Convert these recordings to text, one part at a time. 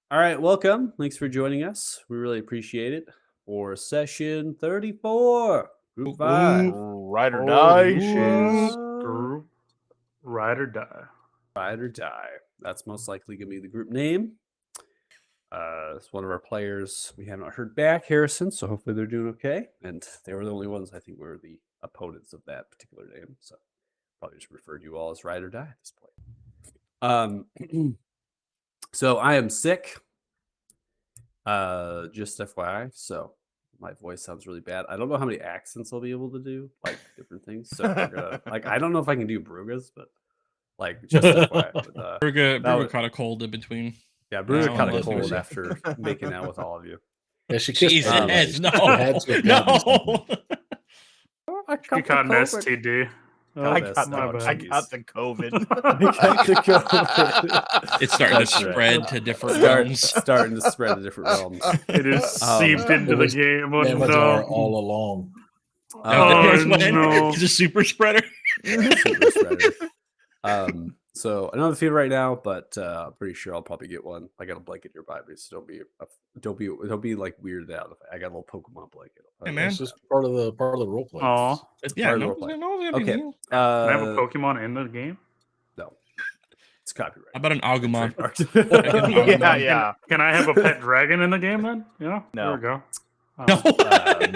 All right, welcome. Thanks for joining us. We really appreciate it for session 34, group Ooh, 5. Ride or holy die shiz. is What? group ride or die. Ride or die. That's most likely going to be the group name. It's one of our players. We haven't heard back, Harrison, so hopefully they're doing okay. And they were the only ones I think were the opponents of that particular name. So probably just referred you all as ride or die at this point. So I am sick. Just FYI. So my voice sounds really bad. I don't know how many accents I'll be able to do, like different things. So we're gonna I don't know if I can do Brugas, but just FYI. But that Bruga was, caught a cold in between. yeah, Bruga Now caught and a last cold week. after making out with all of you. Yeah, she kissed everybody. Jesus, She no, had to have gotten something. Oh, I You caught an STD. Got Oh, this. my Oh, bad. geez. I got the COVID. I got the COVID. It's starting to That's right. spread to different realms. Starting to spread to different realms. It is seeped into It the was game. Oh, Damazar no. all along. That's Oh, when no. he's a super spreader. Super spreader. So I don't have a fever right now, but I'm pretty sure I'll probably get one. I got a blanket nearby me, so don't be like weirded out if I got a little Pokemon blanket. Hey, man. It's just part of the role play. Aw. Yeah, part of the no, roleplay. no, Okay. Can I have a Pokemon in the game? No, it's copyright. How about an Agumon? Trademarked. Yeah. Can I have a pet dragon in the game then? Yeah. No. There we go. No.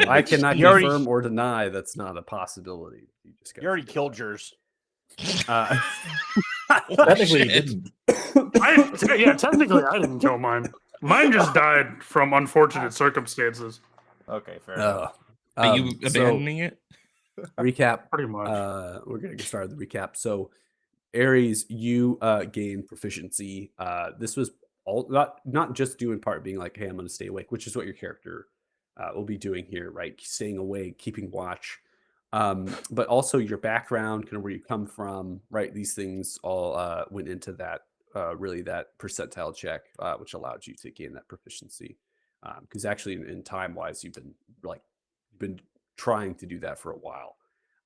I cannot You already- confirm or deny that's not a possibility. You just You already killed yours. Technically, he Shit. didn't. Technically, I didn't kill mine. Mine just died from unfortunate circumstances. Okay, fair enough. Are you abandoning it? Recap. Pretty much. We're gonna get started with the recap. So, Aries, you gain proficiency. This was all not just due in part being like, hey, I'm gonna stay awake, which is what your character will be doing here, right? Staying awake, keeping watch. But also your background, kind of where you come from, right? These things all went into that really that percentile check, which allowed you to gain that proficiency. Because actually, in time wise, you've been trying to do that for a while.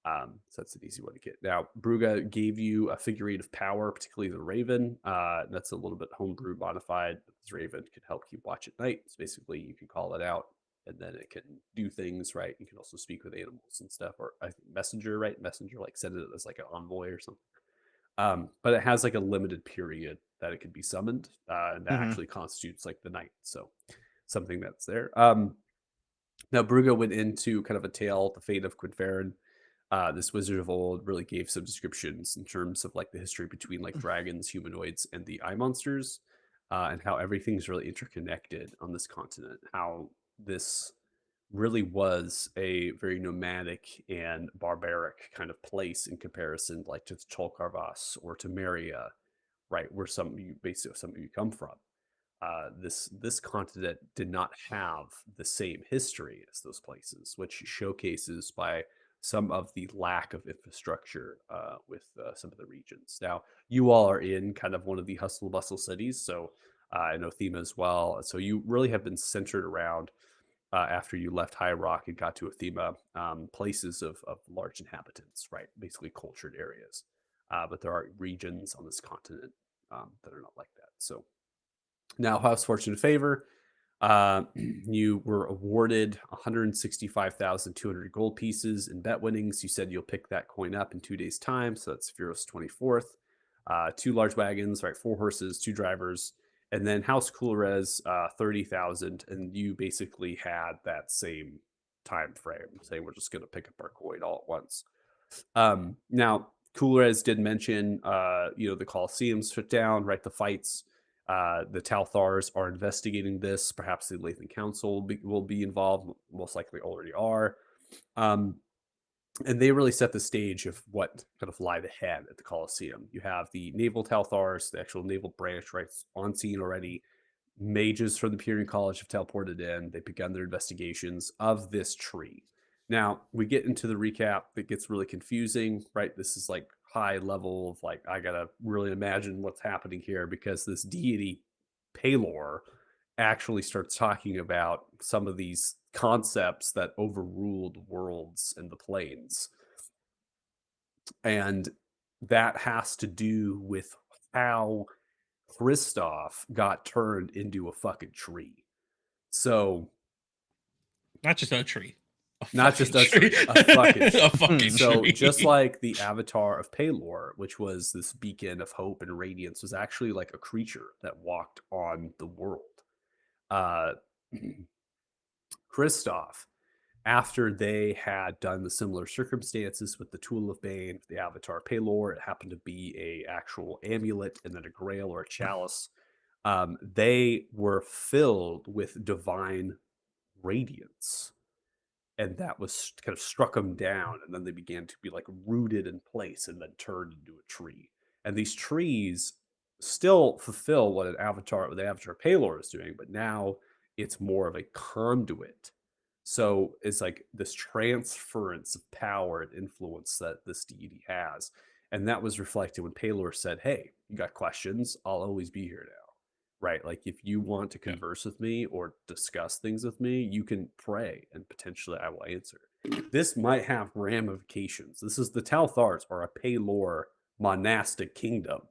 So that's an easy one to get. Now, Bruga gave you a figure 8 of power, particularly the Raven. That's a little bit homebrew modified. This Raven can help keep watch at night. So basically, you can call it out, and then it can do things, right? You can also speak with animals and stuff, or I think messenger, right? Messenger, like send it as like an envoy or something. But it has like a limited period that it can be summoned, and that actually constitutes like the night. So something that's there. Now, Bruga went into kind of a tale, the fate of Quinferin. This wizard of old really gave some descriptions in terms of like the history between like dragons, humanoids, and the eye monsters, and how everything's really interconnected on this continent. How this really was a very nomadic and barbaric kind of place in comparison, like to Cholcarvas or to Maria, right, where some of you come from. This continent did not have the same history as those places, which showcases by some of the lack of infrastructure with some of the regions. Now, you all are in kind of one of the hustle bustle cities, so I know Thema as well. So you really have been centered around after you left High Rock and got to Athema, places of large inhabitants, right? Basically cultured areas. But there are regions on this continent that are not like that. So now, House Fortune Favor, you were awarded 165,200 gold pieces in bet winnings. You said you'll pick that coin up in 2 days' time. So that's Firos 24th. 2 large wagons, right? 4 horses, 2 drivers. And then House Coolrez, 30,000. And you basically had that same time frame, saying we're just going to pick up our coin all at once. Now, Coolrez did mention, the Colosseum's shut down, right? The fights. The Talthars are investigating this. Perhaps the Lathan Council will be involved. Most likely already are. And they really set the stage of what kind of lied ahead at the Colosseum. You have the naval Talthars, the actual naval branch, right, on scene already. Mages from the Imperial College have teleported in. They've begun their investigations of this tree. Now, we get into the recap that gets really confusing, right? This is like high level of like, I gotta really imagine what's happening here because this deity, Palor, actually starts talking about some of these concepts that overruled worlds and the planes. And that has to do with how Kristoff got turned into a fucking tree. So Not just a tree. not just a tree, a fucking tree. A fucking So tree. just like the avatar of Pelor, which was this beacon of hope and radiance, was actually like a creature that walked on the world. Kristoff, after they had done the similar circumstances with the Tool of Bane, the avatar Pelor, it happened to be a actual amulet and then a grail or a chalice. They were filled with divine radiance, and that was kind of struck them down, and then they began to be like rooted in place and then turned into a tree. And these trees still fulfill what the avatar Pelor is doing, but now it's more of a conduit. So it's like this transference of power and influence that this deity has. And that was reflected when Pelor said, "Hey, you got questions? I'll always be here now." Right? Like if you want to converse with me or discuss things with me, you can pray and potentially I will answer. This might have ramifications. This is the Talthars are a Pelor monastic kingdom.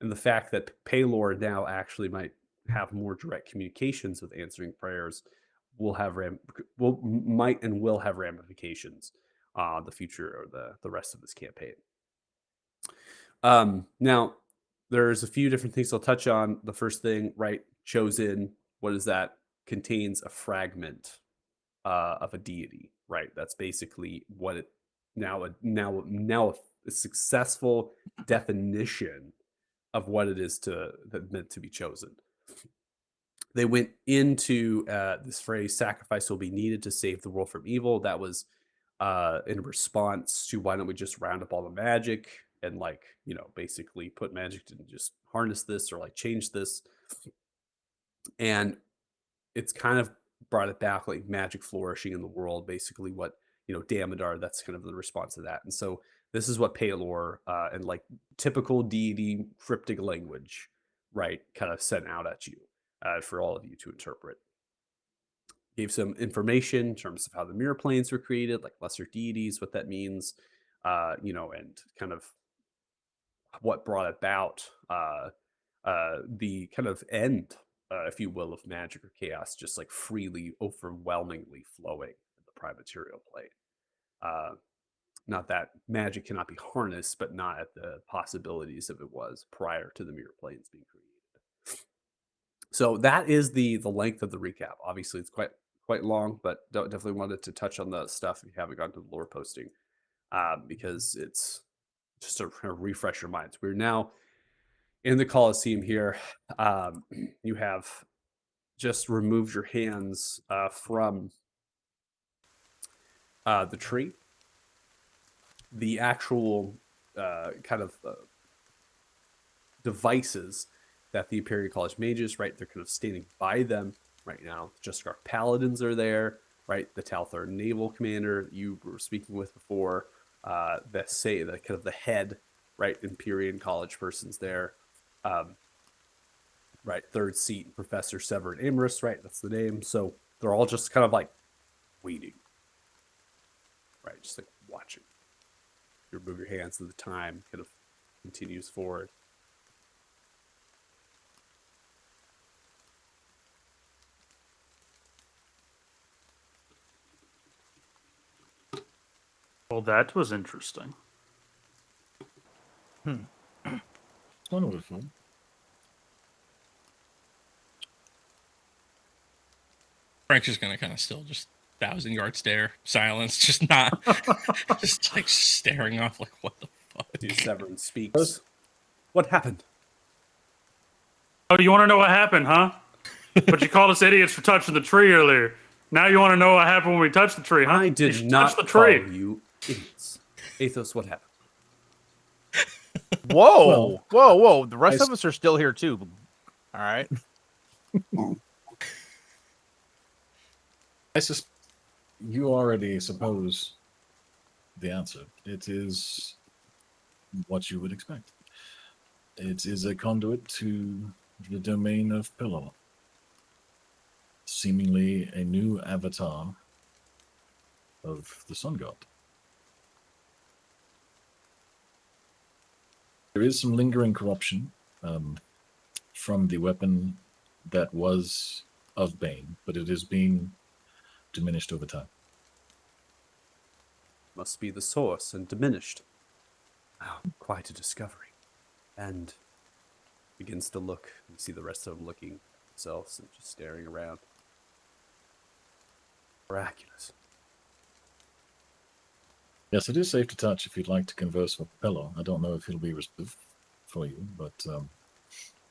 And the fact that Pelor now actually might have more direct communications with answering prayers will have might and will have ramifications the future or the rest of this campaign. Now there's a few different things I'll touch on. The first thing, right, chosen, what is that? Contains a fragment of a deity, right? That's basically what it now a successful definition of what it is that meant to be chosen. They went into this phrase, sacrifice will be needed to save the world from evil. That was in response to why don't we just round up all the magic and like, you know, basically put magic to just harness this or like change this. And it's kind of brought it back, like magic flourishing in the world, basically what, you know, Damodar, that's kind of the response to that. And so this is what Pelor and like typical deity cryptic language, right, kind of sent out at you for all of you to interpret. Gave some information in terms of how the mirror planes were created, like lesser deities, what that means, you know, and kind of what brought about the kind of end, if you will, of magic or chaos, just like freely, overwhelmingly flowing in the prime material plane. Not that magic cannot be harnessed, but not at the possibilities of it was prior to the mirror planes being created. So that is the length of the recap. Obviously, it's quite long, but definitely wanted to touch on the stuff if you haven't gotten to the lore posting, because it's just to kind of refresh your minds. We're now in the Colosseum here. You have just removed your hands from the tree. The actual kind of devices that the Imperial College mages, right, they're kind of standing by them right now. Juskar Paladins are there, right? The Talthar naval commander you were speaking with before, the kind of the head, right, Imperial College person's there. Right, third seat, Professor Severin Amorous, right? That's the name. So they're all just kind of like waiting, right? Just like watching. You remove your hands, and the time kind of continues forward. Well, that was interesting. It's wonderful. Frank's just gonna kind of still just 1,000-yard stare, silence, just not, just like staring off, like what the fuck. Severin speaks. What happened? Oh, you want to know what happened, huh? But you called us idiots for touching the tree earlier. Now you want to know what happened when we touched the tree, huh? I did You not touched the call tree. you idiots. Athos, what happened? Whoa, Well, whoa! The rest I of us are still here too. All right. You already suppose the answer. It is what you would expect. It is a conduit to the domain of Pelor. Seemingly a new avatar of the sun god. There is some lingering corruption. from the weapon that was of Bane, but it is being diminished over time. Must be the source and diminished. Wow, quite a discovery. And begins to look. You see the rest of them looking at themselves and just staring around. Miraculous. Yes, it is safe to touch if you'd like to converse with Pello. I don't know if he'll be receptive for you, but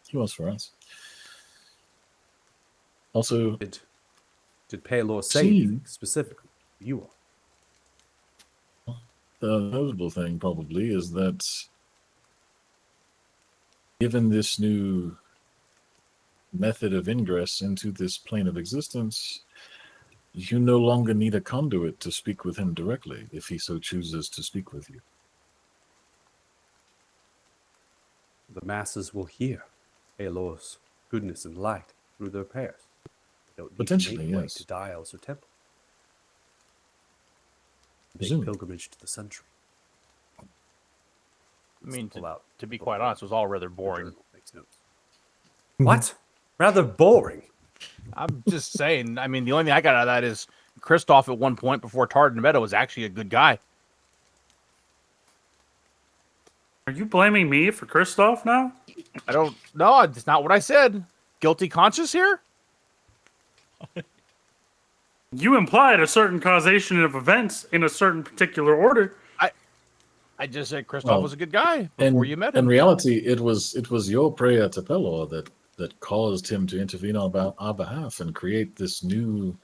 he was for us. Also, Did Paylor say See? anything specifically? You all. the notable thing probably is that given this new method of ingress into this plane of existence, you no longer need a conduit to speak with him directly if he so chooses to speak with you. The masses will hear Paylor's goodness and light through their prayers. They don't need Potentially, to make way yes. to dials or temples. Big Presumably. pilgrimage to the sun tree. I mean, Pull out to be the quite book, honest, it was all rather the boring. journal, makes notes. What? Rather boring. I'm just saying. I mean, the only thing I got out of that is Kristoff at one point before Tardan Meadow was actually a good guy. Are you blaming me for Kristoff now? I don't know. It's not what I said. Guilty conscience here? You implied a certain causation of events in a certain particular order. I just said Kristoff Well, was a good guy before you met him. In reality, it was your prayer to Pelor that caused him to intervene on our behalf and create this new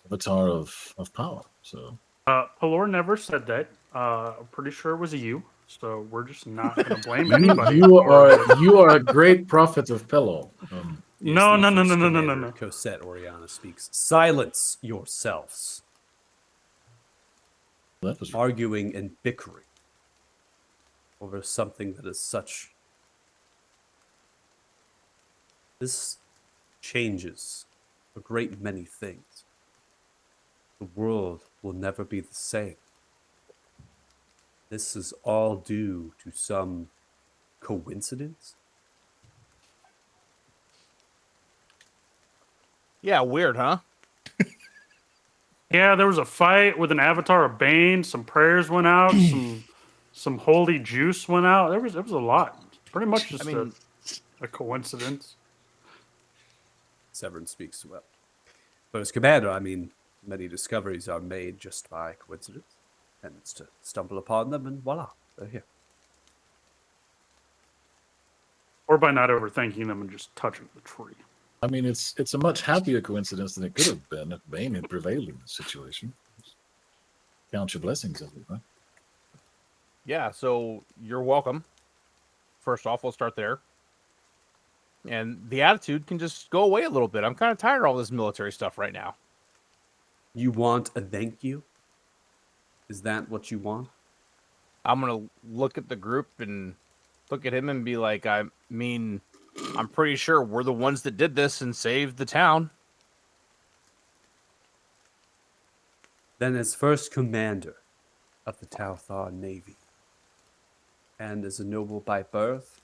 avatar of power. So Pelor never said that. I'm pretty sure it was you. So we're just not going to blame anybody. you are a great prophet of Pelor. Yes, No, the no, no, first no, no, no, no, commander, no. Cosette Oriana speaks. Silence yourselves. That was Arguing and bickering over something that is such. This changes a great many things. The world will never be the same. This is all due to some coincidence. Yeah, weird, huh? Yeah, there was a fight with an avatar of Bane. Some prayers went out. some holy juice went out. It was a lot. Pretty much just mean- a coincidence. Severin speaks well. But as commander, I mean, many discoveries are made just by coincidence. And it's to stumble upon them, and voila, they're here. Or by not overthinking them and just touching the tree. I mean, it's a much happier coincidence than it could have been if Bane had prevailed in this situation. Count your blessings, everybody. Yeah, so you're welcome. First off, we'll start there. And the attitude can just go away a little bit. I'm kind of tired of all this military stuff right now. You want a thank you? Is that what you want? I'm going to look at the group and look at him and be like, I mean, I'm pretty sure we're the ones that did this and saved the town. Then, as first commander of the Talthar Navy, and as a noble by birth,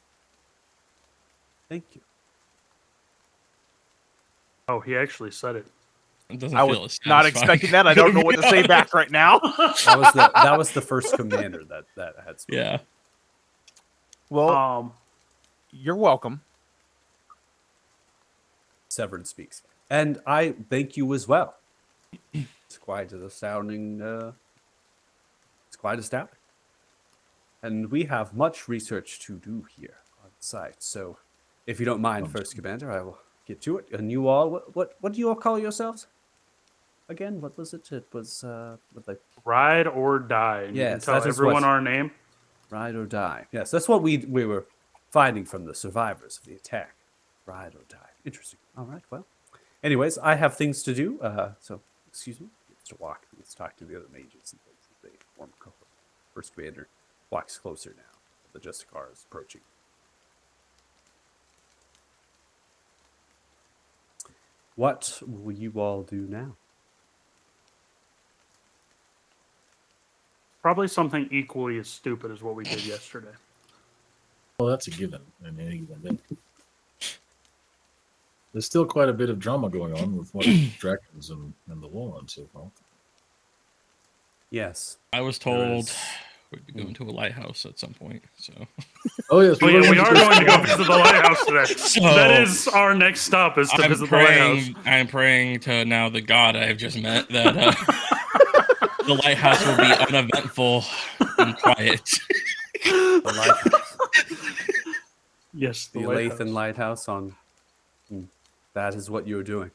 thank you. Oh, he actually said it. It doesn't I feel was as not satisfying. expecting that. I don't know what to say back right now. That was the first commander that had spoken. Yeah. Well, you're welcome. Severin speaks. And I thank you as well. It's quite astounding. It's quite astounding. And we have much research to do here on site. So, if you don't mind, First Commander, I will get to it. And you all, what do you all call yourselves? Again, what was it? It was Ride or die. And you can Yes, tell that is everyone what- our name. ride or die. Yes, that's what we were finding from the survivors of the attack. Ride or die. Interesting. All right. Well, anyways, I have things to do. So excuse me. Let's walk. Let's talk to the other mages and things as they form a couple. First Commander walks closer now. The Justicar is approaching. What will you all do now? Probably something equally as stupid as what we did yesterday. Well, that's a given in any given day. There's still quite a bit of drama going on with what dragons and the war and so forth. Yes. I was There told is- we'd be going to a lighthouse at some point. So, Oh yes, Oh, yeah, we are going to go visit the lighthouse today. So, That is our next stop, is to I'm visit the lighthouse. praying. I'm praying to now the God I've just met that the lighthouse will be uneventful and quiet. The lighthouse. Yes, The Lathan Lighthouse on. That is what you're doing.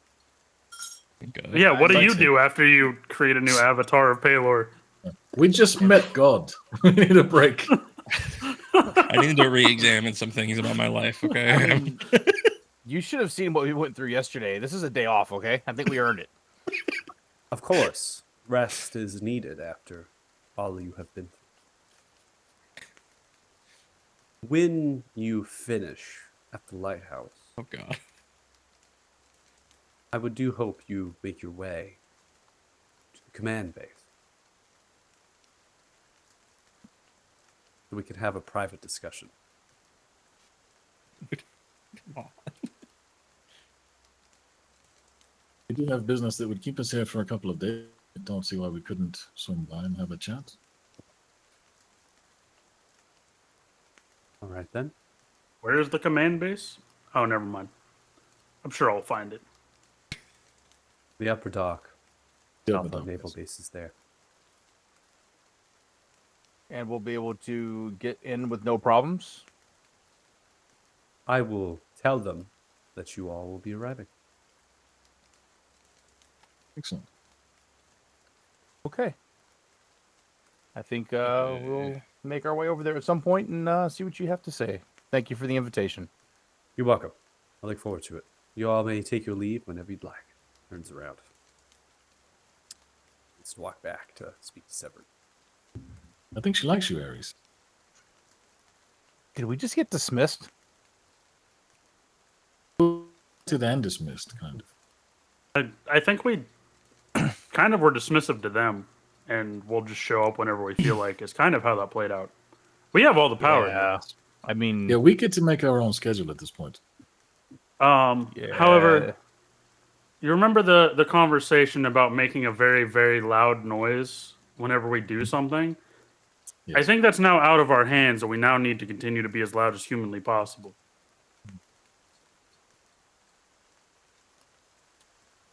Good. Yeah, what do I'd you like to- do after you create a new avatar of Paylor? We just met God. We need a break. I need to re-examine some things about my life. Okay. You should have seen what we went through yesterday. This is a day off, okay? I think we earned it. Of course, rest is needed after all you have been through. When you finish at the lighthouse, Oh God. I would do hope you make your way to the command base. So we can have a private discussion. Come on. We do have business that would keep us here for a couple of days. I don't see why we couldn't swing by and have a chat. All right then. Where is the command base? Oh, never mind. I'm sure I'll find it. The upper dock. Yeah, Alpha but Naval yes. Base is there. And we'll be able to get in with no problems. I will tell them that you all will be arriving. Excellent. Okay. I think we'll make our way over there at some point and see what you have to say. Thank you for the invitation. You're welcome. I look forward to it. You all may take your leave whenever you'd like. Turns around. Let's walk back to speak to Severin. I think she likes you, Ares. Did we just get dismissed? To the end dismissed, kind of. I think we kind of were dismissive to them, and we'll just show up whenever we feel like. It's kind of how that played out. We have all the power. Yeah. I mean, Yeah, we get to make our own schedule at this point. However, you remember the conversation about making a very, very loud noise whenever we do something? I Yes. think that's now out of our hands, and we now need to continue to be as loud as humanly possible.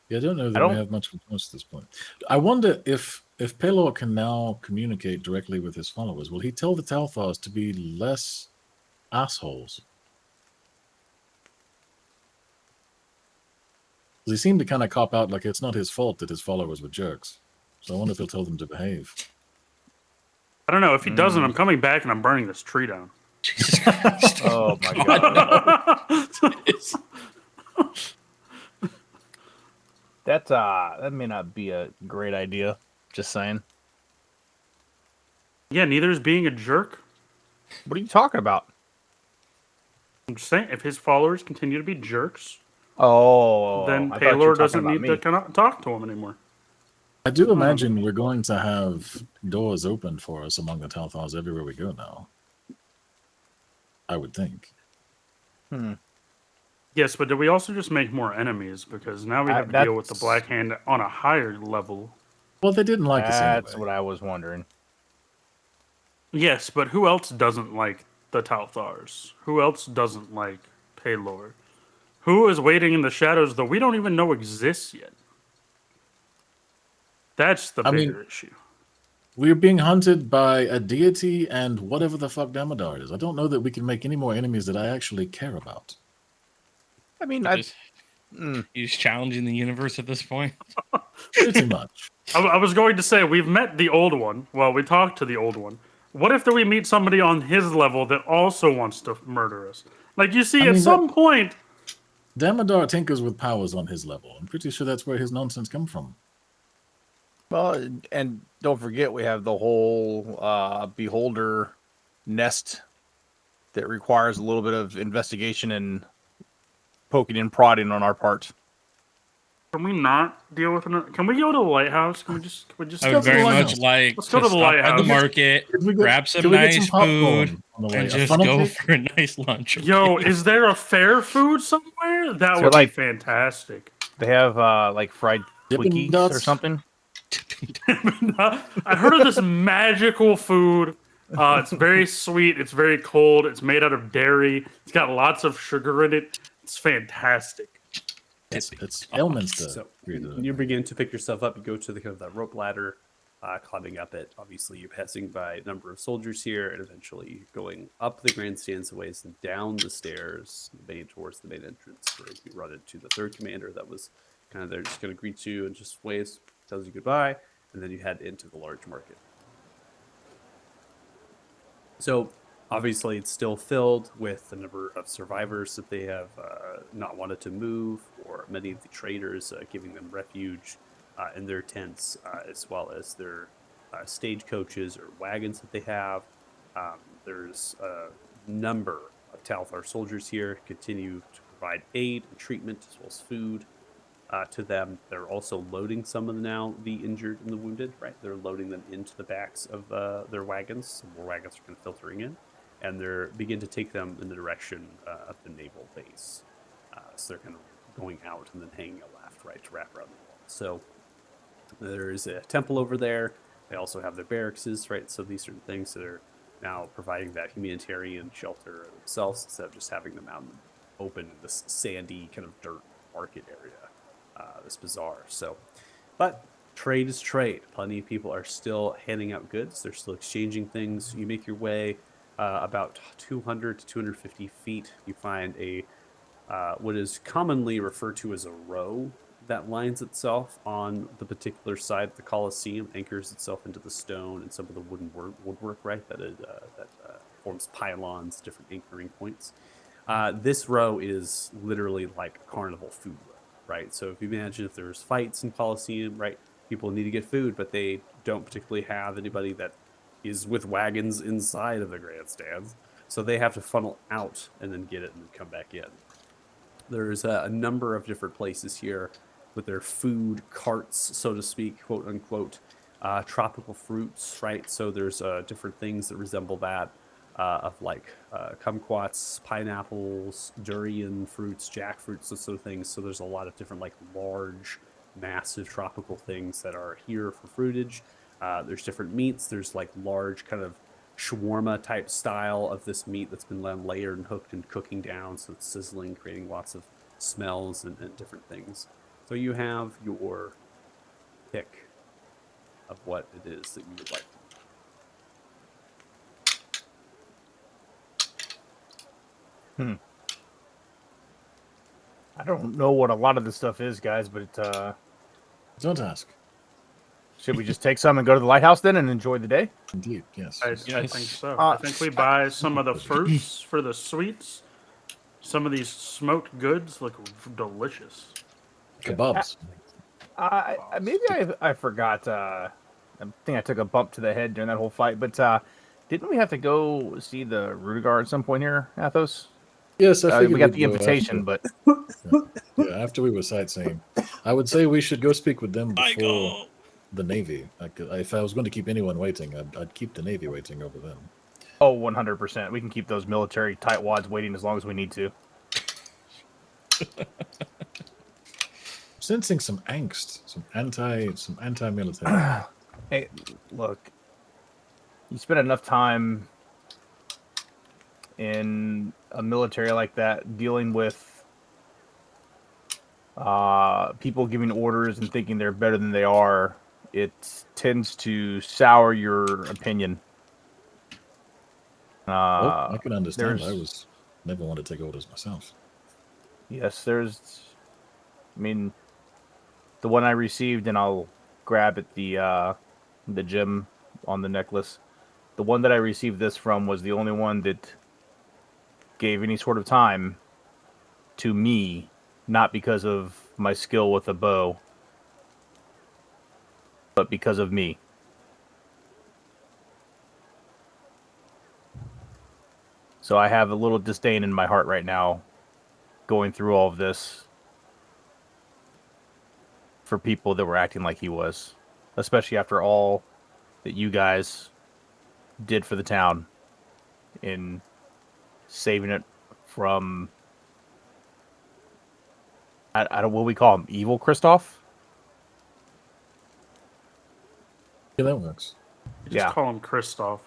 Yeah, I don't know that don't- we have much control at this point. I wonder if Pelor can now communicate directly with his followers, will he tell the Talthars to be less assholes? 'Cause he seemed to kind of cop out like it's not his fault that his followers were jerks. So I wonder if he'll tell them to behave. I don't know. If he doesn't, I'm coming back and I'm burning this tree down. Jesus Christ. oh my god. That may not be a great idea. Just saying. Yeah, neither is being a jerk. What are you talking about? I'm just saying, if his followers continue to be jerks, Oh, then I thought you were Paylor talking doesn't about need me. to talk to him anymore. I do imagine we're going to have doors open for us among the Talthars everywhere we go now. I would think. Yes, but did we also just make more enemies? Because now we have to deal with the that's- Black Hand on a higher level. Well, they didn't like us That's anyway. what I was wondering. Yes, but who else doesn't like the Talthars? Who else doesn't like Paylor? Who is waiting in the shadows that we don't even know exists yet? That's the I mean- bigger issue. We're being hunted by a deity and whatever the fuck Damodar is. I don't know that we can make any more enemies that I actually care about. I mean, He's challenging the universe at this point. Pretty much. I was going to say, we've met the old one. Well, we talked to the old one. What if we meet somebody on his level that also wants to murder us? Like, you see, I at mean, some point, Damodar tinkers with powers on his level. I'm pretty sure that's where his nonsense come from. well, and don't forget we have the whole beholder nest that requires a little bit of investigation and poking and prodding on our part. Can we not deal with it? Can we go to the lighthouse? Can we just? I go would to the very much lighthouse. like Let's to go to the stop by the lighthouse. market, Can we go- grab some can we get nice some popcorn food, on the way? and A just funnel go cake? for a nice lunch. Yo, okay? is there a fair food somewhere? That So, would like- be fantastic. They have like fried Dippin' Twinkies or Dots? something. I heard of this magical food. It's very sweet. It's very cold. It's made out of dairy. It's got lots of sugar in it. It's fantastic. It's Elminster. So Reader. you begin to pick yourself up. You go to the kind of that rope ladder, climbing up it. Obviously, you're passing by a number of soldiers here, and eventually going up the grandstands ways and down the stairs, towards the main entrance, where you run into the third commander that was kind of there, just going to greet you and just waves, tells you goodbye, and then you head into the large market. So obviously, it's still filled with the number of survivors that they have not wanted to move, or many of the traders giving them refuge in their tents, as well as their stagecoaches or wagons that they have. There's a number of Talthar soldiers here, continue to provide aid and treatment, as well as food to them. They're also loading some of the injured and the wounded, right? They're loading them into the backs of their wagons. Some more wagons are kind of filtering in, and they're begin to take them in the direction of the naval base. So they're kind of going out and then hanging a left, right, to wrap around the wall. So there's a temple over there. They also have their barracks, right? So these certain things that are now providing that humanitarian shelter themselves, instead of just having them out in the open, this sandy kind of dirt market area. This bazaar. So, but trade is trade. Plenty of people are still handing out goods. They're still exchanging things. You make your way about 200 to 250 feet. You find a what is commonly referred to as a row that lines itself on the particular side of the Colosseum, anchors itself into the stone and some of the wooden woodwork, right? That forms pylons, different anchoring points. This row is literally like a carnival food row. Right, so if you imagine if there's fights in Colosseum, right, people need to get food, but they don't particularly have anybody that is with wagons inside of the grandstands, so they have to funnel out and then get it and then come back in. There's a number of different places here with their food carts, so to speak, quote unquote, tropical fruits, right? So there's different things that resemble that. Of like kumquats, pineapples, durian fruits, jackfruits, those sort of things. So there's a lot of different like large, massive tropical things that are here for fruitage. There's different meats. There's like large kind of shawarma type style of this meat that's been layered and hooked and cooking down, so it's sizzling, creating lots of smells and different things. So you have your pick of what it is that you would like to. I don't know what a lot of this stuff is, guys, but Don't ask. should we just take some and go to the lighthouse then and enjoy the day? Indeed, yes. I Yes. think so. I think we buy some of the fruits for the sweets. Some of these smoked goods look delicious. Kebabs. Maybe I forgot. I think I took a bump to the head during that whole fight, but didn't we have to go see the Rudigar at some point here, Athos? Yes, I figured We got we'd the go invitation, but Yeah, after we were sightseeing, I would say we should go speak with them before Michael! the Navy. If I was going to keep anyone waiting, I'd keep the Navy waiting over them. oh, 100%. We can keep those military tightwads waiting as long as we need to. Sensing some angst, some anti-military. Hey, look, you spend enough time in a military like that dealing with people giving orders and thinking they're better than they are, it tends to sour your opinion. Well, I can understand. I there's- was never one to take orders myself. Yes, I mean, the one I received, and I'll grab at the gem on the necklace. The one that I received this from was the only one that gave any sort of time to me, not because of my skill with a bow, but because of me. So I have a little disdain in my heart right now going through all of this. for people that were acting like he was, especially after all that you guys did for the town in saving it from I don't what we call him, evil Kristoff. Yeah, that works. You just Yeah. call him Kristoff.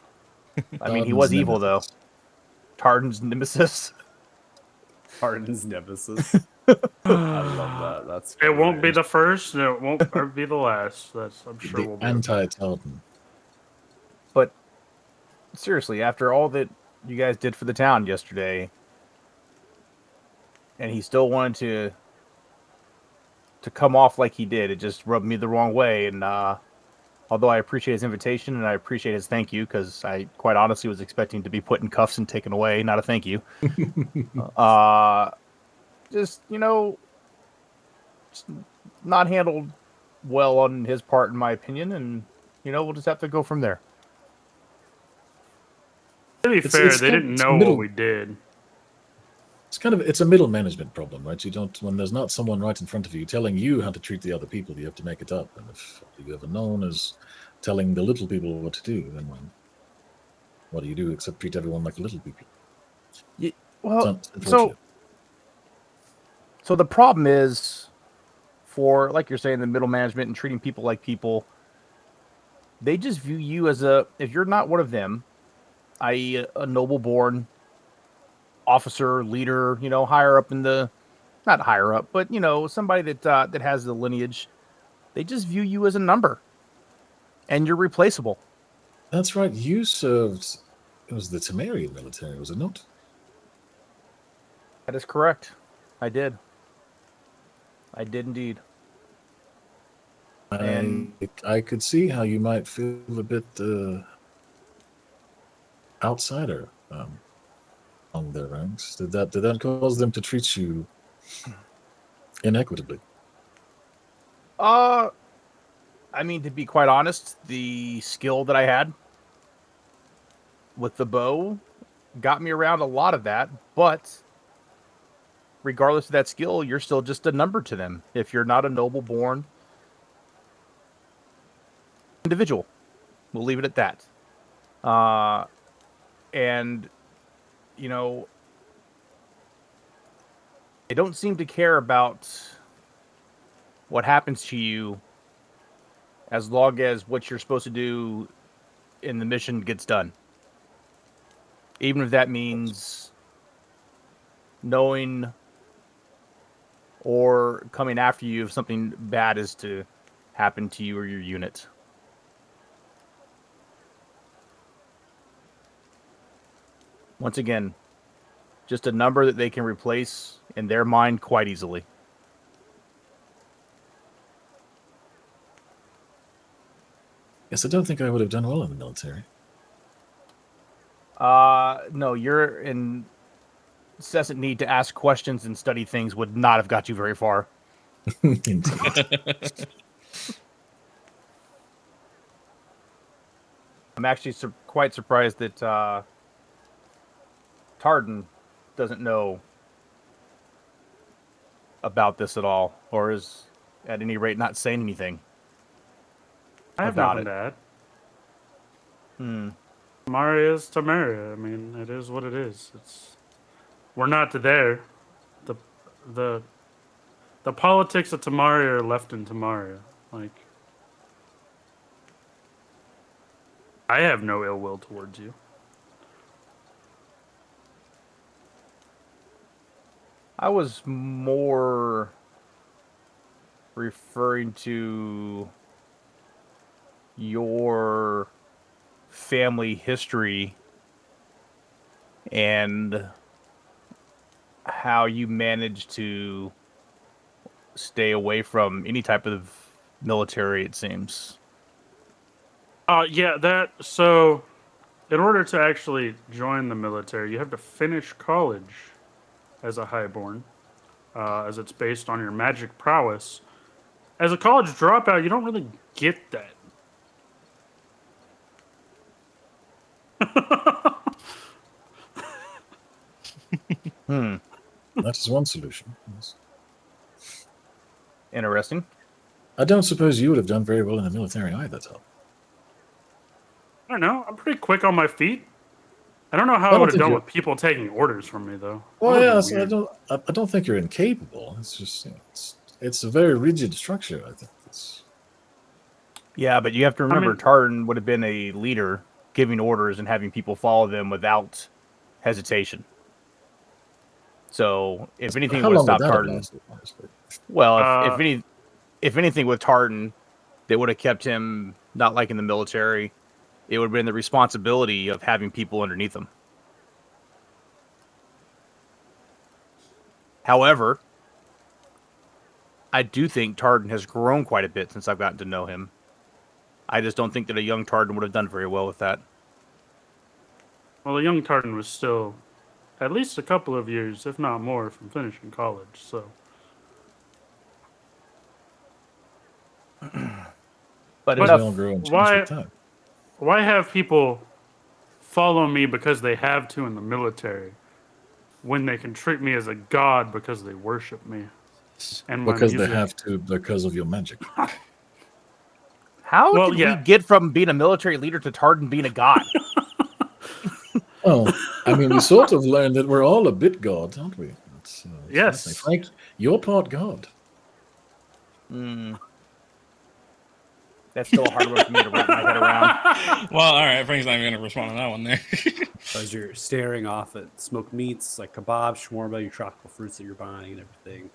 I mean, he Darden's was evil though. nemesis. Tartan's nemesis. Pardon's nemesis. I love that. That's It won't be great. the first, and it won't ever be the last. That's I'm sure The we'll be. anti-Tartan. But seriously, after all that you guys did for the town yesterday, and he still wanted to come off like he did, it just rubbed me the wrong way. And although I appreciate his invitation and I appreciate his thank you, because I quite honestly was expecting to be put in cuffs and taken away, not a thank you. Just just not handled well on his part, in my opinion, and we'll just have to go from there. To be It's- fair, it's they kind- didn't it's know middle- what we did. It's a middle management problem, right? You don't when there's not someone right in front of you telling you how to treat the other people, you have to make it up. And if you ever known as telling the little people what to do, then what do you do except treat everyone like little people? Well, It's unfortunate. so the problem is, for like you're saying, the middle management and treating people like people, they just view you as if you're not one of them, i.e., a noble born officer, leader, higher up in the, not higher up, but somebody that has the lineage, they just view you as a number, and you're replaceable. That's right. You served. It was the Temerian military, was it not? That is correct. I did indeed. And- I could see how you might feel a bit outsider on their ranks. Did that cause them to treat you inequitably? I mean, to be quite honest, the skill that I had with the bow got me around a lot of that, but regardless of that skill, you're still just a number to them if you're not a noble born individual. We'll leave it at that. And they don't seem to care about what happens to you as long as what you're supposed to do in the mission gets done. Even if that means knowing or coming after you if something bad is to happen to you or your unit. Once again, just a number that they can replace in their mind quite easily. Yes, I don't think I would have done well in the military. No, your incessant need to ask questions and study things would not have got you very far. Indeed. I'm actually quite surprised that Tardan doesn't know about this at all, or is at any rate not saying anything. I have about nothing to add. Hmm. Tamaria is Tamaria. I mean, it is what it is. We're not there. The politics of Tamaria are left in Tamaria. Like, I have no ill will towards you. I was more referring to your family history and how you managed to stay away from any type of military, it seems. Yeah, so in order to actually join the military, you have to finish college as a highborn, as it's based on your magic prowess. As a college dropout, you don't really get that. That is one solution. Yes. Interesting. I don't suppose you would have done very well in the military either, Tom. I don't know. I'm pretty quick on my feet. I don't know how I I don't would have think done you're- with people taking orders from me, though. Well, That would've yeah, been so weird. I don't think you're incapable. It's just it's a very rigid structure. I think it's Yeah, but you have to remember, mean- Tartan would have been a leader giving orders and having people follow them without hesitation. So, if anything how would long would stop that have Tartan, lasted, honestly? well, Uh, if anything with Tartan, they would have kept him not like in the military. It would have been the responsibility of having people underneath him. However, I do think Tartan has grown quite a bit since I've gotten to know him. I just don't think that a young Tartan would have done very well with that. Well, the young Tartan was still at least a couple of years, if not more, from finishing college. So But But They enough. all grow and change why- with time. why have people follow me because they have to in the military when they can treat me as a god because they worship me? And my Because they music? have to, because of your magic. How Well, did yeah. we get from being a military leader to Tartan being a god? Well, I mean, we sort of learned that we're all a bit god, aren't we? It's, Yes. certainly. Frank, you're part god. That's still a hard one for me to wrap my head around. Well, all right. Frank's not even going to respond to that one there. As you're staring off at smoked meats like kebab, shawarma, your tropical fruits that you're buying, and everything,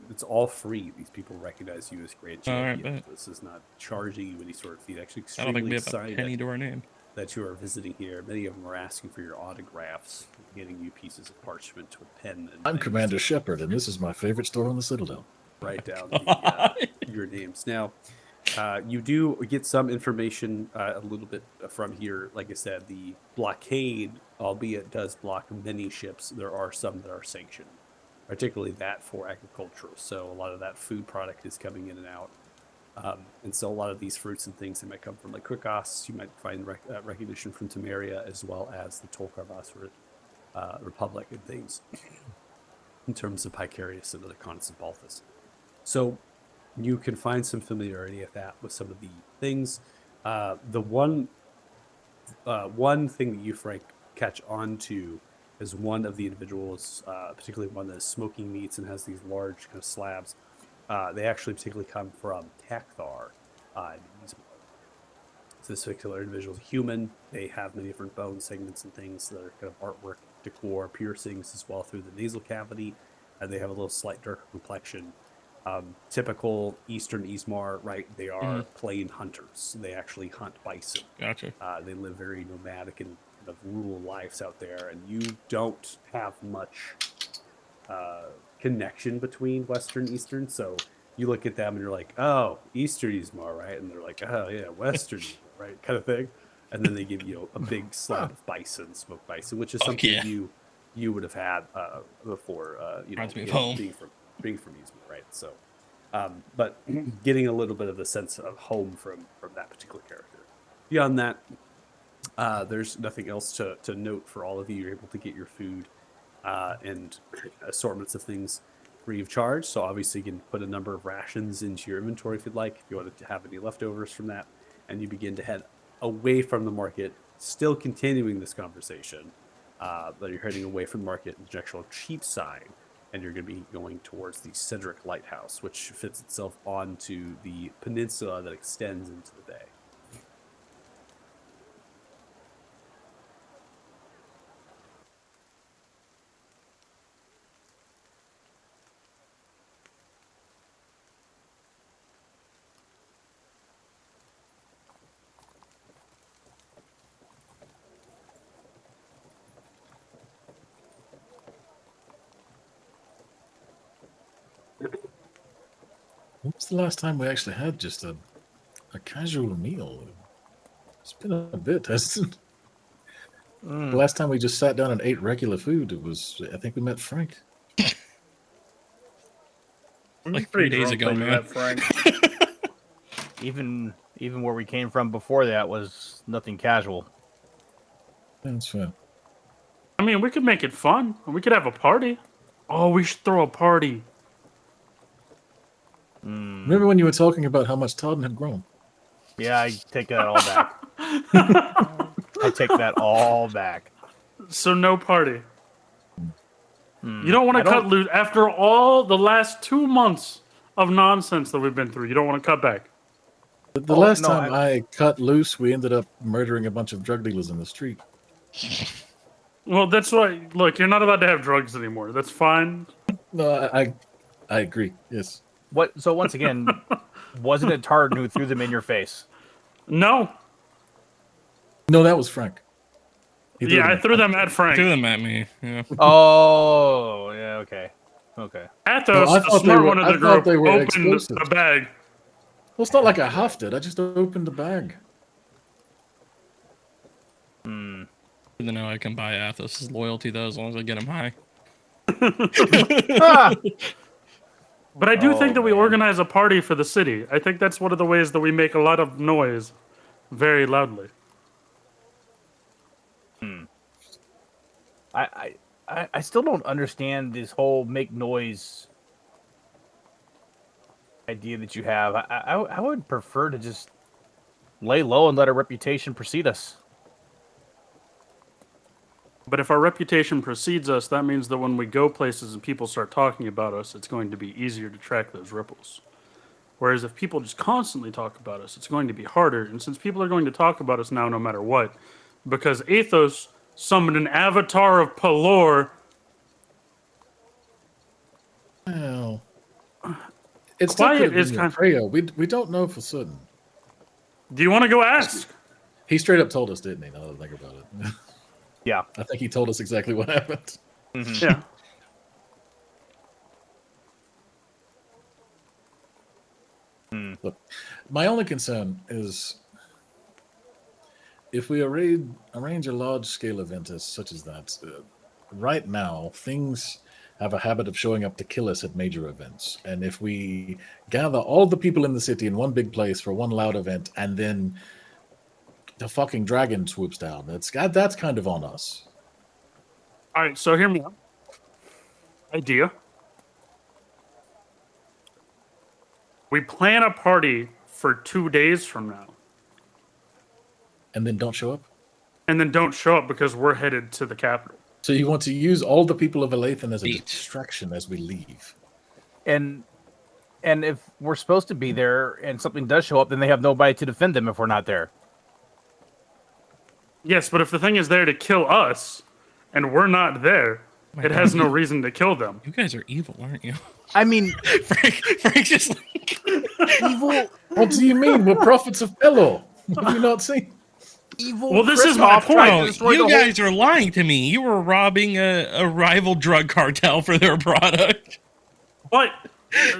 it's all free. These people recognize you as Grand All right, Champion. bet. This is not charging you any sort of fee. Actually, I don't think extremely we have a excited penny to our name. that you are visiting here. Many of them are asking for your autographs, getting you pieces of parchment with pen. And I'm things Commander to Shepard, and this is my favorite store on the Citadel. write down your names. Now, you do get some information a little bit from here. Like I said, the blockade, albeit does block many ships, there are some that are sanctioned, particularly that for agricultural. So a lot of that food product is coming in and out. And so a lot of these fruits and things that might come from like Krikos, you might find recognition from Temeria as well as the Tolkarvas Republic and things in terms of Picarius and other continents of Balthus. So you can find some familiarity at that with some of the things. The one thing that you, Frank, catch on to is one of the individuals, particularly one that is smoking meats and has these large kind of slabs. They actually particularly come from Takthar. So this particular individual is human. They have many different bone segments and things that are kind of artwork, decor, piercings as well through the nasal cavity. And they have a little slight darker complexion. Typical Eastern Ismar, right? They are plain hunters. They actually hunt bison. Gotcha. They live very nomadic and kind of rural lives out there, and you don't have much connection between Western and Eastern. So you look at them and you're like, oh, Eastern Ismar, right? And they're like, oh yeah, Western Ismar, right? Kind of thing. And then they give you a big slab of bison, smoked bison, which is Fuck something yeah. you would have had before, Reminds me of you know, home. being from Izmir, right? So, but getting a little bit of the sense of home from that particular character. Beyond that, there's nothing else to note for all of you. You're able to get your food and assortments of things free of charge. So obviously you can put a number of rations into your inventory if you'd like, if you wanted to have any leftovers from that, and you begin to head away from the market, still continuing this conversation. But you're heading away from the market in the actual cheap side, and you're going to be going towards the Cedric Lighthouse, which fits itself onto the peninsula that extends into the bay. When was the last time we actually had just a casual meal? It's been a bit, hasn't it? The last time we just sat down and ate regular food, it was, I think we met Frank. Like 3 days Drunk ago, when you man. met Frank. Even where we came from before that was nothing casual. That's fair. I mean, we could make it fun. We could have a party. Oh, we should throw a party. Hmm. Remember when you were talking about how much Todd had grown? Yeah, I take that all back. I take that all back. So no party. Hmm. You don't want I to cut loose after all the last 2 months of nonsense that we've been through. You don't want to cut back. The last time I cut loose, we ended up murdering a bunch of drug dealers in the street. Well, that's why. Look, you're not allowed to have drugs anymore. That's fine. No, I agree. Yes. What? So once again, wasn't it Tartan who threw them in your face? No. No, that was Frank. Yeah, I threw them at Frank. Threw them at me. Yeah. Oh, yeah. Okay. Okay. Athos, I the thought they smart were- one of I the thought group, they were opened explosives. the bag. Well, it's not like I huffed it. I just opened the bag. Even though I can buy Athos' loyalty, though, as long as I get him high. But I do Oh, think that we man. organize a party for the city. I think that's one of the ways that we make a lot of noise very loudly. I still don't understand this whole make noise idea that you have. I would prefer to just lay low and let our reputation precede us. But if our reputation precedes us, that means that when we go places and people start talking about us, it's going to be easier to track those ripples. Whereas if people just constantly talk about us, it's going to be harder. And since people are going to talk about us now no matter what, because Athos summoned an avatar of Pelor. Well, it's Quiet is is kind kind of we don't know for certain. Do you want to go ask? He straight up told us, didn't he? Now that I think about it. Yeah. I think he told us exactly what happened. Yeah. Look, my only concern is if we arrange a large-scale event such as that. Right now, things have a habit of showing up to kill us at major events, and if we gather all the people in the city in one big place for one loud event, and then the fucking dragon swoops down, that's kind of on us. All right, so hear me out. Idea. We plan a party for 2 days from now, And then don't show up. and then don't show up because we're headed to the capital. So you want to use all the people of Alathan as a Beat. distraction as we leave. And if we're supposed to be there and something does show up, then they have nobody to defend them if we're not there. Yes, but if the thing is there to kill us, and we're not there, it has no reason to kill them. You guys are evil, aren't you? I mean, Frank's just like... evil. What do you mean? We're prophets of Pelor. Have you not seen? Evil. Well, this is my Kristoff tried to No, destroy you the whole- guys are lying to me. You were robbing a rival drug cartel for their product. But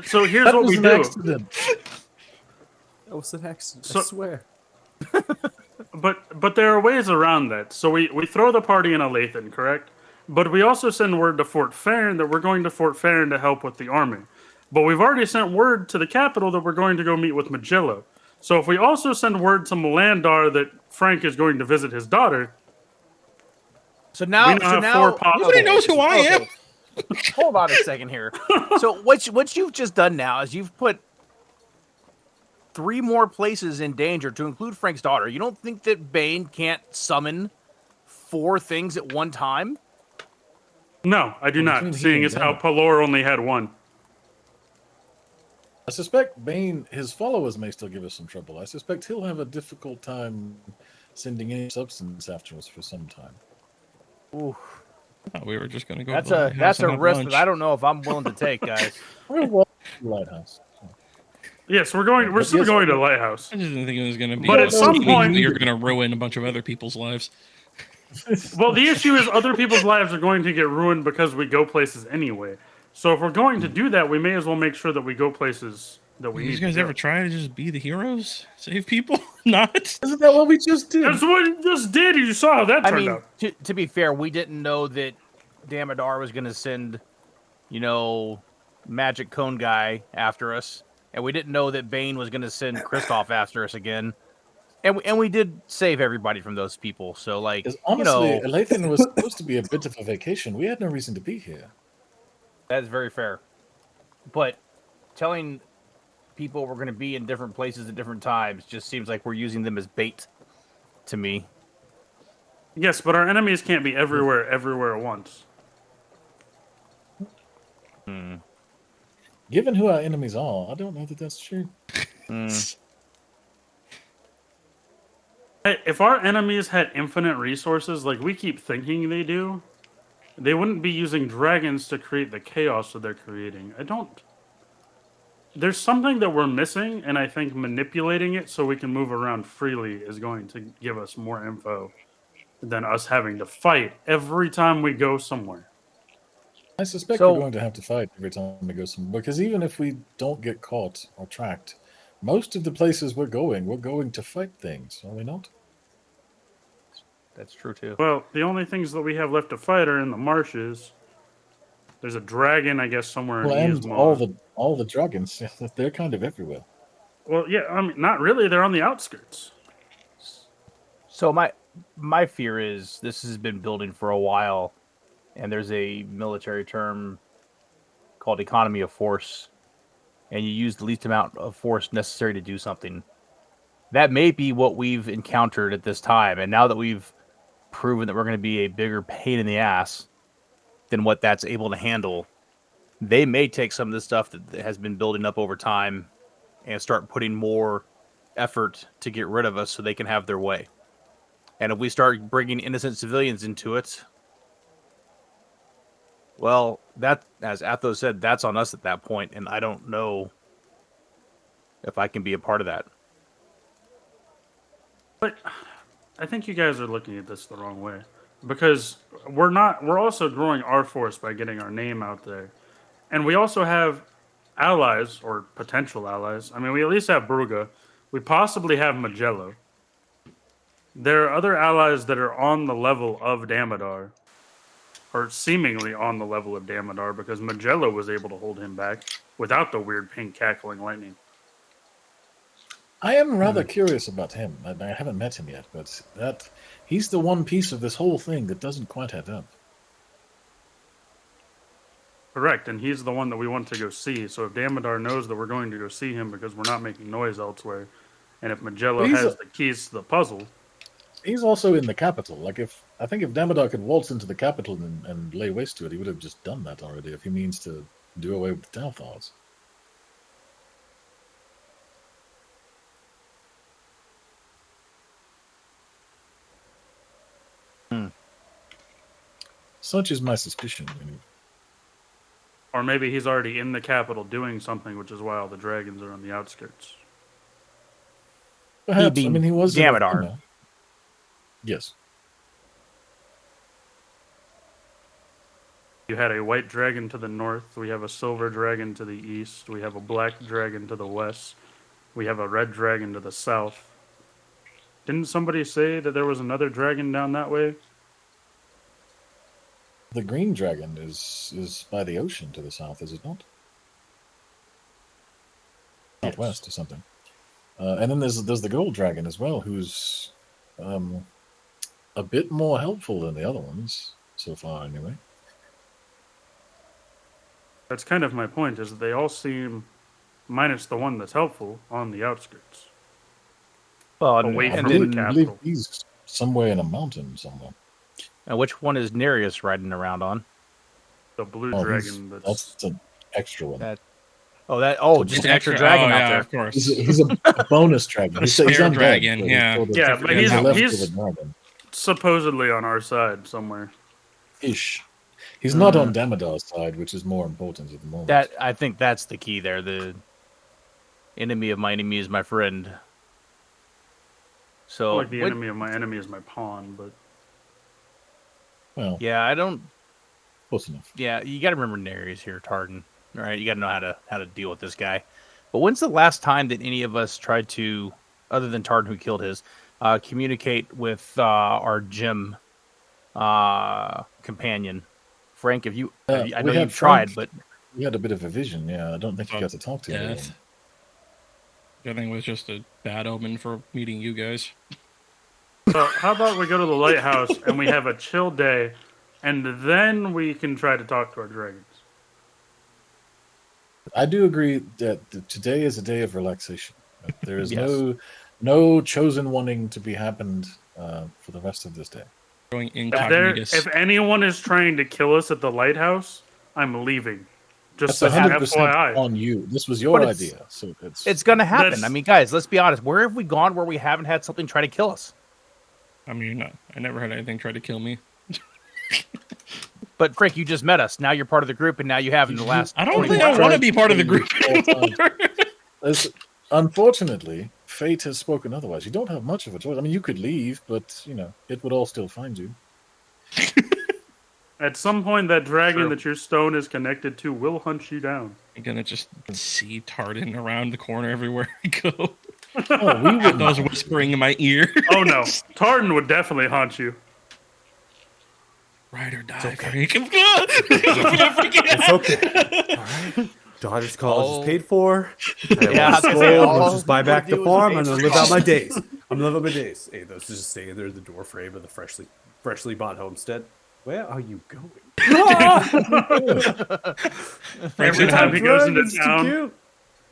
so here's That what was we an do. accident. That was an accident. So- I swear. But there are ways around that. So we throw the party in Alathan, correct? But we also send word to Fort Farron that we're going to Fort Farron to help with the army. But we've already sent word to the capital that we're going to go meet with Magillo. So if we also send word to Melandar that Frank is going to visit his daughter, So now, we now have 4 possible. Nobody knows who I am. Hold on a second here. So what you've just done now is you've put 3 more places in danger, to include Frank's daughter. You don't think that Bane can't summon 4 things at one time? No, I do between not. he Seeing and as how Dennis. Pelor only had 1. I suspect Bane, his followers may still give us some trouble. I suspect he'll have a difficult time sending any substance after us for some time. Ooh, Oh, we were just going to go that's to the a lighthouse that's a and have risk lunch. that I don't know if I'm willing to take, guys. We'll walk to the lighthouse. Yes, we're But still yes, going to Lighthouse. I just didn't think it was going to be. But a at some scheme point- that you're going to ruin a bunch of other people's lives. Well, the issue is other people's lives are going to get ruined because we go places anyway. So if we're going to do that, we may as well make sure that we go places that we You need guys to go. ever try to just be the heroes, save people? Not. Isn't that what we just did? That's what you just did. You saw how that I turned mean, out. to be fair, we didn't know that Damodar was going to send, Magic Cone Guy after us, and we didn't know that Bane was going to send Kristoff after us again. And we did save everybody from those people. So, like, Because honestly, Alathan was supposed to be a bit of a vacation. We had no reason to be here. that's very fair. But telling people were going to be in different places at different times. Just seems like we're using them as bait to me. Yes, but our enemies can't be everywhere at once. Given who our enemies are, I don't know that that's true. Hey, if our enemies had infinite resources like we keep thinking they do, they wouldn't be using dragons to create the chaos that they're creating. There's something that we're missing, and I think manipulating it so we can move around freely is going to give us more info than us having to fight every time we go somewhere. I suspect So- we're going to have to fight every time we go somewhere, because even if we don't get caught or tracked, most of the places we're going to fight things, are we not? That's true too. Well, the only things that we have left to fight are in the marshes. There's a dragon, I guess, somewhere Well, in and Yzma. all the dragons, they're kind of everywhere. Well, yeah, I mean, not really. They're on the outskirts. So my fear is this has been building for a while, and there's a military term called economy of force, and you use the least amount of force necessary to do something. That may be what we've encountered at this time, and now that we've proven that we're going to be a bigger pain in the ass than what that's able to handle, they may take some of the stuff that has been building up over time and start putting more effort to get rid of us so they can have their way. And if we start bringing innocent civilians into it, well, that, as Athos said, that's on us at that point, and I don't know if I can be a part of that. But I think you guys are looking at this the wrong way. Because we're also growing our force by getting our name out there. And we also have allies, or potential allies. I mean, we at least have Bruga. We possibly have Magello. There are other allies that are on the level of Damodar. Or seemingly on the level of Damodar, because Magello was able to hold him back without the weird pink cackling lightning. I am rather curious about him. I haven't met him yet, but he's the one piece of this whole thing that doesn't quite add up. Correct, and he's the one that we want to go see. So if Damodar knows that we're going to go see him because we're not making noise elsewhere, and if Magello But he's has a- the keys to the puzzle, He's also in the capital. Like, I think if Damodar could waltz into the capital and lay waste to it, he would have just done that already. If he means to do away with the Dalthars. Such is my suspicion. Anyway. or maybe he's already in the capital doing something, which is why all the dragons are on the outskirts. Perhaps. I being mean, he was Damodar. in a- Yes. You had a white dragon to the north. We have a silver dragon to the east. We have a black dragon to the west. We have a red dragon to the south. Didn't somebody say that there was another dragon down that way? The green dragon is by the ocean to the south, is it not? Southwest or something. And then there's the gold dragon as well, who's a bit more helpful than the other ones so far, anyway. That's kind of my point, is that they all seem, minus the one that's helpful, on the outskirts. Well, Away and from then, the I believe capital. he's somewhere in a mountain somewhere. and which one is Nereus riding around on? The blue Oh, dragon that's an extra one. That- just an extra Oh, dragon yeah, out there. of course. He's a bonus dragon. A He's spare undead, dragon, but he's yeah. sort of- Yeah, but he's a he's- leftover dragon. supposedly on our side somewhere. Ish. He's not on Damodar's side, which is more important at the moment. That I think that's the key there. The enemy of my enemy is my friend. So Like the what- enemy of my enemy is my pawn, but Well, yeah, I don't. close enough. Yeah, you got to remember Nereus here, Tardan. All right, you got to know how to deal with this guy. But when's the last time that any of us tried to, other than Tardan who killed his, communicate with our gym companion, Frank? If you, I we know had you've tried, Frank. but He had a bit of a vision, yeah. I don't think he got to talk to him. Death. I think it was just a bad omen for meeting you guys. so how about we go to the lighthouse and we have a chill day, and then we can try to talk to our dragons. I do agree that today is a day of relaxation. There is Yes. no chosen wanting to be happened for the rest of this day. Going If incognitus. anyone is trying to kill us at the lighthouse, I'm leaving. Just That's as an 100% FYI. on you. This was your But it's- idea, so It's gonna happen. That's- I mean, guys, let's be honest. Where have we gone where we haven't had something try to kill us? I mean, I never had anything try to kill me. But Frank, you just met us. Now you're part of the group, and now you have in the last. I don't 24 think I hours. want to be part of the group All time. anymore. Unfortunately, fate has spoken otherwise. You don't have much of a choice. I mean, you could leave, but it would all still find you. At some point, that dragon True. that your stone is connected to will hunt you down. I'm gonna just see Tardan around the corner everywhere I go. Oh, we would Those whispering in my ear. Oh no, Tartan would definitely haunt you. Ride or die, okay. Frank. It's okay. All right. Daughter's college is paid for. Yeah, I was gonna say, Let's all just buy back we the do is farm pay and for live out my college. days. I'm gonna live out my days. Hey, those just staying there in the door frame of the freshly bought homestead. Where are you going? Frank's Every gonna time have, he goes into It's too town, cute.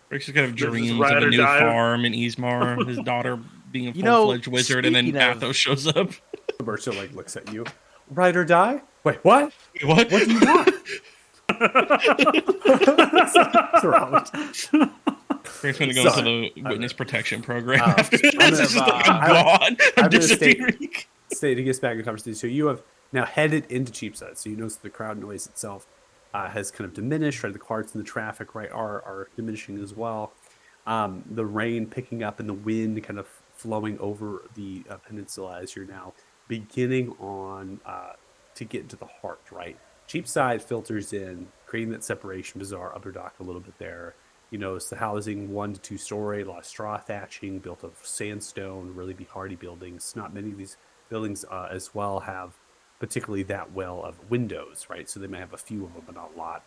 Frank's gonna have This is dreams of ride a or new die. farm in Eastmar, his daughter being a You know, full-fledged wizard, and then speaking of- Athos shows up. Roberto like looks at you. Ride or die? Wait, what? Wait, what? What do you want? What's wrong with you? Frank's gonna go into Sorry. the witness protection program Oh, after this. I'm It's gonna- just like, I'm I- gone. I'm I'm gonna stay- disappearing. Stay to get back in the conversation. So you have now headed into Cheapside. So you notice the crowd noise itself has kind of diminished. Right, the carts and the traffic are diminishing as well. The rain picking up and the wind kind of flowing over the peninsula as you're now beginning on to get into the heart. Right, Cheapside filters in, creating that separation. Bazaar, upper dock a little bit there. You know, it's the housing 1 to 2 story, a lot of straw thatching, built of sandstone, really be hardy buildings. Not many of these buildings as well have particularly that well of windows, right? So they may have a few of them, but not a lot.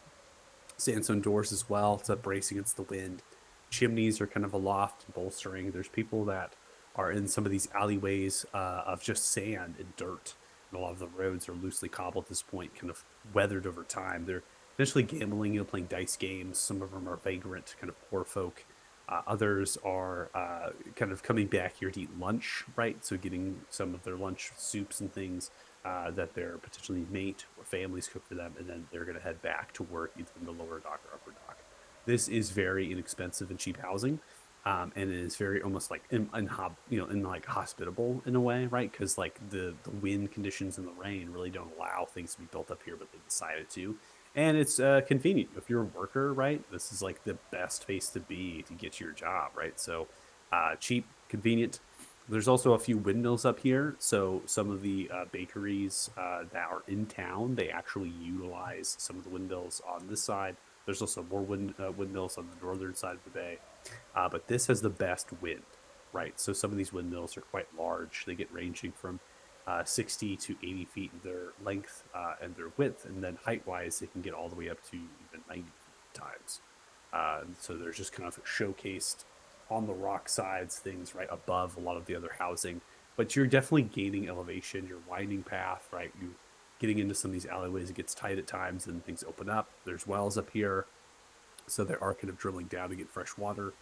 Sandstone doors as well, to bracing against the wind. Chimneys are kind of aloft, bolstering. There's people that are in some of these alleyways of just sand and dirt. And a lot of the roads are loosely cobbled at this point, kind of weathered over time. They're eventually gambling, playing dice games. Some of them are vagrant, kind of poor folk. Others are kind of coming back here to eat lunch, right? So getting some of their lunch soups and things that their potentially mate or families cook for them, and then they're going to head back to work either in the lower dock or upper dock. This is very inexpensive and cheap housing, and it is very almost like like hospitable in a way, right? Because like the wind conditions and the rain really don't allow things to be built up here, but they decided to. And it's convenient. If you're a worker, right, this is like the best place to be to get your job, right? So cheap, convenient. There's also a few windmills up here. So some of the bakeries that are in town, they actually utilize some of the windmills on this side. There's also more windmills on the northern side of the bay. But this has the best wind, right? So some of these windmills are quite large. They get ranging from 60 to 80 feet in their length and their width, and then height-wise, they can get all the way up to even 90 feet times. So there's just kind of showcased on the rock sides, things right above a lot of the other housing. But you're definitely gaining elevation. You're winding path, right? You getting into some of these alleyways. It gets tight at times, and things open up. There's wells up here, so they are kind of drilling down to get fresh water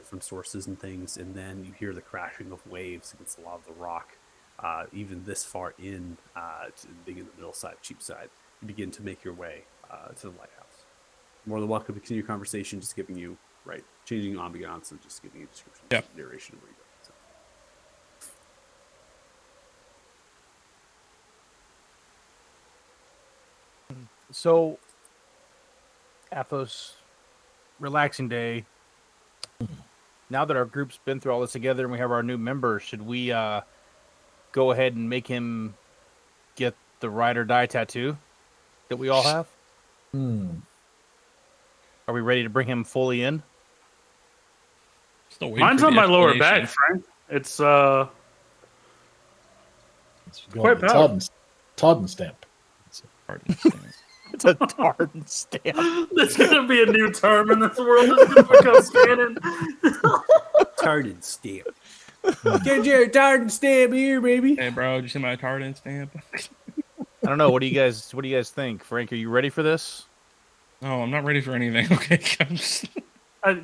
from sources and things. And then you hear the crashing of waves against a lot of the rock. Even this far in, to being in the middle side, cheap side, you begin to make your way to the lighthouse. More than welcome to continue conversation, just giving you, right, changing ambiance and just giving you a description, Yep. narration of where you go. So, Athos, relaxing day. Now that our group's been through all this together and we have our new member, should we go ahead and make him get the ride or die tattoo that we all have? Are we ready to bring him fully in? Still waiting mine's for on the my lower back, explanation. Frank. It's It's Quite going powerful. Todd stamp. Pardon. It's a tartan stamp. there's gonna be a new term in this world that's gonna become canon. Tartan stamp. Get your tartan stamp here, baby. Hey, bro, did you see my Tardan stamp? I don't know. What do you guys think? Frank, are you ready for this? Oh, I'm not ready for anything. Okay, I'm just,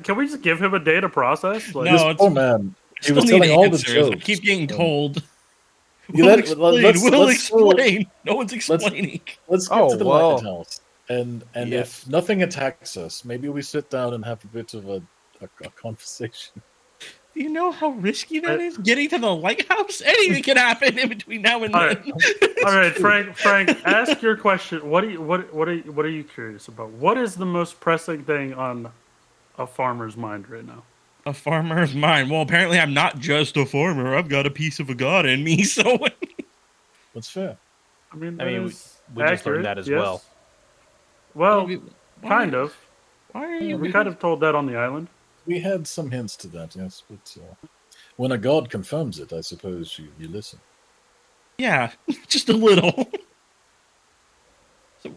Can we just give him a day to process? Like, No, This it's- poor man. He still was need telling all the answers. I jokes. keep getting Um, told. you We'll let- explain. let's- We'll let's still- explain. No one's explaining. Let's get Oh, to the well. lighthouse, and Yes. if nothing attacks us, maybe we sit down and have a bit of a conversation. Do you know how risky that is? Getting to the lighthouse? Anything can happen in between now and All then. right. All right, Frank, ask your question. What are you curious about? What is the most pressing thing on a farmer's mind right now? A farmer's mind. Well, apparently I'm not just a farmer. I've got a piece of a god in me. So That's fair. I mean, I mean, that is we just learned accurate, that as yes. well. Well, Why- kind of. Why are you? We kind of told that on the island. We had some hints to that, yes, but when a god confirms it, I suppose you listen. Yeah, just a little. So,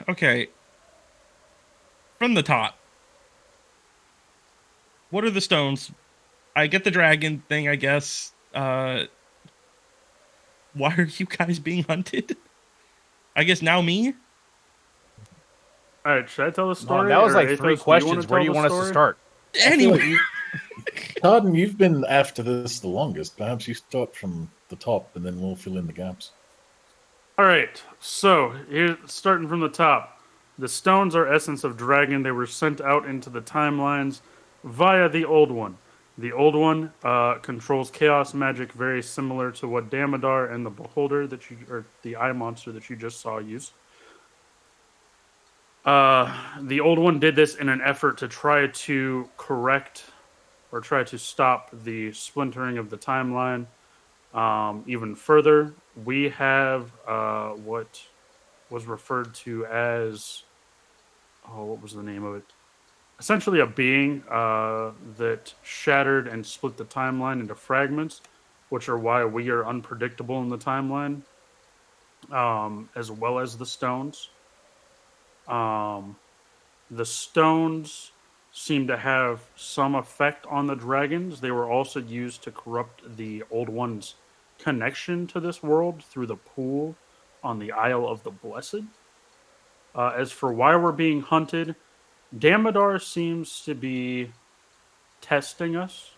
okay. From the top. What are the stones? I get the dragon thing, I guess. Why are you guys being hunted? I guess now me? All right, should I tell the Come on, story? that was or like Athos, 3 do you wanna questions. Where do tell you the want us to story? start? Anyway. Pardon, you've been after this the longest. Perhaps you start from the top, and then we'll fill in the gaps. All right, so here, starting from the top, the stones are essence of dragon. They were sent out into the timelines via the Old One. The Old One controls chaos magic, very similar to what Damodar and the Beholder or the Eye Monster that you just saw use. The Old One did this in an effort to try to correct or try to stop the splintering of the timeline even further. We have what was referred to as, what was the name of it? Essentially a being that shattered and split the timeline into fragments, which are why we are unpredictable in the timeline, as well as the stones. The stones seem to have some effect on the dragons. They were also used to corrupt the Old One's connection to this world through the pool on the Isle of the Blessed. As for why we're being hunted, Damodar seems to be testing us,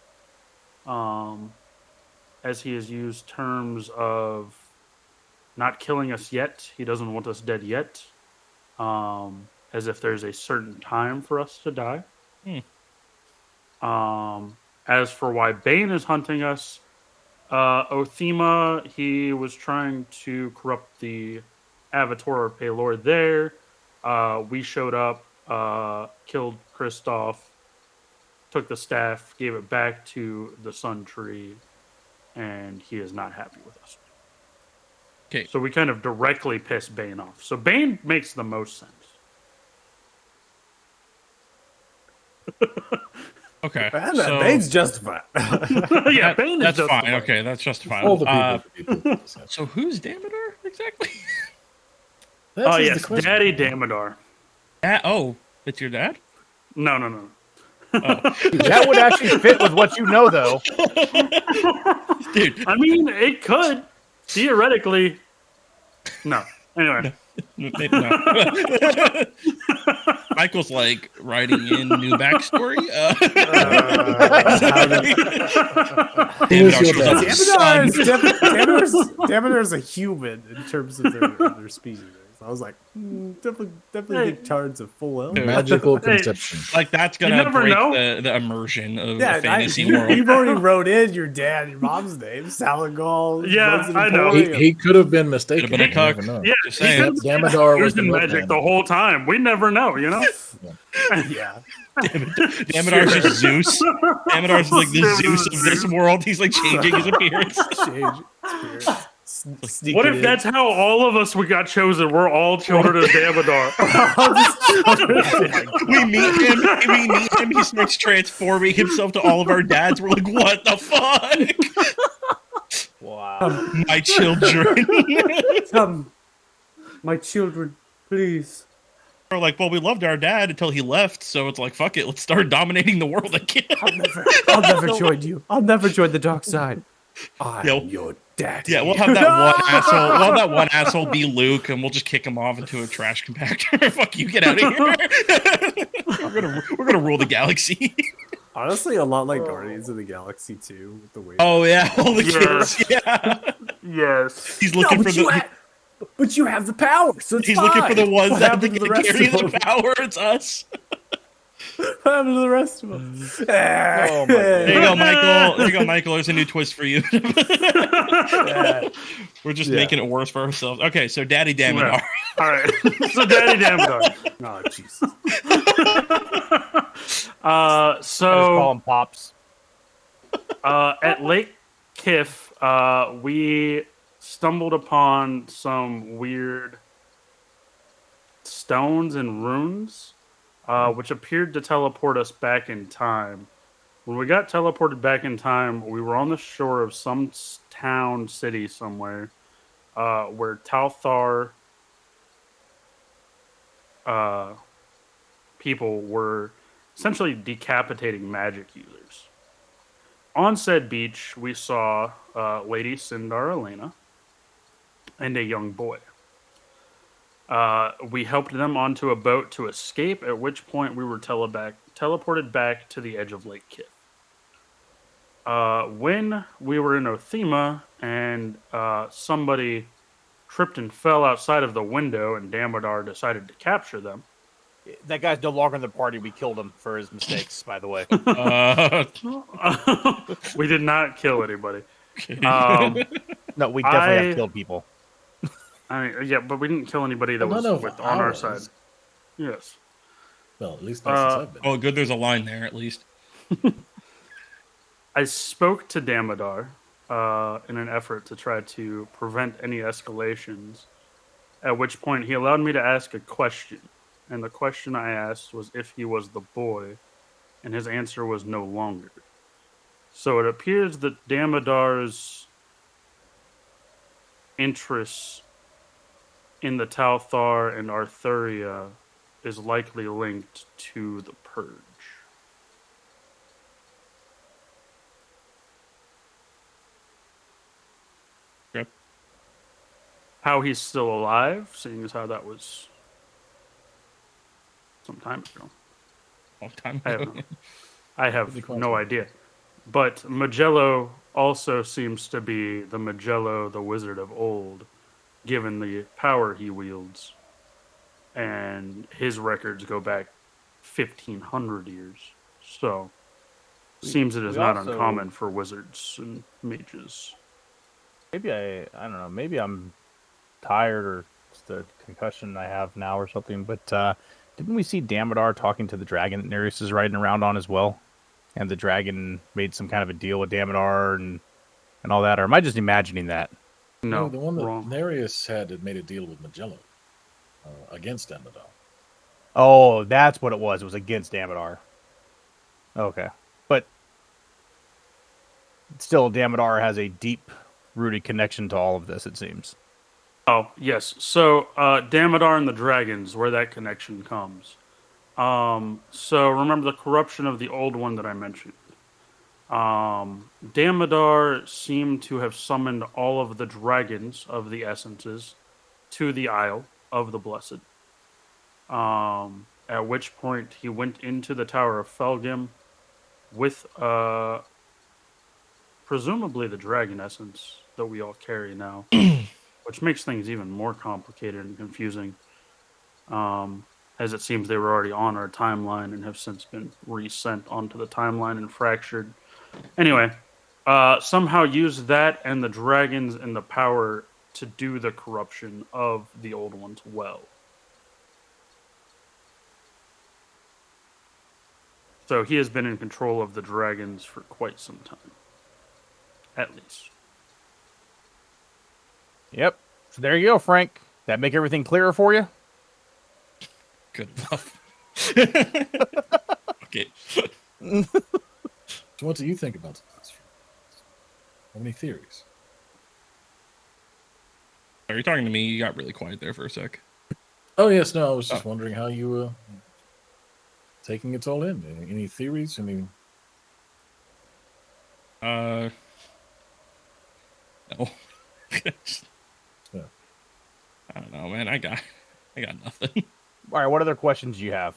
as he has used terms of not killing us yet. He doesn't want us dead yet, as if there's a certain time for us to die. As for why Bane is hunting us, Othema, he was trying to corrupt the Avatar of Pelor there. We showed up, killed Kristoff, took the staff, gave it back to the Sun Tree, and he is not happy with us. Okay. So we kind of directly piss Bane off. So Bane makes the most sense. Okay. And so Bane's justified. Yeah, Bane is that's fine. justified. Okay, that's justified. All the people. So who's Damodar exactly? That Oh, is the yes, question. Daddy Damodar. Oh, it's your dad? No. That would actually fit with what you know, though. Dude, I mean, it could. Theoretically. No. Anyway. no. Michael's like writing in new backstory. Who's your dad? Damodar is a human in terms of their species. I was like, definitely Hey. think Tard's a full elf. Magical Hey. conception. Like that's You gonna never break know. the immersion of Yeah, the fantasy you world. already wrote in your dad, your mom's name, Salagol. Yeah, Rose of I know. Napoleon. He could have been mistaken. Could have been a You never cuck. know. Yeah, Just he saying. could have Damodar was using the magic milkman. the whole time. We never know, you know? Yeah. Damodar's just Zeus. Damodar's like the Damodar's Zeus of this Zeus. world. He's like changing his appearance. Change spirits. Sneak What it if in. that's how all of us we got chosen? We're all children of Damodar. We meet him. He starts transforming himself to all of our dads. We're like, what the fuck? Wow. My children. Come, my children, please. We're like, well, we loved our dad until he left, so it's like, fuck it, let's start dominating the world again. I'll never join you. I'll never join the dark side. I'm Yo. your Daddy. Yeah, we'll have that one asshole. We'll have that one asshole be Luke, and we'll just kick him off into a trash compactor. Fuck you, get out of here. we're gonna rule the galaxy. Honestly, a lot like Guardians of the Galaxy 2 with the way. Oh yeah, all the Yes. kids. Yeah, Yes. he's looking for the. But you have the power, so it's He's looking for the fine. ones What that happened to the rest carry of the them? power. It's us. What happened to the rest of them? Oh my God. There you go, Michael. There you go, Michael. There's a new twist for you. We're just Yeah. making it worse for ourselves. Okay, so Daddy Damodar. Yeah. All right. So Daddy Damodar. Oh, Jesus. I just call him Pops. At Lake Kiff, we stumbled upon some weird stones and runes, which appeared to teleport us back in time. When we got teleported back in time, we were on the shore of some town, city somewhere, where Talthar people were essentially decapitating magic users. On said beach, we saw Lady Sindar Elena and a young boy. We helped them onto a boat to escape, at which point we were teleported back to the edge of Lake Kiff. When we were in Othema and somebody tripped and fell outside of the window and Damodar decided to capture them. That guy's no longer in the party. We killed him for his mistakes, by the way. We did not kill anybody. No, we definitely I- have killed people. I mean, yeah, but we didn't kill anybody that None was of on our ours. side. Yes. Well, at least not since I've been. Oh, good. There's a line there at least. I spoke to Damodar in an effort to try to prevent any escalations, at which point he allowed me to ask a question. And the question I asked was if he was the boy, and his answer was no longer. So it appears that Damodar's interests in the Talthar and Arthuria is likely linked to the Purge. Yep. How he's still alive, seeing as how that was some time ago. Long time I ago. have no, I have Pretty quite no some. idea. But Magello also seems to be the Magello, the wizard of old, given the power he wields. And his records go back 1,500 years. So, seems it is we not also- uncommon for wizards and mages. Maybe I don't know. Maybe I'm tired or it's the concussion I have now or something. But didn't we see Damodar talking to the dragon that Nereus is riding around on as well? And the dragon made some kind of a deal with Damodar and all that. Or am I just imagining that? No, the one that wrong. Nereus had made a deal with Magello against Damodar. Oh, that's what it was. It was against Damodar. Okay. But still, Damodar has a deep-rooted connection to all of this, it seems. Oh, yes. So, Damodar and the dragons, where that connection comes. So, remember the corruption of the old one that I mentioned. Damodar seemed to have summoned all of the dragons of the essences to the Isle of the Blessed. At which point he went into the Tower of Felgim with presumably the dragon essence that we all carry now, which makes things even more complicated and confusing, as it seems they were already on our timeline and have since been resent onto the timeline and fractured. Anyway, somehow used that and the dragons and the power to do the corruption of the old ones well. So he has been in control of the dragons for quite some time. At least. Yep. So there you go, Frank. That make everything clearer for you? Good enough. Okay. So, what do you think about this? How many theories? Are you talking to me? You got really quiet there for a sec. Oh yes, no. I was just wondering how you were taking it all in. Any theories? No. Yeah. I don't know, man. I got nothing. All right, what other questions do you have?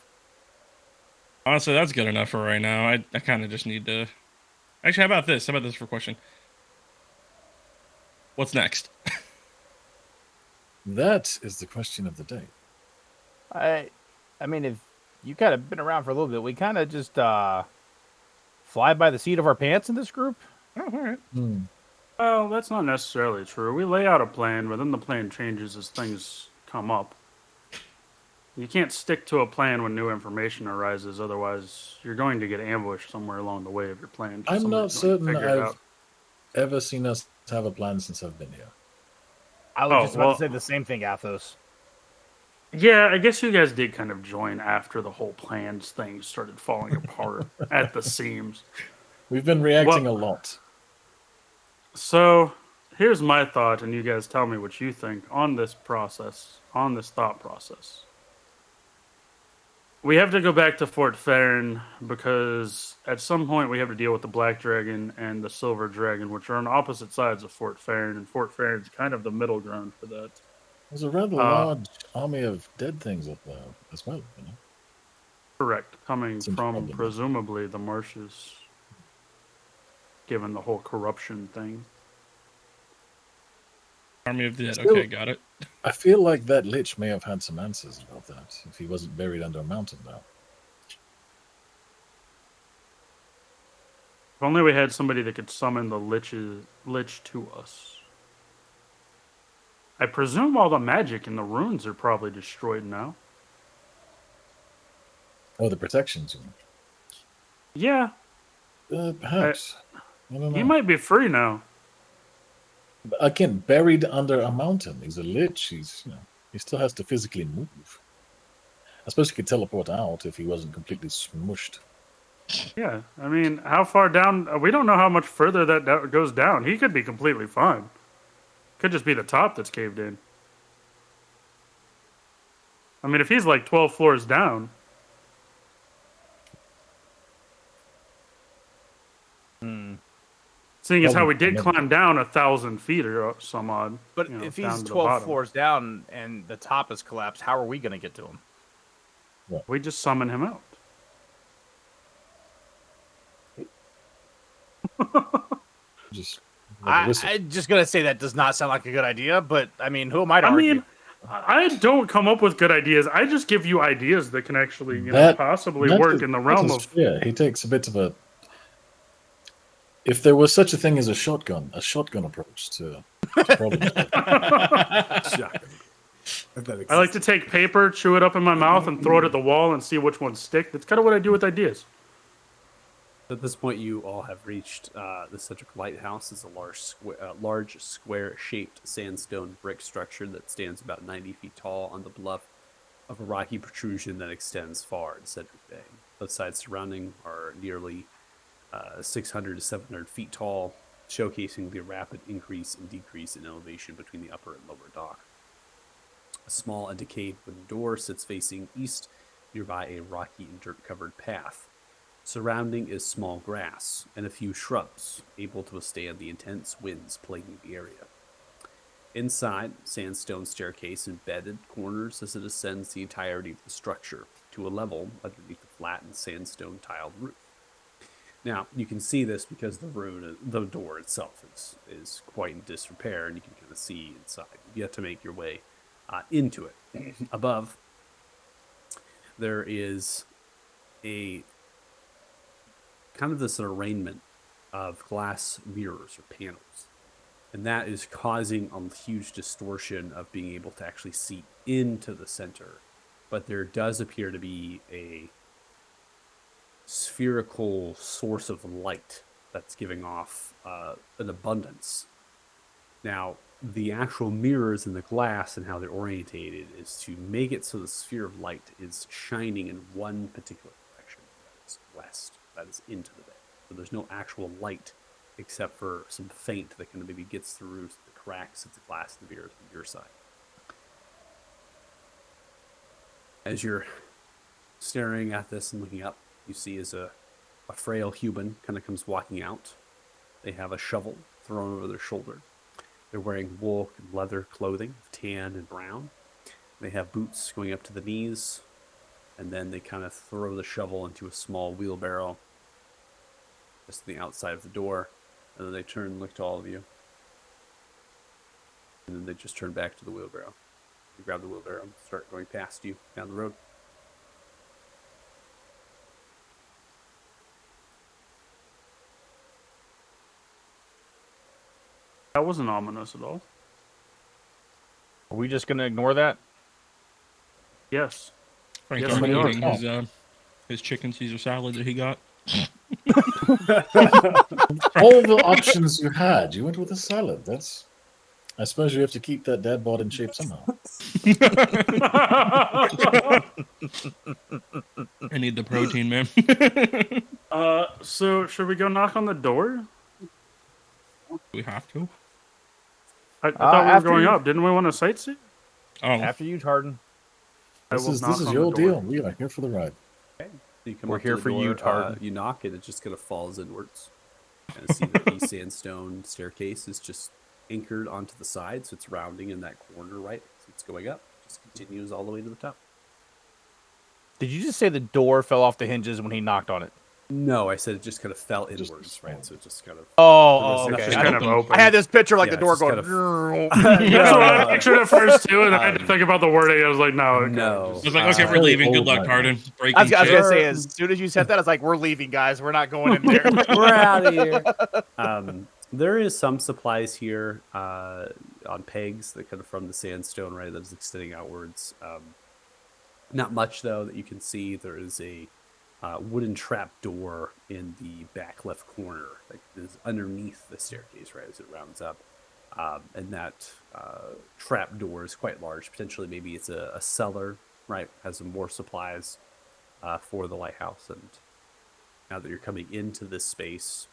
Honestly, that's good enough for right now. I kind of just need to. Actually, how about this? How about this for a question? What's next? That is the question of the day. I mean, if you kind of been around for a little bit, we kind of just fly by the seat of our pants in this group. Oh, all right. Well, that's not necessarily true. We lay out a plan, but then the plan changes as things come up. You can't stick to a plan when new information arises, otherwise, you're going to get ambushed somewhere along the way of your plan. I'm not Somebody's going to certain figure it I've out. ever seen us have a plan since I've been here. I was Oh, just about well- to say the same thing, Athos. Yeah, I guess you guys did kind of join after the whole plans thing started falling apart at the seams. We've been reacting Well- a lot. So, here's my thought, and you guys tell me what you think on this process, on this thought process. We have to go back to Fort Farron because at some point we have to deal with the Black Dragon and the Silver Dragon, which are on opposite sides of Fort Farron, and Fort Farron's kind of the middle ground for that. There's a rather large army of dead things up there as well, you know. Correct. Coming Seems from problematic. presumably the marshes, given the whole corruption thing. Army of the Dead. Still- Okay, got it. I feel like that Lich may have had some answers about that if he wasn't buried under a mountain now. If only we had somebody that could summon the Lich to us. I presume all the magic in the runes are probably destroyed now. Oh, the protections. You Yeah, mean. Perhaps. I don't know. he might be free now. But again, buried under a mountain. He's a lich. He still has to physically move. I suppose he could teleport out if he wasn't completely smushed. Yeah, I mean, how far down? We don't know how much further that goes down. He could be completely fine. Could just be the top that's caved in. I mean, if he's like 12 floors down, seeing as how we did climb down 1,000 feet or some odd. But you know, if down he's to the 12 bottom. floors down and the top is collapsed, how are we going to get to him? We just summon him out. Just like a whistle. I'm just going to say that does not sound like a good idea, but I mean, who am I to I argue? mean, I don't come up with good ideas. I just give you ideas that can actually, That- possibly That work is- in the that realm is of. fair. He takes a bit of a. If there was such a thing as a shotgun approach to problems. Shotgun. I like to take paper, chew it up in my mouth, and throw it at the wall and see which ones stick. That's kind of what I do with ideas. At this point, you all have reached the Cedric Lighthouse. It's a large square-shaped sandstone brick structure that stands about 90 feet tall on the bluff of a rocky protrusion that extends far into Cedric Bay. Both sides surrounding are nearly 600 to 700 feet tall, showcasing the rapid increase and decrease in elevation between the upper and lower dock. A small and decayed wooden door sits facing east, nearby a rocky and dirt-covered path. Surrounding is small grass and a few shrubs, able to withstand the intense winds plaguing the area. Inside, sandstone staircase embedded corners as it ascends the entirety of the structure to a level underneath the flattened sandstone tiled roof. Now, you can see this because the door itself is quite in disrepair, and you can kind of see inside. You have to make your way into it. Above, there is a kind of this arraignment of glass mirrors or panels. And that is causing a huge distortion of being able to actually see into the center. But there does appear to be a spherical source of light that's giving off an abundance. Now, the actual mirrors in the glass and how they're orientated is to make it so the sphere of light is shining in one particular direction. That's west. That is into the bay. So there's no actual light except for some faint that kind of maybe gets through the cracks of the glass in the mirrors on your side. As you're staring at this and looking up, you see as a frail human kind of comes walking out. They have a shovel thrown over their shoulder. They're wearing wool and leather clothing, tan and brown. They have boots going up to the knees, and then they kind of throw the shovel into a small wheelbarrow just on the outside of the door, and then they turn and look to all of you. And then they just turn back to the wheelbarrow. You grab the wheelbarrow and start going past you down the road. That wasn't ominous at all. Are we just gonna ignore that? Yes. Frank's Yes, already we are. eating his chicken Caesar salad that he got. All the options you had, you went with a salad. I suppose you have to keep that dad bod in shape somehow. I need the protein, man. So should we go knock on the door? We have to. I thought we were after going you- up. Didn't we want to sightsee? Oh, After you, Tartan. I This will is knock on the your door. deal. We are here for the ride. You come We're up to here the for you, door, Tartan. you knock it, it just kind of falls inwards. And see that the sandstone staircase is just anchored onto the side, so it's rounding in that corner, right? So it's going up, just continues all the way to the top. Did you just say the door fell off the hinges when he knocked on it? No, I said it just kind of fell inwards, right? So it just kind of. Oh, It's okay. Just I kind don't of know. open. I had this picture like Yeah, the door it's just going. That's what I No, pictured at first too, and then I had to Um, think about the wording. I was like, no, okay, no. I just- was like, okay, we're Very leaving. Good old luck, right Tartan. Breaking I was shit. gonna say, as soon as you said that, I was like, "We're leaving, guys. We're not going in there." We're out of here. There is some supplies here on pegs that kind of from the sandstone, right? That is extending outwards. Not much though that you can see. There is a wooden trap door in the back left corner that is underneath the staircase, right, as it rounds up. And that trap door is quite large. Potentially, maybe it's a cellar, right? Has some more supplies for the lighthouse. And now that you're coming into this space,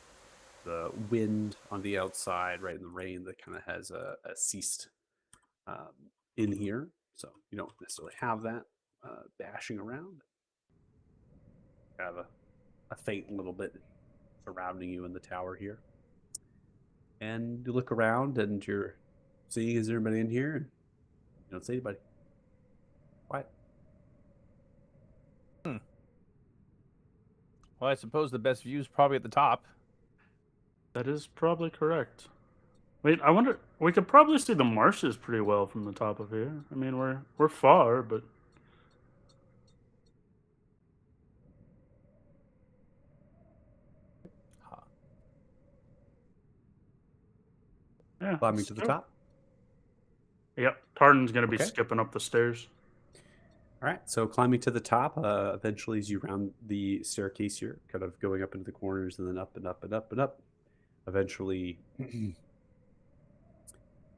the wind on the outside, right, and the rain that kind of has ceased in here. So you don't necessarily have that bashing around. Have a faint little bit surrounding you in the tower here. And you look around and you're seeing, is there anybody in here? And you don't see anybody. Quiet. Well, I suppose the best view is probably at the top. that is probably correct. Wait, I wonder. We could probably see the marshes pretty well from the top of here. I mean, we're far, but yeah. Climbing let's to the go. top. Yep, Tartan's gonna be Okay. skipping up the stairs. All right, so climbing to the top, eventually as you round the staircase here, kind of going up into the corners and then up and up and up and up. Eventually,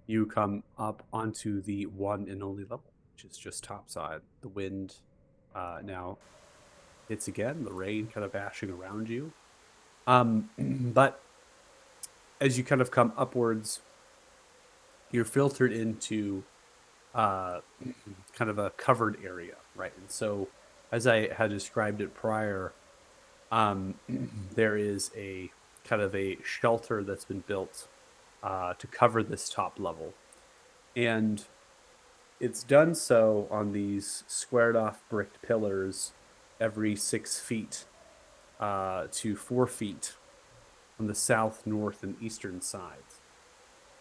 you come up onto the one and only level, which is just topside. The wind now hits again, the rain kind of bashing around you. But as you kind of come upwards, you're filtered into kind of a covered area, right? And so, as I had described it prior, there is a kind of a shelter that's been built to cover this top level, and it's done so on these squared off brick pillars every 6 feet to 4 feet on the south, north, and eastern sides.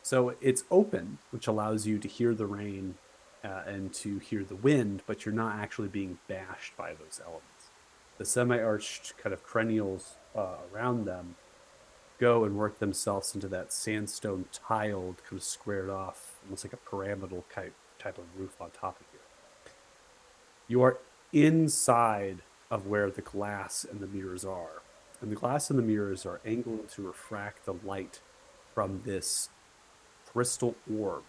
So it's open, which allows you to hear the rain and to hear the wind, but you're not actually being bashed by those elements. The semi-arched kind of cranials around them go and work themselves into that sandstone tiled, kind of squared off, almost like a pyramidal type of roof on top of you. You are inside of where the glass and the mirrors are. And the glass and the mirrors are angled to refract the light from this crystal orb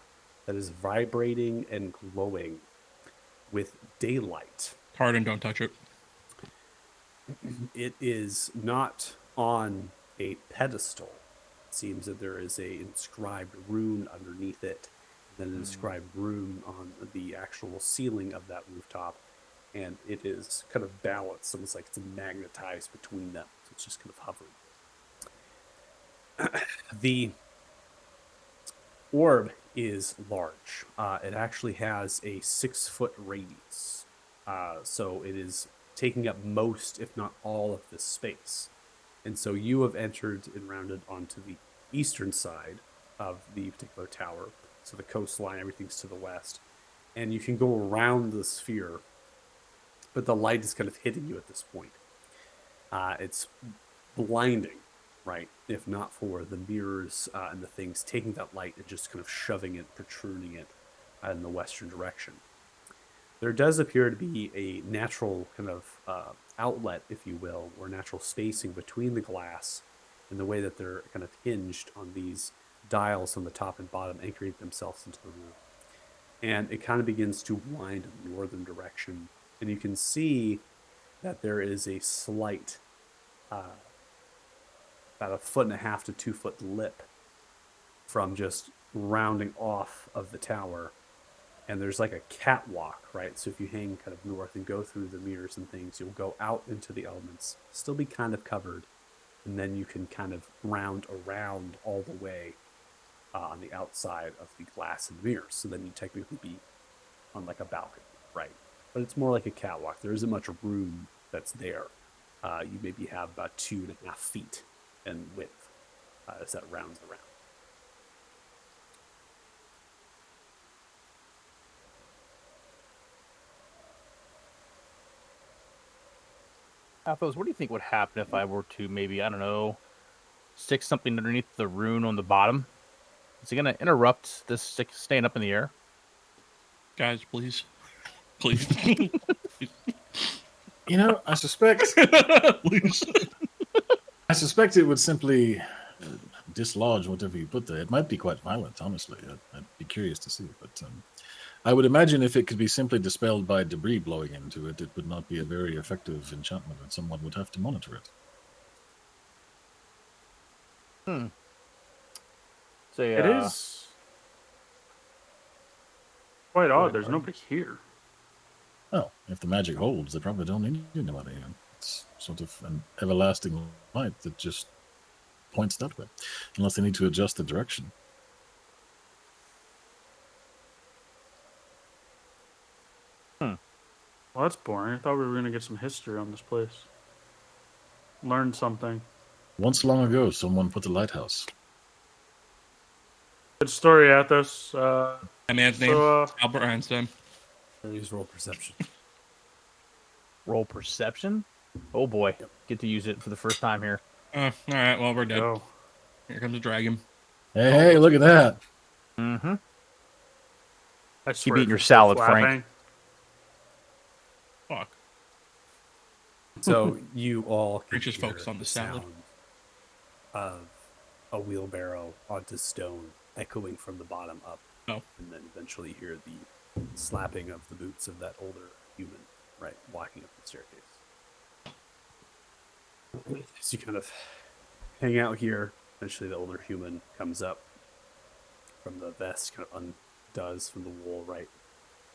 that is vibrating and glowing with daylight. Tartan, don't touch it. It is not on a pedestal. It seems that there is a inscribed rune underneath it, and then an inscribed rune on the actual ceiling of that rooftop, and it is kind of balanced, almost like it's magnetized between them. So it's just kind of hovering. The orb is large. It actually has a 6-foot radius. So it is taking up most, if not all, of this space. And so you have entered and rounded onto the eastern side of the particular tower. So the coastline, everything's to the west. And you can go around the sphere, but the light is kind of hitting you at this point. It's blinding, right? If not for the mirrors and the things taking that light and just kind of shoving it, protruding it in the western direction. There does appear to be a natural kind of outlet, if you will, or natural spacing between the glass and the way that they're kind of hinged on these dials on the top and bottom, anchoring themselves into the room. And it kind of begins to wind in the northern direction. And you can see that there is a slight, about 1.5 to 2 foot lip from just rounding off of the tower. And there's like a catwalk, right? So if you hang kind of north and go through the mirrors and things, you'll go out into the elements, still be kind of covered, and then you can kind of round around all the way on the outside of the glass and mirrors. So then you technically be on like a balcony, right? But it's more like a catwalk. There isn't much room that's there. You maybe have about 2.5 feet in width as that rounds around. Athos, what do you think would happen if I were to maybe, I don't know, stick something underneath the rune on the bottom? Is it going to interrupt this staying up in the air? Guys, please. Please. You know, I suspect Please. it would simply dislodge whatever you put there. It might be quite violent, honestly. I'd be curious to see. But I would imagine if it could be simply dispelled by debris blowing into it, it would not be a very effective enchantment, and someone would have to monitor it. So, It is quite odd. There's nobody here. Well, if the magic holds, they probably don't need anybody. It's sort of an everlasting light that just points that way, unless they need to adjust the direction. Well, that's boring. I thought we were going to get some history on this place. Learn something. Once long ago, someone put a lighthouse. Good story, Athos. That man's name, So, Albert Einstein. Use roll perception. roll perception? Oh boy. Get to use it for the first time here. All right, well, we're dead. go. Here comes a dragon. Hey, look at that. Mm-hmm. I swear eating if your it's salad, flapping- Frank. Fuck. So you all can Frank's just hear focused on the sound salad. of a wheelbarrow onto stone echoing from the bottom up. Oh. And then eventually hear the slapping of the boots of that older human, right, walking up the staircase. So you kind of hang out here. Eventually the older human comes up from the vest, kind of undoes from the wool, right?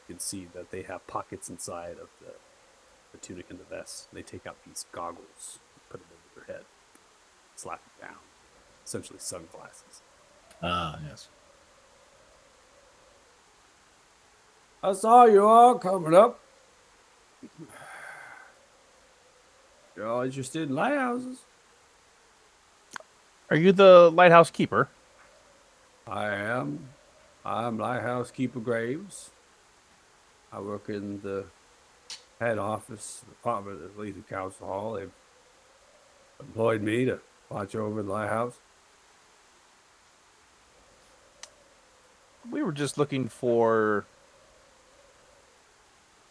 You can see that they have pockets inside of the tunic and the vest. They take out these goggles, put them over their head, slap it down. Essentially sunglasses. Ah, yes. I saw you all coming up. You're all interested in lighthouses. Are you the lighthouse keeper? I am. I'm Lighthouse Keeper Graves. I work in the head office department at Legion Council Hall. They've employed me to watch over the lighthouse. We were just looking for...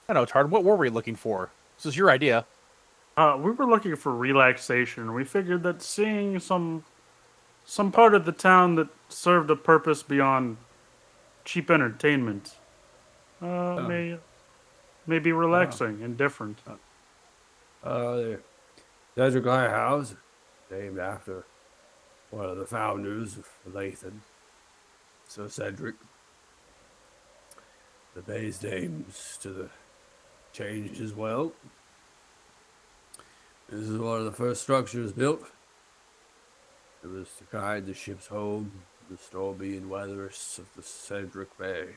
I know, Tard. What were we looking for? This is your idea. We were looking for relaxation. We figured that seeing some part of the town that served a purpose beyond cheap entertainment may be relaxing and different. The Cedric Lighthouse, named after one of the founders of Lathan, Sir Cedric. The bay's names to the changed as well. This is one of the first structures built. It was to guide the ship's home the stormy and weathers of the Cedric Bay.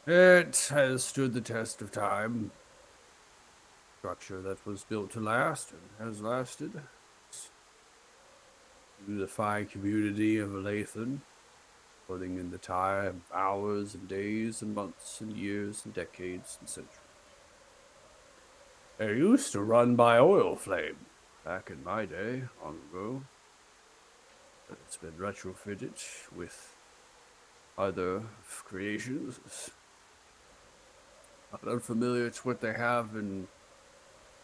It has stood the test of time. Structure that was built to last and has lasted. To the fine community of Alathan, putting in the time, hours and days and months and years and decades and centuries. They used to run by oil flame back in my day, long ago. But it's been retrofitted with other creations. Not unfamiliar to what they have in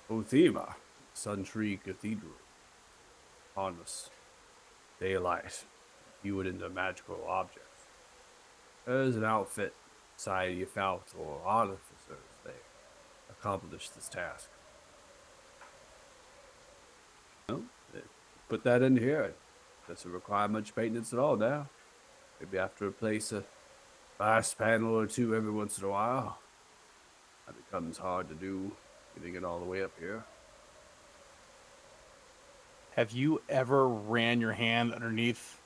Othema, Suntree Cathedral. Harness daylight, view it into magical objects. There's an outfit, Society of Fouth or Artificers. They accomplish this task. Well, they put that in here. It doesn't require much maintenance at all now. Maybe have to replace a glass panel or two every once in a while. That becomes hard to do, getting it all the way up here. Have you ever ran your hand underneath,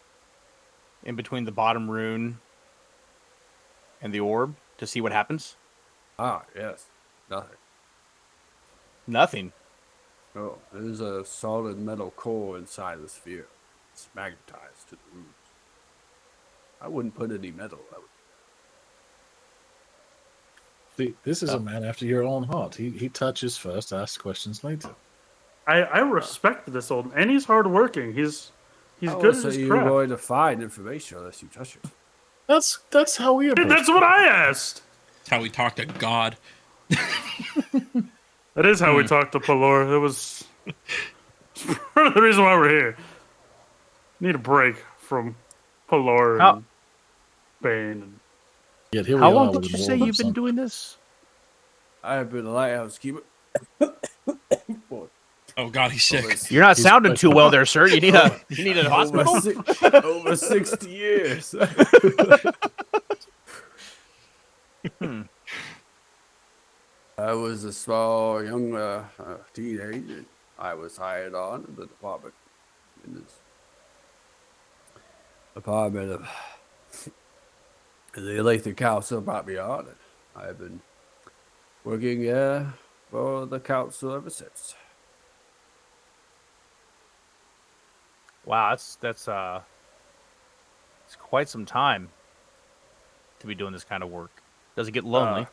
in between the bottom rune and the orb to see what happens? Ah, yes. Nothing. Nothing. Oh, there's a solid metal core inside the sphere. It's magnetized to the runes. I wouldn't put any metal. See, this is a man after your own heart. He touches first, asks questions later. I respect this old, and he's hardworking. He's good at his you're craft. going to find information unless you touch it. That's how we approach. That's what I asked. That's how we talk to God. That is how we talked to Pelor. That was part of the reason why we're here. Need a break from Pelor How- and Bane. And Yet here we How are long with did you more say of you've been some- doing this? I have been a lighthouse keeper. Oh God, he's sick. You're not He's sounding quite too well there, sir. You need a hospital. Over 60 years. I was a small, young teenager. I was hired on in the department. In this department of the Elathan Council brought me on. And I've been working for the council ever since. Wow, that's it's quite some time to be doing this kind of work. Does it get lonely?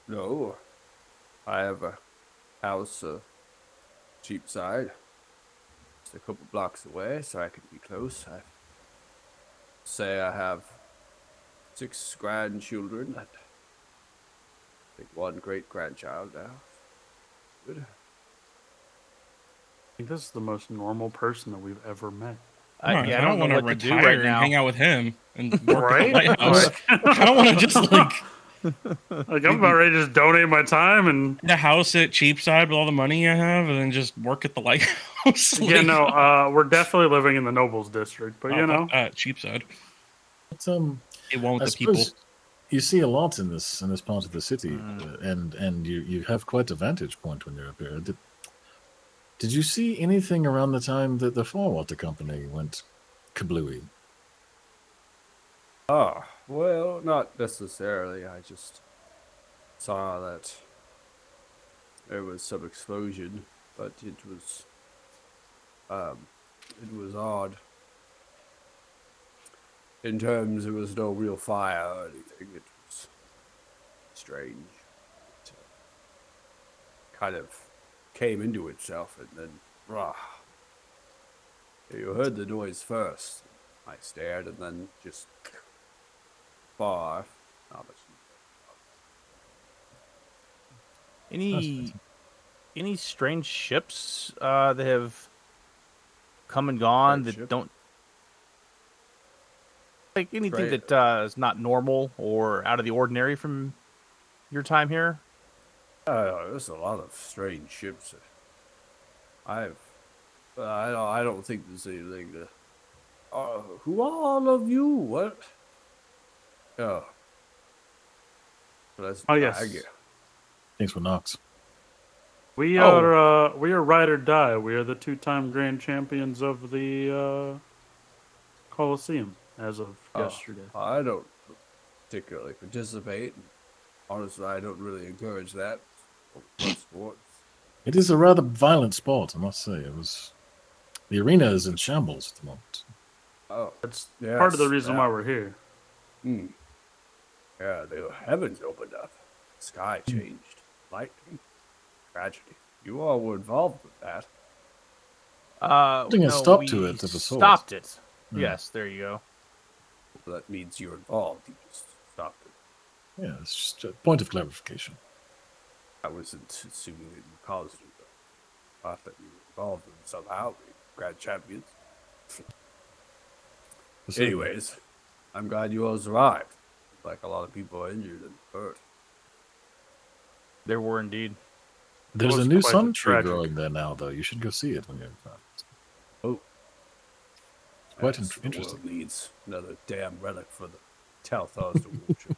No, I have a house, Cheapside. It's a couple blocks away, so I can be close. I say I have 6 grandchildren and I think 1 great grandchild now. Good. I think this is the most normal person that we've ever met. I Yeah, I don't know want to what to do retire right and now. hang out with him and work Right? at the lighthouse. I don't want to just like Like, I'm about ready to just donate my time and the house at Cheapside with all the money I have, and then just work at the lighthouse. yeah, Like, no, we're definitely living in the Nobles district, but you know, Cheapside. But, It won't I with the people. suppose you see a lot in this part of the city, and you have quite a vantage point when you're up here. Did you see anything around the time that the Farwater Company went kablooey? Ah, well, not necessarily. I just saw that there was some explosion, but it was odd. In terms, there was no real fire or anything. It was strange. It kind of came into itself, and then, you heard the noise first. I stared, and then just far. Not much. Any strange ships that have come and gone Strange that ship? don't like anything Right. that is not normal or out of the ordinary from your time here? There's a lot of strange ships. I don't think there's anything to. Who are all of you? What? Oh. That's Oh, yes. Thanks for Knox. we Oh. are ride or die. We are the 2-time grand champions of the Coliseum as of Oh, yesterday. I don't particularly participate. Honestly, I don't really encourage that. Sports. It is a rather violent sport, I must say. The arena is in shambles at the moment. Oh, That's yes, part of the reason why that. we're here. Hmm. Yeah, the heavens opened up. Sky changed. Lightning. Tragedy. You all were involved with that. Putting a no, stop we to it of a sort. stopped it. Hmm. Yes, there you go. That means you're involved. You just stopped it. Yeah, it's just a point of clarification. I wasn't assuming that you caused it. But I thought you were involved in somehow. The grand champions. Anyways, I'm glad you all survived. Like a lot of people are injured and hurt. There were indeed. There's a was new quite sun tree tragic. growing there now, though. You should go see it when you're in France. Oh. Quite Yes, the interesting. world needs another damn relic for the Talthars to worship.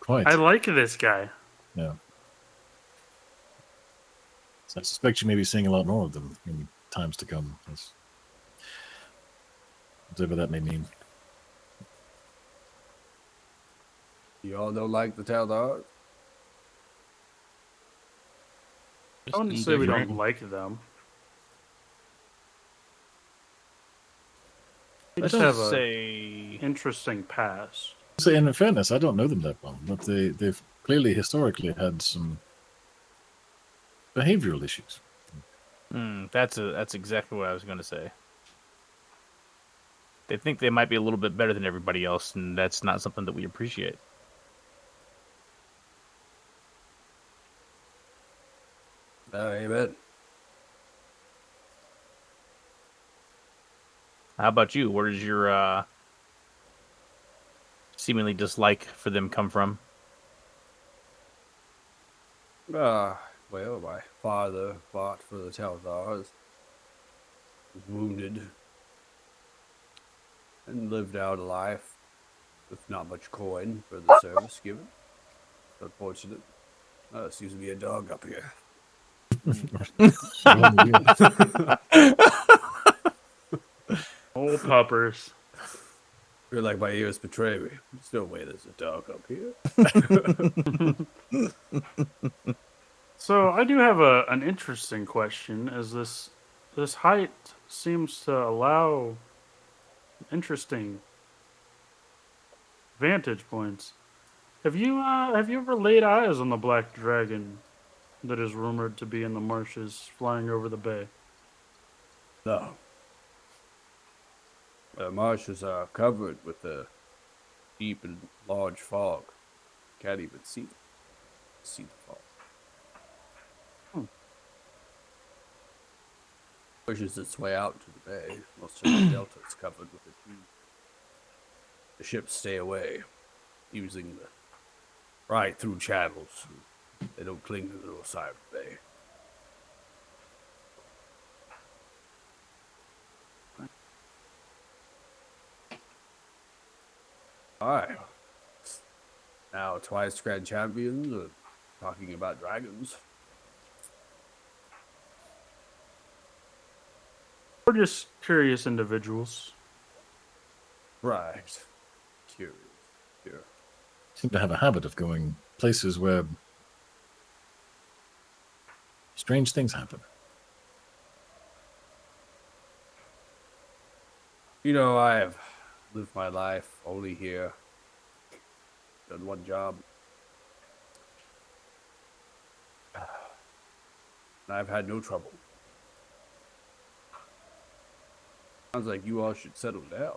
Quite. I like this guy. Yeah. So I suspect you may be seeing a lot more of them in times to come. Whatever that may mean. You all don't like the Talthars? I wouldn't say we don't like them. They Let's just have just a say interesting past. So in fairness, I don't know them that well, but they've clearly historically had some behavioral issues. that's exactly what I was going to say. They think they might be a little bit better than everybody else, and that's not something that we appreciate. Amen. How about you? Where does your seemingly dislike for them come from? Well, my father fought for the Talthars, was wounded, and lived out a life with not much coin for the service given. Unfortunate. Seems to be a dog up here. Old puppers. Feel like my ears betray me. There's no way there's a dog up here. So I do have an interesting question, as this height seems to allow interesting vantage points. Have you ever laid eyes on the black dragon that is rumored to be in the marshes flying over the bay? No. The marshes are covered with a deep and large fog. Can't even see the fog. Pushes its way out to the bay. Most of the delta is covered with it. The ships stay away, using the right through channels. They don't cling to the little side of the bay. Alright. Now, twice grand champions are talking about dragons. We're just curious individuals. Right. Curious. Sure. Seem to have a habit of going places where strange things happen. You know, I have lived my life only here. Done one job. And I've had no trouble. Sounds like you all should settle down.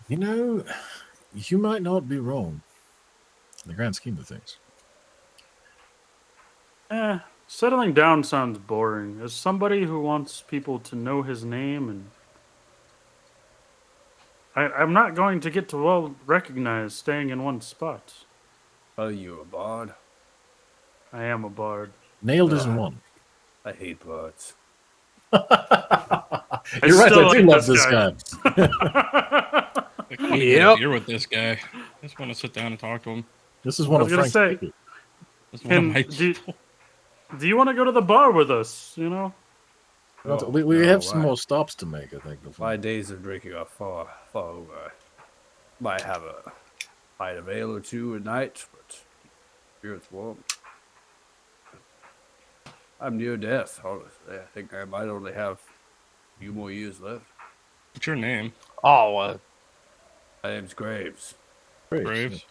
You know, you might not be wrong in the grand scheme of things. Settling down sounds boring. As somebody who wants people to know his name, and I'm not going to get to well recognized staying in one spot. Are you a bard? I am a bard. Nailed isn't one. I hate bards. You're right, still I do like love this this guy. I can't Yep. get a beer with this guy. I just want to sit down and talk to him. This is one I of was gonna Frank's say- people. That's one of And my do people. you want to go to the bar with us? You know, Oh, we no, have some I- more stops to make, I think. Before. My days of drinking are far over. Might have a pint of ale or two at night, but spirits warm. I'm near death, honestly. I think I might only have a few more years left. What's your name? Oh, My name's Graves. Graves.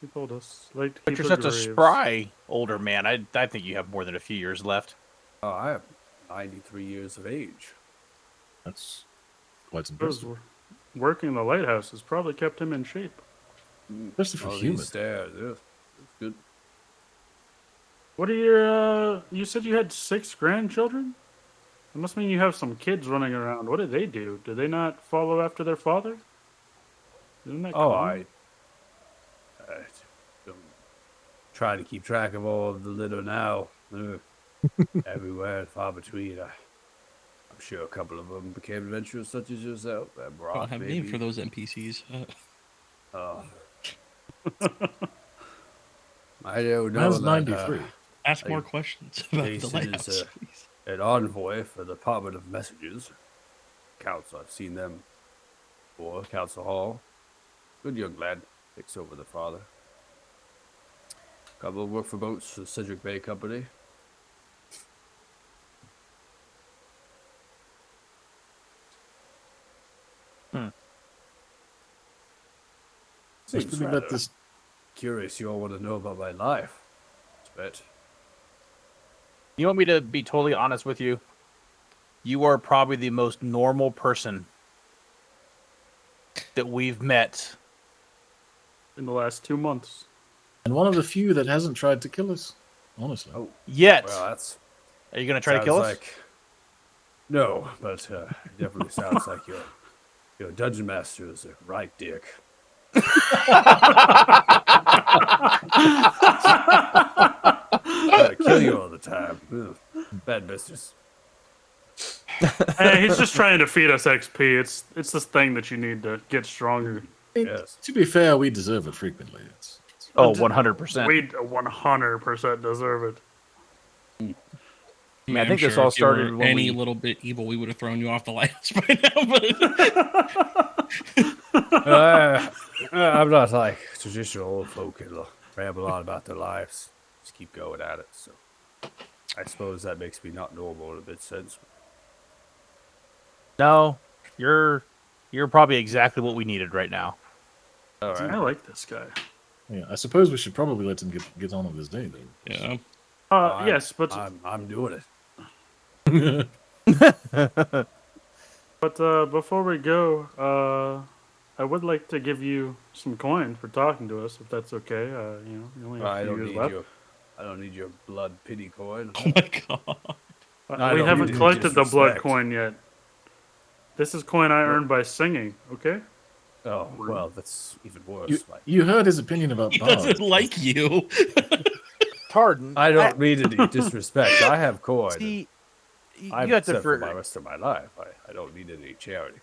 He told us. Like, to but keep you're it such a graves. spry older man. I think you have more than a few years left. Oh, I am 93 years of age. That's quite Suppose impressive. working the lighthouse has probably kept him in shape. Especially for Oh, human. these stairs, yeah. It's good. What are your? You said you had 6 grandchildren. It must mean you have some kids running around. What do they do? Do they not follow after their father? Isn't that Oh, common? I don't try to keep track of all of the litter now. They're everywhere and far between. I'm sure a couple of them became adventurers such as yourself. I don't Brock, have a maybe. name for those NPCs. Oh. I don't know. How's that, 93? Ask I- more questions about the Jason lighthouse. is, please. an envoy for the Department of Messages. Council, I've seen them before. Council Hall. Good young lad. Takes over the father. Couple of work for boats for the Cedric Bay Company. Let's Seems really let rather this. curious you all want to know about my life. Bet. You want me to be totally honest with you? You are probably the most normal person that we've met. In the last 2 months. And one of the few that hasn't tried to kill us. Honestly. Oh, Yet. well, that's Are you going to try to kill us? like no, but it definitely sounds like your dungeon master is a right dick. Kill you all the time. Ugh, bad business. Hey, he's just trying to feed us XP. It's this thing that you need to get stronger. Yes. To be fair, we deserve it frequently. Oh, 100%. We 100% deserve it. I, I think this if all you were started when any we- little bit evil, we would have thrown you off the lighthouse by now. But I'm not like traditional old folk who ramble on about their lives. Just keep going at it. So I suppose that makes me not normal in a bit sense. No, you're probably exactly what we needed right now. All I right. like this guy. Yeah, I suppose we should probably let him get on with his day, though. yeah, Yes, but I'm doing it. before we go, I would like to give you some coin for talking to us, if that's okay. You only have I a few don't years need left. I don't need your blood pity coin. oh my god. I We don't haven't need collected the blood disrespect. coin yet. This is coin I earned by singing. Okay. Oh well, that's even worse. You, Like, you heard his opinion about He bards. doesn't like you. Tardan, I don't mean any disrespect. I have coin. see. I've You have to set for my for, rest of my life. I don't need any charity.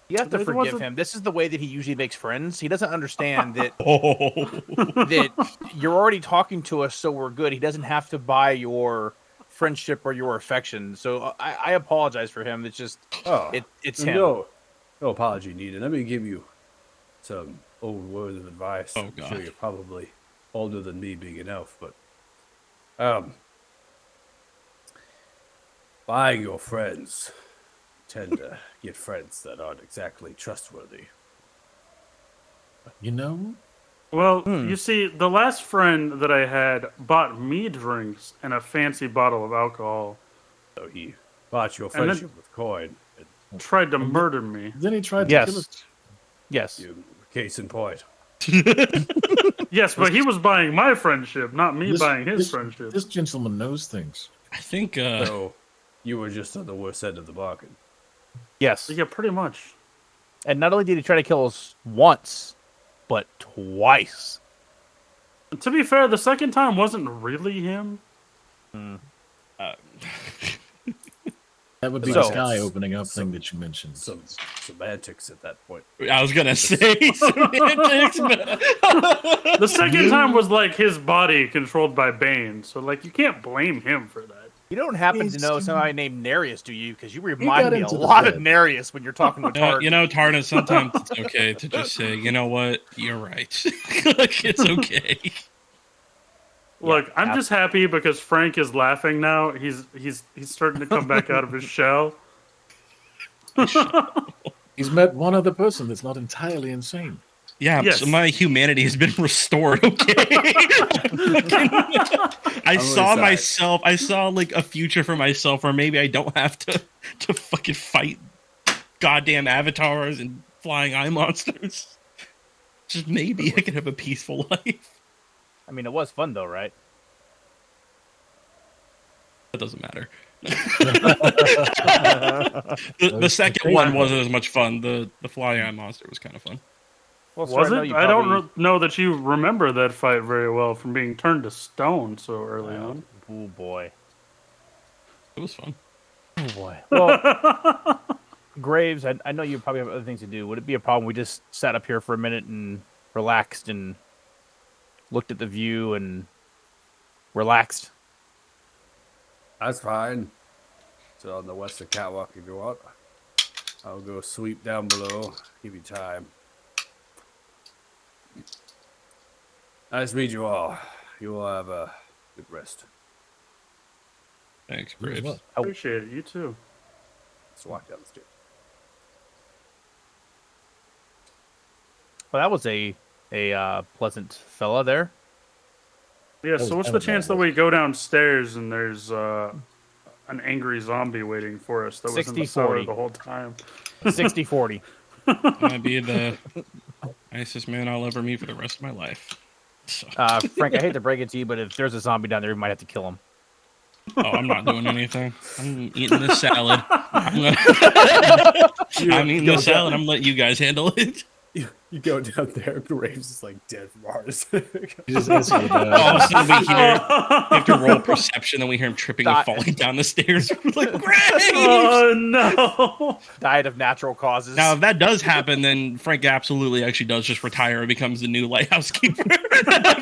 you have to There forgive wasn't- him. This is the way that he usually makes friends. He doesn't understand that Oh, that you're already talking to us, so we're good. He doesn't have to buy your friendship or your affection. So I apologize for him. It's just Oh, it's him. no apology needed. Let me give you some old words of advice. Oh, I'm sure God. you're probably older than me, being an elf, but buying your friends tend to get friends that aren't exactly trustworthy. You know? Well, you see, the last friend that I had bought me drinks and a fancy bottle of alcohol. So he bought your And then- friendship with coin. And Tried to murder me. Then he tried to kill Yes. us. Yes. you, case in point. Yes, but he was buying my friendship, not me This- buying his this- friendship. This gentleman knows things. I think So you were just on the worst end of the bargain. Yes. Yeah, pretty much. And not only did he try to kill us once, but twice. To be fair, the second time wasn't really him. That would be So- the sky opening up thing that you mentioned. Some semantics at that point. I was gonna say semantics, but The second time was like his body controlled by Bane, so like you can't blame him for that. You don't happen to He's- know somebody named Nereus, do you? Because you got remind me a into the lot of bed. Nereus when you're talking with Tard. You know, Tarna, sometimes it's okay to just say, you know what, you're right. Like, it's okay. Look, I'm ab- just happy because Frank is laughing now. He's starting to come back out of his shell. He's met one other person that's not entirely insane. Yeah, Yes. so my humanity has been restored, okay? I saw side. myself, I saw like a future for myself where maybe I don't have to fucking fight goddamn avatars and flying eye monsters. Just maybe I can have a peaceful life. I mean, it was fun though, right? That doesn't matter. The second one wasn't as much fun. The flying eye monster was kind of fun. Well, sir, Was know it? you I don't probably- know that you remember that fight very well from being turned to stone so early on. Oh boy. It was fun. Oh boy. Well, Graves, I know you probably have other things to do. Would it be a problem we just sat up here for a minute and relaxed and looked at the view and relaxed? That's fine. So on the western catwalk if you want. I'll go sweep down below. Give you time. Nice to meet you all. You will have a good rest. Thanks, You as Graves. well. Appreciate it. You too. Let's walk down the stairs. Well, that was a pleasant fella there. Yeah. was So what's kind the of chance that bad. we go downstairs and there's an angry zombie waiting for us that was in the cellar 60-40. the whole time? 60-40. Might be the nicest man I'll ever meet for the rest of my life. So, Frank, I hate to break it to you, but if there's a zombie down there, we might have to kill him. I'm not doing anything. I'm eating this salad. I'm eating go this salad. I'm letting you guys handle it. You go down there, Graves is like dead from Mars. You just answer the bell. All of a sudden, we hear we have to roll perception, then we hear him tripping and Stop. falling down the stairs. We're like, Graves! Oh no! Died of natural causes. Now, if that does happen, then Frank absolutely actually does just retire and becomes the new lighthouse keeper.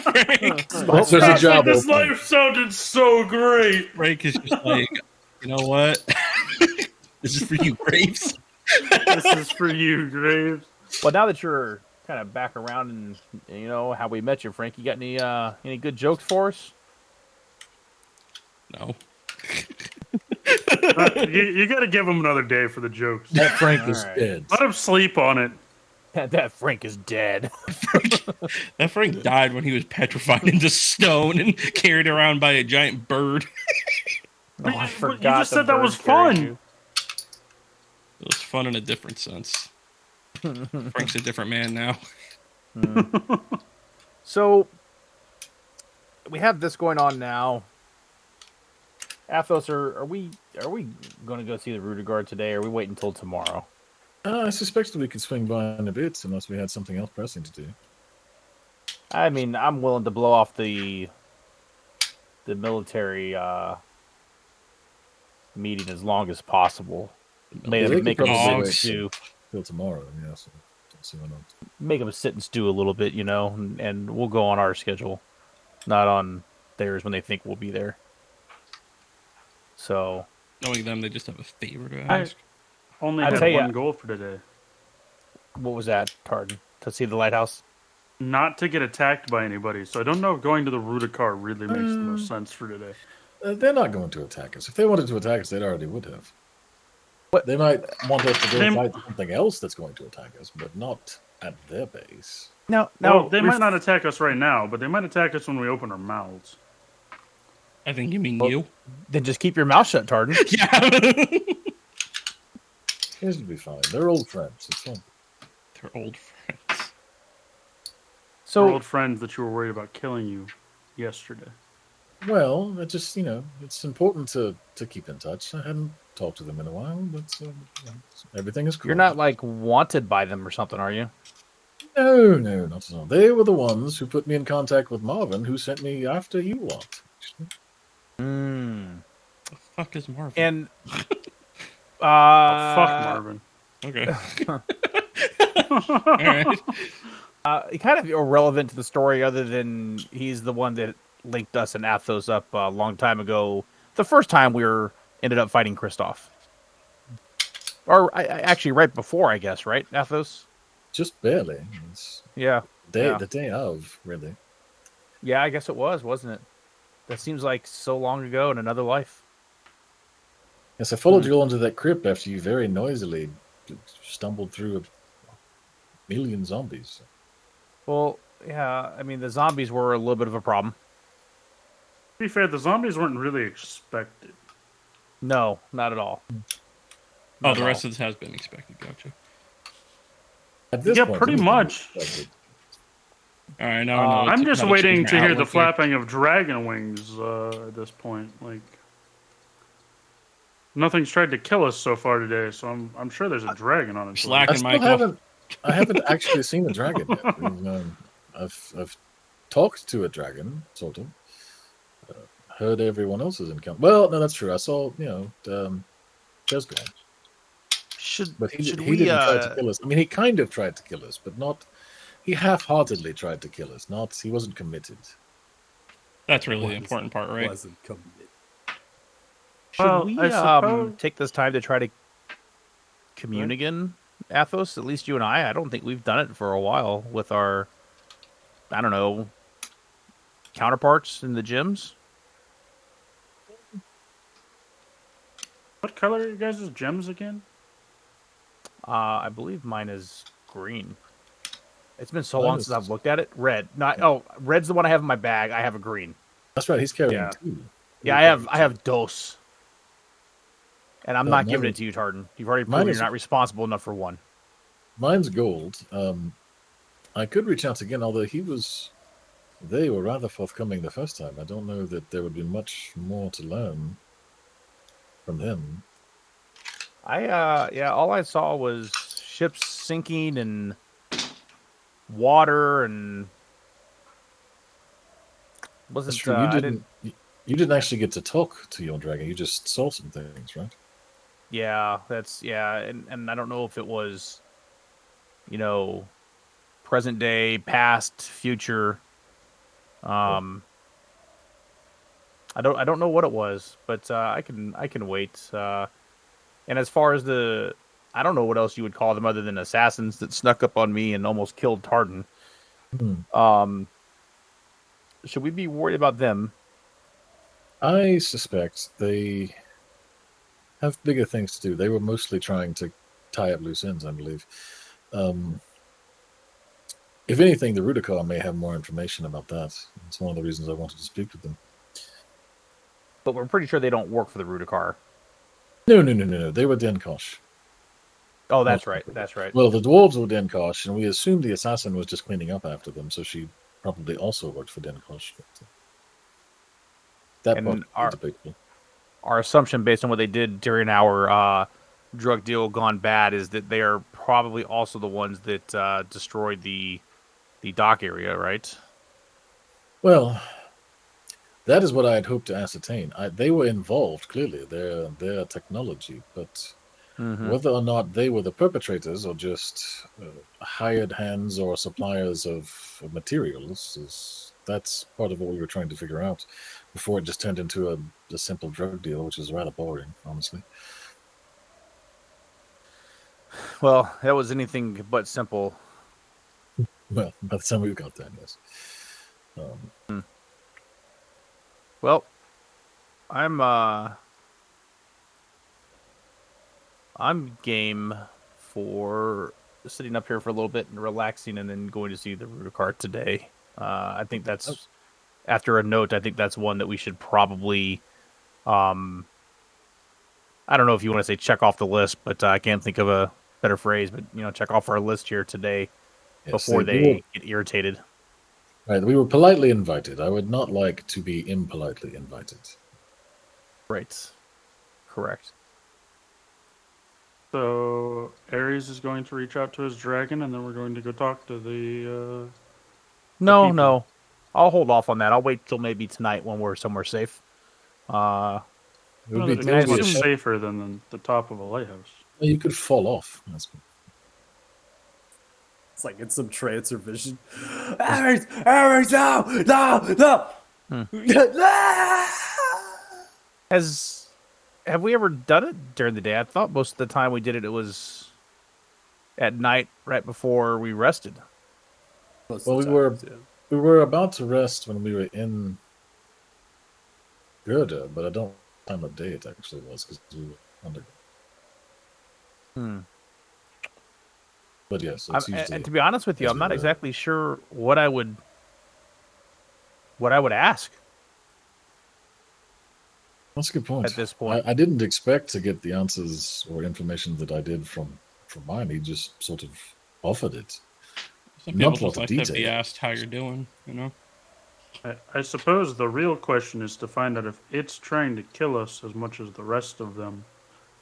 Frank Well, there's a job This opening. life sounded so great. Frank is just like, you know what? This is for you, Graves. This is for you, Graves. Well, now that you're kind of back around and you know how we met you, Frank, you got any good jokes for us? No. You got to give him another day for the jokes. That Frank is Alright. dead. Let him sleep on it. That Frank is dead. That Frank died when he was petrified into stone and carried around by a giant bird. Oh, I you forgot. just the said that bird was carried fun. you. It was fun in a different sense. Frank's a different man now. So we have this going on now. Athos, are we going to go see the Rudigar today, or are we waiting until tomorrow? I suspected we could swing by in a bit unless we had something else pressing to do. I mean, I'm willing to blow off the military meeting as long as possible. Yeah, they could Make them probably sit and wait stew. till tomorrow. Yeah, so don't see why not. Make them sit and stew a little bit, you know, and we'll go on our schedule, not on theirs when they think we'll be there. So Knowing them, they just have a favor to I ask. only I had tell ya- one goal for today. what was that, Tartan? To see the lighthouse? Not to get attacked by anybody. So I don't know if going to the Rudicar really makes the most sense for today. They're not going to attack us. If they wanted to attack us, they already would have. What? They might want us to go They- fight something else that's going to attack us, but not at their base. No, Well, they might not attack us right now, but they might attack us when we open our mouths. I think you mean Well- you. Then just keep your mouth shut, Tartan. Yeah. This will be fine. They're old friends. It's fine. They're old friends. Our So old friends that you were worried about killing you yesterday. Well, it just it's important to keep in touch. I hadn't talked to them in a while, but everything is cool. you're not like wanted by them or something, are you? No, not at all. They were the ones who put me in contact with Marvin, who sent me after you lot. Hmm. The fuck is Marvin? And Oh, fuck Marvin. Okay. All right. Kind of irrelevant to the story, other than he's the one that linked us and Athos up a long time ago. the first time we ended up fighting Kristoff. Or actually, right before, I guess, right, Athos? Just barely. It's Yeah. Yeah. the day of, really. Yeah, I guess it was, wasn't it? That seems like so long ago in another life. Yes, I followed you all into that crypt after you very noisily stumbled through a million zombies. Well, yeah, I mean, the zombies were a little bit of a problem. To be fair, the zombies weren't really expected. No, not at all. Oh, the rest of this has been expected. Gotcha. At this Yeah, point, pretty anything much. was expected. All right, now I know. I'm what just how to waiting change to my hear the outlook here. flapping of dragon wings at this point. Like, nothing's tried to kill us so far today, so I'm sure there's a dragon on its way. Slack- I And still Michael. I haven't actually seen a dragon yet. I've talked to a dragon, sort of. Heard everyone else's encounter. Well, no, that's true. I saw, Chesgorn. But he should didn't we try to kill us. I mean, he kind of tried to kill us, but not. He half-heartedly tried to kill us. He wasn't committed. That's really the important part, right? Wasn't committed. should Well, we I suppose- take this time to try to commune again, Athos? At least you and I. I don't think we've done it for a while with our, I don't know, counterparts in the gyms. What color are you guys' gems again? I believe mine is green. It's been so Mine long is- since I've looked at it. Red. Red's the one I have in my bag. I have a green. That's right. He's carrying Yeah. two. Yeah, I have dos. And I'm No, not mine giving is- it to you, Tartan. You've already mine proven is- you're not responsible enough for one. Mine's gold. I could reach out again, although they were rather forthcoming the first time. I don't know that there would be much more to learn from him. All I saw was ships sinking and water and wasn't That's true. You didn't actually get to talk to your dragon. You just saw some things, right? and I don't know if it was present day, past, future. I don't know what it was, but I can wait. And as far as I don't know what else you would call them other than assassins that snuck up on me and almost killed Tartan. Should we be worried about them? I suspect they have bigger things to do. They were mostly trying to tie up loose ends, I believe. If anything, the Rudikar may have more information about that. It's one of the reasons I wanted to speak with them. But we're pretty sure they don't work for the Rudikar. No. They were Denkosh. Oh, that's right. That's right. Well, the dwarves were Denkosh, and we assumed the assassin was just cleaning up after them, so she probably also worked for Denkosh. But, that And part is debatable. Our assumption based on what they did during our drug deal gone bad is that they are probably also the ones that destroyed the dock area, right? Well, that is what I had hoped to ascertain. They were involved, clearly. Their technology, but whether or not they were the perpetrators or just hired hands or suppliers of materials, that's part of what we were trying to figure out before it just turned into a simple drug deal, which is rather boring, honestly. Well, that was anything but simple. Well, by the time we got there, yes. Well, I'm game for sitting up here for a little bit and relaxing, and then going to see the Rudikar today. I think that's after a note. I think that's one that we should probably. I don't know if you want to say check off the list, but I can't think of a better phrase. But check off our list here today before they get irritated. Right, we were politely invited. I would not like to be impolitely invited. Right. Correct. So Ares is going to reach out to his dragon, and then we're going to go talk to the. people. No. I'll hold off on that. I'll wait till maybe tonight when we're somewhere safe. It would Well, be it's much totally safer than the top of a lighthouse. You could fall off. It's like it's some trance or vision. Ares, no! Have we ever done it during the day? I thought most of the time we did it, it was at night, right before we rested. Most Well, of the we were- times, yeah. We were about to rest when we were in Gerda, but I don't know what time of day it actually was because we were under. But yes, it's usually. And to be honest with you, as I'm we not were. exactly sure what I would ask That's a good point. at this point. I didn't expect to get the answers or information that I did from mine. He just sort of offered it. Some Not people a lot just of like to be detail. asked how you're doing, you know? I suppose the real question is to find out if it's trying to kill us as much as the rest of them,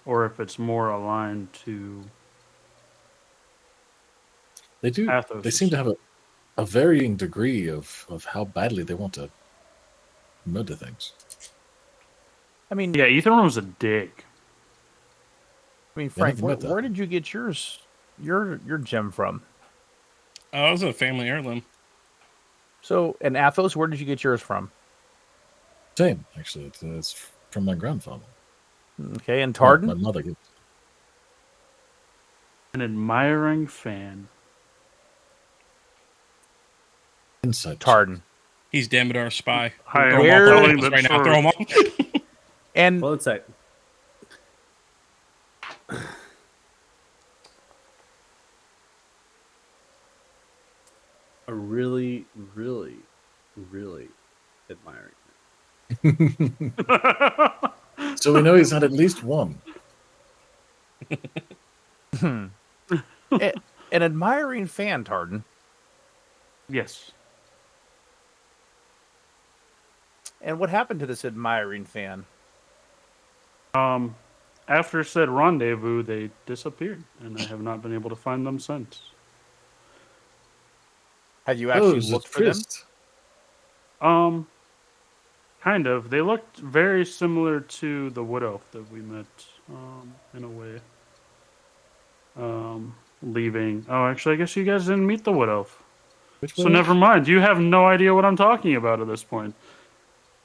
or if it's more aligned to They do. Athos. They seem to have a varying degree of how badly they want to murder things. I mean, Yeah, Ethan was a dick. Frank, never met that. where did you get your gem from? Oh, it was a family heirloom. So, and Athos, where did you get yours from? Same, actually. It's from my grandfather. Okay, and My Tardan? mother gets An admiring fan. insight. Tardan. He's Damodar's spy. I Throw am him off the telling Necklace the right now. Throw him off. And Well, insight. A really, really, really admiring. So we know he's had at least one. an admiring fan, Tardan. Yes. And what happened to this admiring fan? After said rendezvous, they disappeared, and I have not been able to find them since. Have you Oh, actually it's a looked for them? tryst. Kind of. They looked very similar to the wood elf that we met, in a way. Leaving. Oh, actually, I guess you guys didn't meet the wood elf. Which So one? never mind. You have no idea what I'm talking about at this point.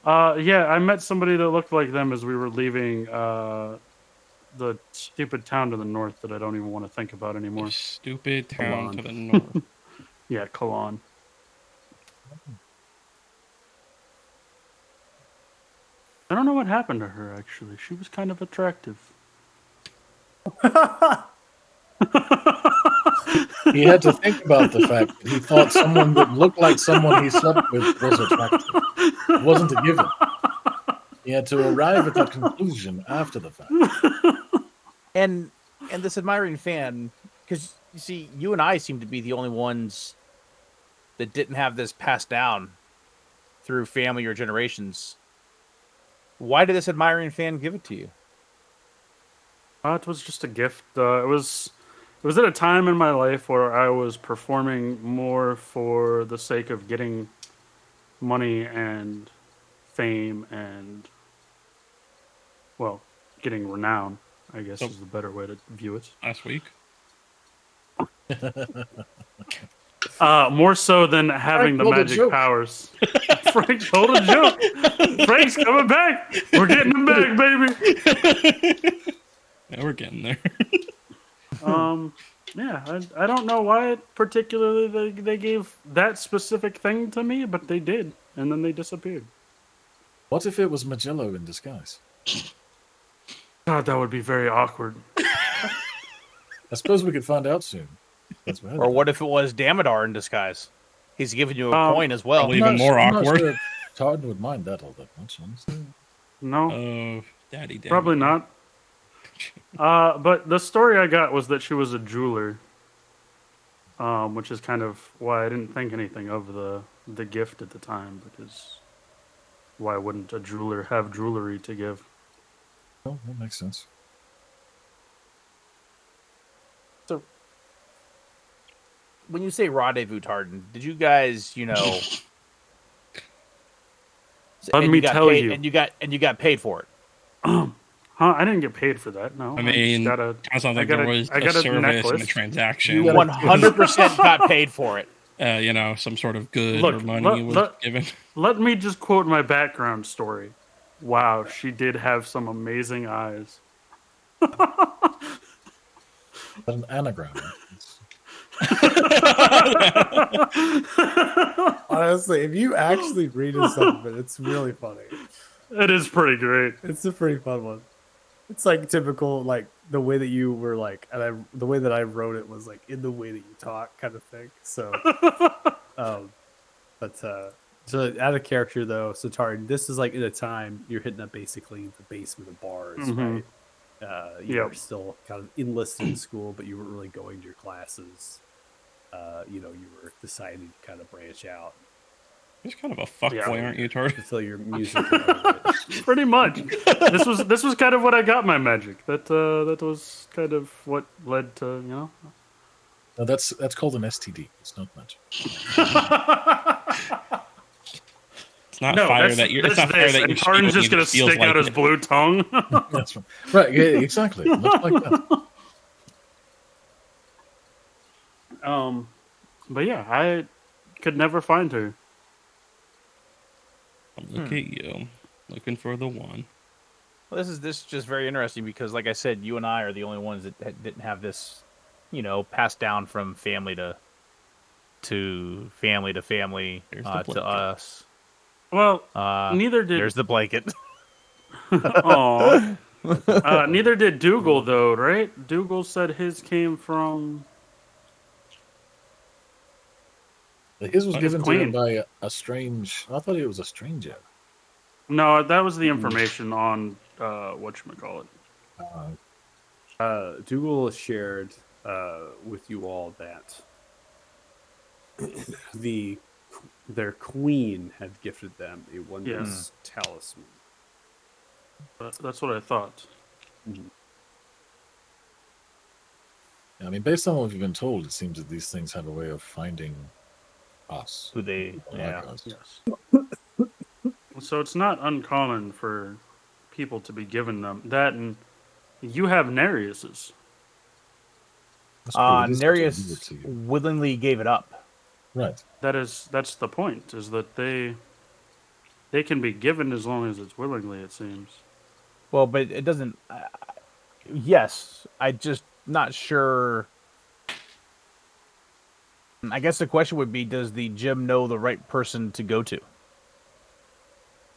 Yeah, I met somebody that looked like them as we were leaving the stupid town to the north that I don't even want to think about anymore. Stupid town Milan. to the north. Yeah, Kalan. I don't know what happened to her, actually. She was kind of attractive. He had to think about the fact that he thought someone that looked like someone he slept with was attractive. It wasn't a given. He had to arrive at that conclusion after the fact. And this admiring fan, because you see, you and I seem to be the only ones that didn't have this passed down through family or generations. Why did this admiring fan give it to you? It was just a gift. It was at a time in my life where I was performing more for the sake of getting money and fame and, well, getting renown, I guess So- is the better way to view it. Last week. More so than having the told a magic joke. powers. Frank told a joke. Frank's coming back. We're getting him back, baby. Yeah, we're getting there. Yeah, I don't know why particularly they gave that specific thing to me, but they did, and then they disappeared. What if it was Magello in disguise? God, that would be very awkward. I suppose we could find out soon. That's what Or what if it was Damodar in disguise? He's giving you a coin as well. probably- even more awkward. Sure Tardan would mind that all that much, honestly. No, Oh, daddy. probably not. But the story I got was that she was a jeweler, which is kind of why I didn't think anything of the gift at the time, because why wouldn't a jeweler have jewelry to give? Oh, that makes sense. When you say rendezvous, Tardan, did you guys, Let and me got tell paid- you. and you got paid for it. Huh? I didn't get paid for that. No, I just mean, gotta, kind of sounds I like got there a- was I a got a service and a necklace. transaction. You gotta- 100% got paid for it. Some sort of good Look, or money was given. let me just quote my background story. Wow, she did have some amazing eyes. An anagram. Honestly, if you actually read his supplement, it's really funny. It is pretty great. It's a pretty fun one. It's like typical, like the way that you were like, and the way that I wrote it was like in the way that you talk, kind of thing. So, to add a character though, Satari, this is like in a time you're hitting up basically the basement of bars, Mhm. right? You Yep. were still kind of enlisted in school, but you weren't really going to your classes. You were deciding to kind of branch out You're kind of a fuckboy, Yeah. aren't you, Tor? until your music. Kind of Pretty much. This was kind of what I got my magic. That was kind of what led to, No, that's called an STD. It's not magic. It's not No, fire that's, that you're. that's It's not fire this. that And you're. Tarn's just gonna stick out his blue tongue. That's right. Right, yeah, exactly. Much like that. But yeah, I could never find her. Look at you, looking for the one. Well, this is just very interesting because, like I said, you and I are the only ones that didn't have this, passed down from family to family to family There's the to blanket. us. Well, Uh, neither did. There's the blanket. Aw. Neither did Dougal, though, right? Dougal said his came from. His was His given to him queen. by a strange. I thought it was a stranger. No, that was the information on whatchamacallit. Dougal shared with you all that their queen had gifted them a wondrous talisman. That's what I thought. I mean, based on what we've been told, it seems that these things have a way of finding us. Who they? people Yeah. like us. Yes. So it's not uncommon for people to be given them that, and you have Nereus's. That's true, it is such a gift Nereus to you. willingly gave it up. Right. That's the point. Is that they can be given as long as it's willingly. It seems. Well, but it doesn't. Yes, I just not sure. I guess the question would be: does the gym know the right person to go to?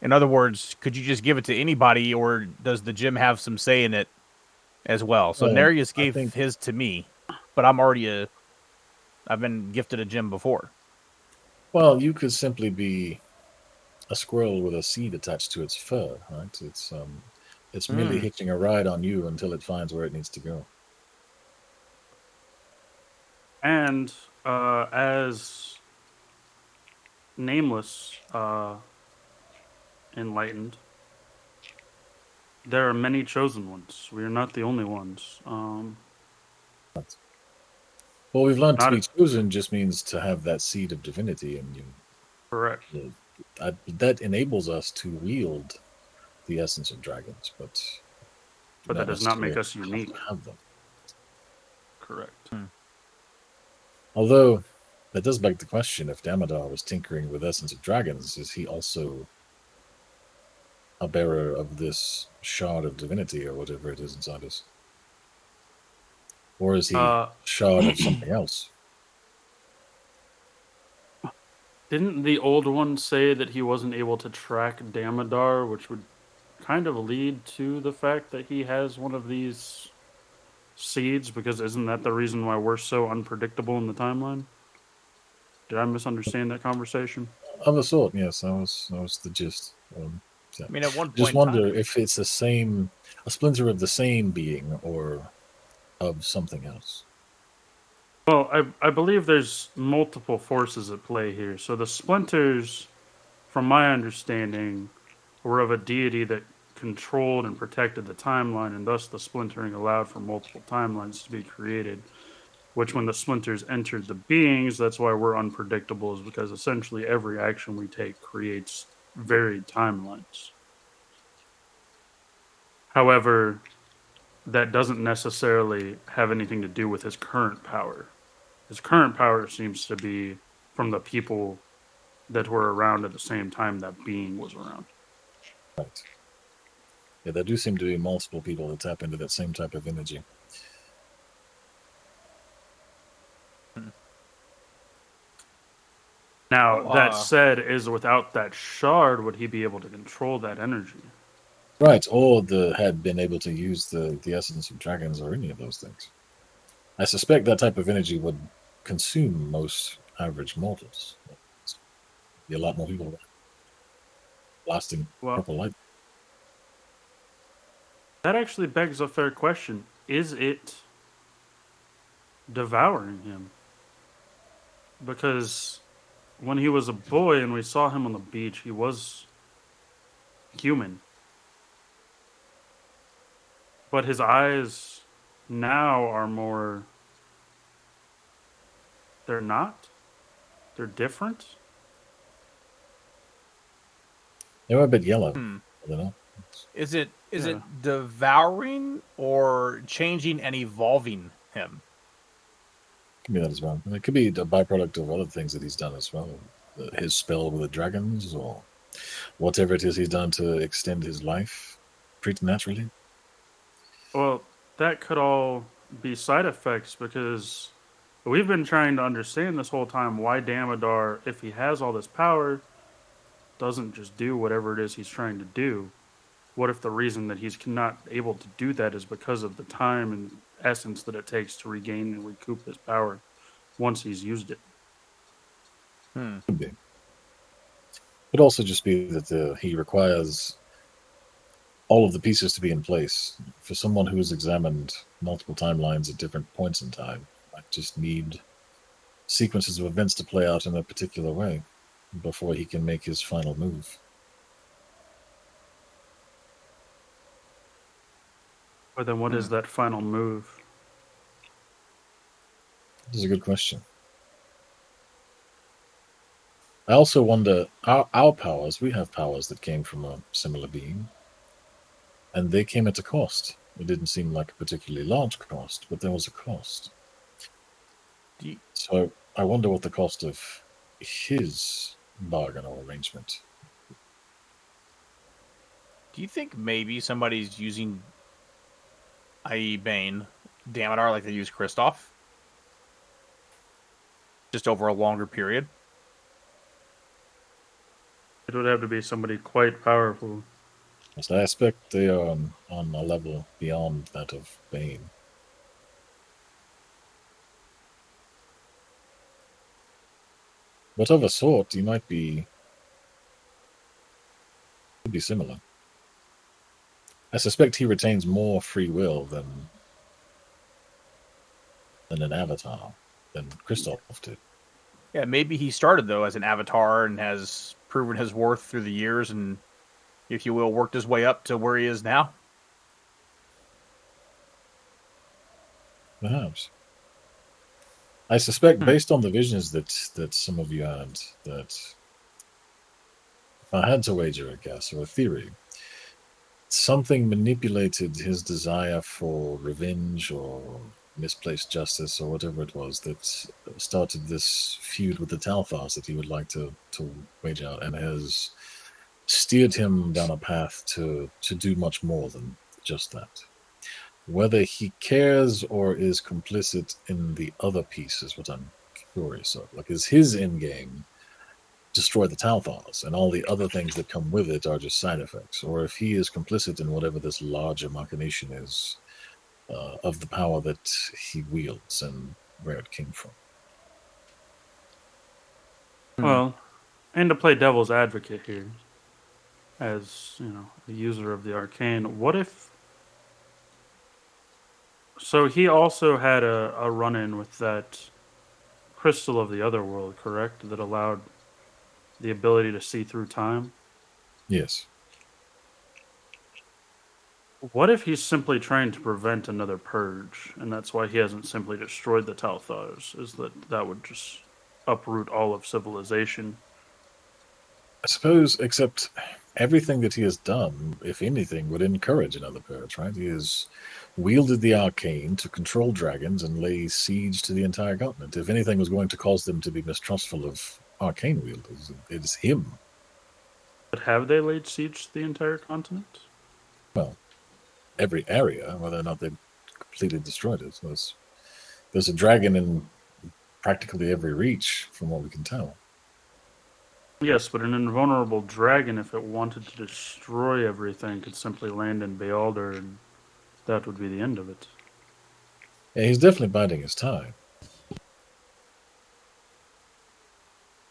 In other words, could you just give it to anybody, or does the gym have some say in it as well? So Well, Nereus I gave think- his to me, but I've been gifted a gym before. Well, you could simply be a squirrel with a seed attached to its fur, right? It's merely hitching a ride on you until it finds where it needs to go. And as Nameless enlightened, there are many chosen ones. We are not the only ones. Well, we've learned to Not be chosen just means to have that seed of divinity in you. Correct. That enables us to wield the essence of dragons, but But that does not make us necessarily unique. have them. Correct. Although that does beg the question: if Damodar was tinkering with essence of dragons, is he also a bearer of this shard of divinity or whatever it is inside us? Or is he shard of something else? Didn't the old one say that he wasn't able to track Damodar, which would kind of lead to the fact that he has one of these seeds? Because isn't that the reason why we're so unpredictable in the timeline? Did I misunderstand that conversation? Of a sort, yes. That was the gist. Yeah. I mean, at one point, Just in wonder time- if it's a splinter of the same being or of something else. Well, I believe there's multiple forces at play here. So the splinters, from my understanding, were of a deity that controlled and protected the timeline, and thus the splintering allowed for multiple timelines to be created. Which, when the splinters entered the beings, that's why we're unpredictable, is because essentially every action we take creates varied timelines. However, that doesn't necessarily have anything to do with his current power. His current power seems to be from the people that were around at the same time that being was around. Right. Yeah, there do seem to be multiple people that tap into that same type of energy. Now, Oh, that said, is without that shard, would he be able to control that energy? Right, or had been able to use the essence of dragons or any of those things. I suspect that type of energy would consume most average mortals. Be a lot more people blasting Well, purple light. that actually begs a fair question. Is it devouring him? Because when he was a boy and we saw him on the beach, he was human. But his eyes now are more. They're not? They're different? They were a bit yellow. Hmm. I don't know. Is it Yeah. devouring or changing and evolving him? Could be that as well. And it could be a byproduct of other things that he's done as well. His spell with the dragons, or whatever it is he's done to extend his life preternaturally. Well, that could all be side effects because we've been trying to understand this whole time why Damodar, if he has all this power, doesn't just do whatever it is he's trying to do. What if the reason that he's not able to do that is because of the time and essence that it takes to regain and recoup his power once he's used it? Could be. Could also just be that he requires all of the pieces to be in place. For someone who's examined multiple timelines at different points in time, might just need sequences of events to play out in a particular way before he can make his final move. But then what is that final move? This is a good question. I also wonder, our powers, we have powers that came from a similar being, and they came at a cost. It didn't seem like a particularly large cost, but there was a cost. So I wonder what the cost of his bargain or arrangement. Do you think maybe somebody's using, i.e. Bane, Damodar like they use Kristoff? Just over a longer period? It would have to be somebody quite powerful. So I expect they are on a level beyond that of Bane. But of a sort, he might be similar. I suspect he retains more free will than an avatar, than Kristoff did. Yeah, maybe he started, though, as an avatar and has proven his worth through the years and, if you will, worked his way up to where he is now. Perhaps. I suspect, based on the visions that some of you had, that if I had to wager a guess or a theory, something manipulated his desire for revenge or misplaced justice or whatever it was that started this feud with the Talthars that he would like to wage out, and has steered him down a path to do much more than just that. Whether he cares or is complicit in the other piece is what I'm curious of. Like, is his end game destroy the Talthars, and all the other things that come with it are just side effects? Or if he is complicit in whatever this larger machination is of the power that he wields and where it came from. Well, and to play devil's advocate here, as you know, a user of the arcane, what if? So he also had a run-in with that crystal of the other world, correct? That allowed the ability to see through time. Yes. What if he's simply trying to prevent another purge, and that's why he hasn't simply destroyed the Talthars? Is that would just uproot all of civilization? I suppose, except everything that he has done, if anything, would encourage another purge, right? He has wielded the arcane to control dragons and lay siege to the entire continent. If anything was going to cause them to be mistrustful of arcane wielders, it is him. But have they laid siege to the entire continent? well, every area, whether or not they've completely destroyed it. So there's a dragon in practically every reach, from what we can tell. Yes, but an invulnerable dragon, if it wanted to destroy everything, could simply land in Bealder, and that would be the end of it. Yeah, he's definitely biding his time.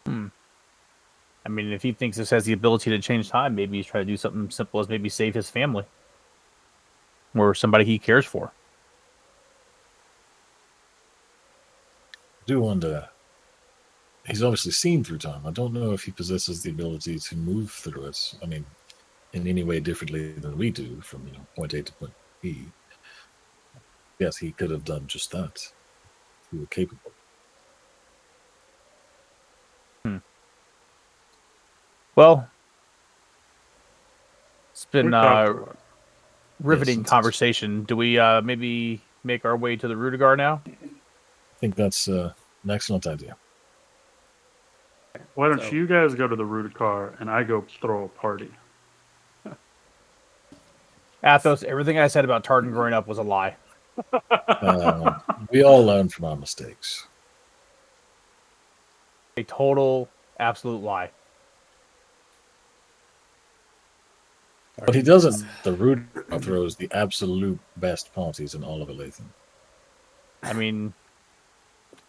I mean, if he thinks this has the ability to change time, maybe he's trying to do something simple as maybe save his family or somebody he cares for. I do wonder. He's obviously seen through time. I don't know if he possesses the ability to move through it. I mean, in any way differently than we do, from point A to point B. Yes, he could have done just that. We were capable. Well, it's We been talked a lot. riveting Yes, conversation. Do we maybe make our way to the Rudigar now? I think that's an excellent idea. Why don't So- you guys go to the Rudikar and I go throw a party? Athos, everything I said about Tartan growing up was a lie. We all learn from our mistakes. A total, absolute lie. But he doesn't. The Rude throws the absolute best parties in all of Elatham. I mean,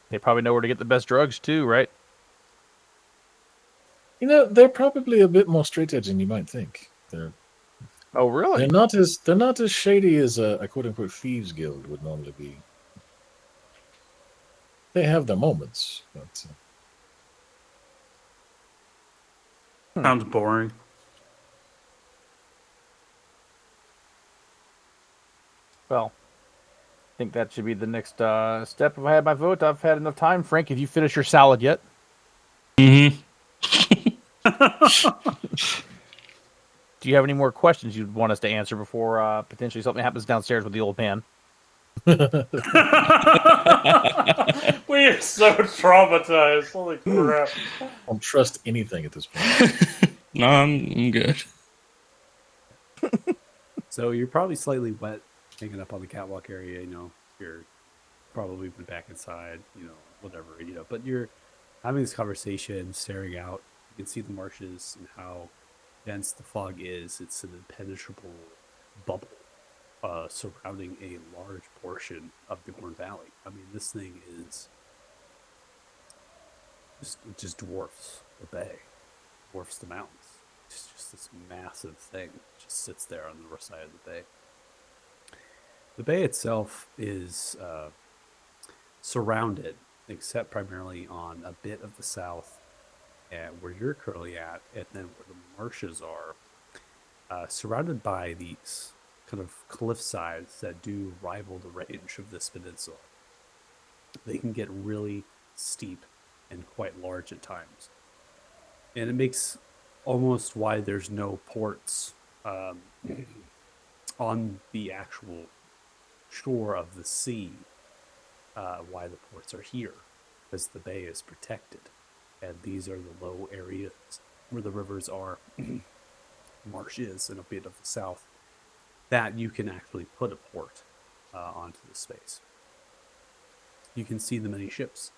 they probably know where to get the best drugs too, right? They're probably a bit more straight edge than you might think. Oh, really? They're not as shady as a quote unquote thieves guild would normally be. They have their moments, but Sounds boring. Well, I think that should be the next step. If I had my vote, I've had enough time. Frank, have you finished your salad yet? Mm-hmm. Do you have any more questions you'd want us to answer before potentially something happens downstairs with the old man? We are so traumatized. Holy crap. I don't trust anything at this point. No, I'm good. So you're probably slightly wet, hanging up on the catwalk area. You're probably been back inside. Whatever. But you're having this conversation, staring out. You can see the marshes and how dense the fog is. It's an impenetrable bubble surrounding a large portion of the Gorn Valley. I mean, this thing is just dwarfs the bay, dwarfs the mountains. It's just this massive thing that just sits there on the north side of the bay. The bay itself is surrounded, except primarily on a bit of the south, and where you're currently at, and then where the marshes are, surrounded by these kind of cliff sides that do rival the range of this peninsula. They can get really steep and quite large at times. And it makes almost why there's no ports on the actual shore of the sea, why the ports are here, because the bay is protected. And these are the low areas where the rivers are, marsh is, and a bit of the south, that you can actually put a port onto the space. You can see the many ships,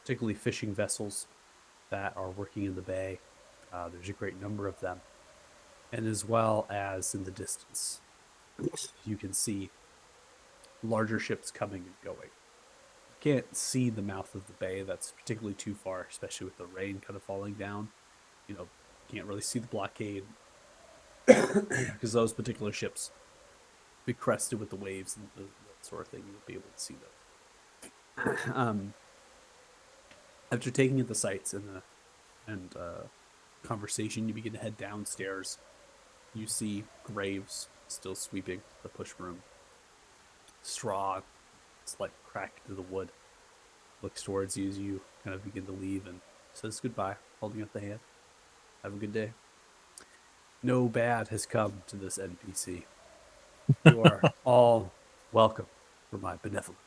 particularly fishing vessels that are working in the bay. There's a great number of them. And as well as in the distance, you can see larger ships coming and going. You can't see the mouth of the bay. That's particularly too far, especially with the rain kind of falling down. You can't really see the blockade because those particular ships be crested with the waves and that sort of thing. You'll be able to see them. After taking in the sights and conversation, you begin to head downstairs. You see Graves still sweeping the push room. Straw, slight crack to the wood, looks towards you as you kind of begin to leave and says goodbye, holding up the hand. Have a good day. No bad has come to this NPC. You are all welcome for my benevolence.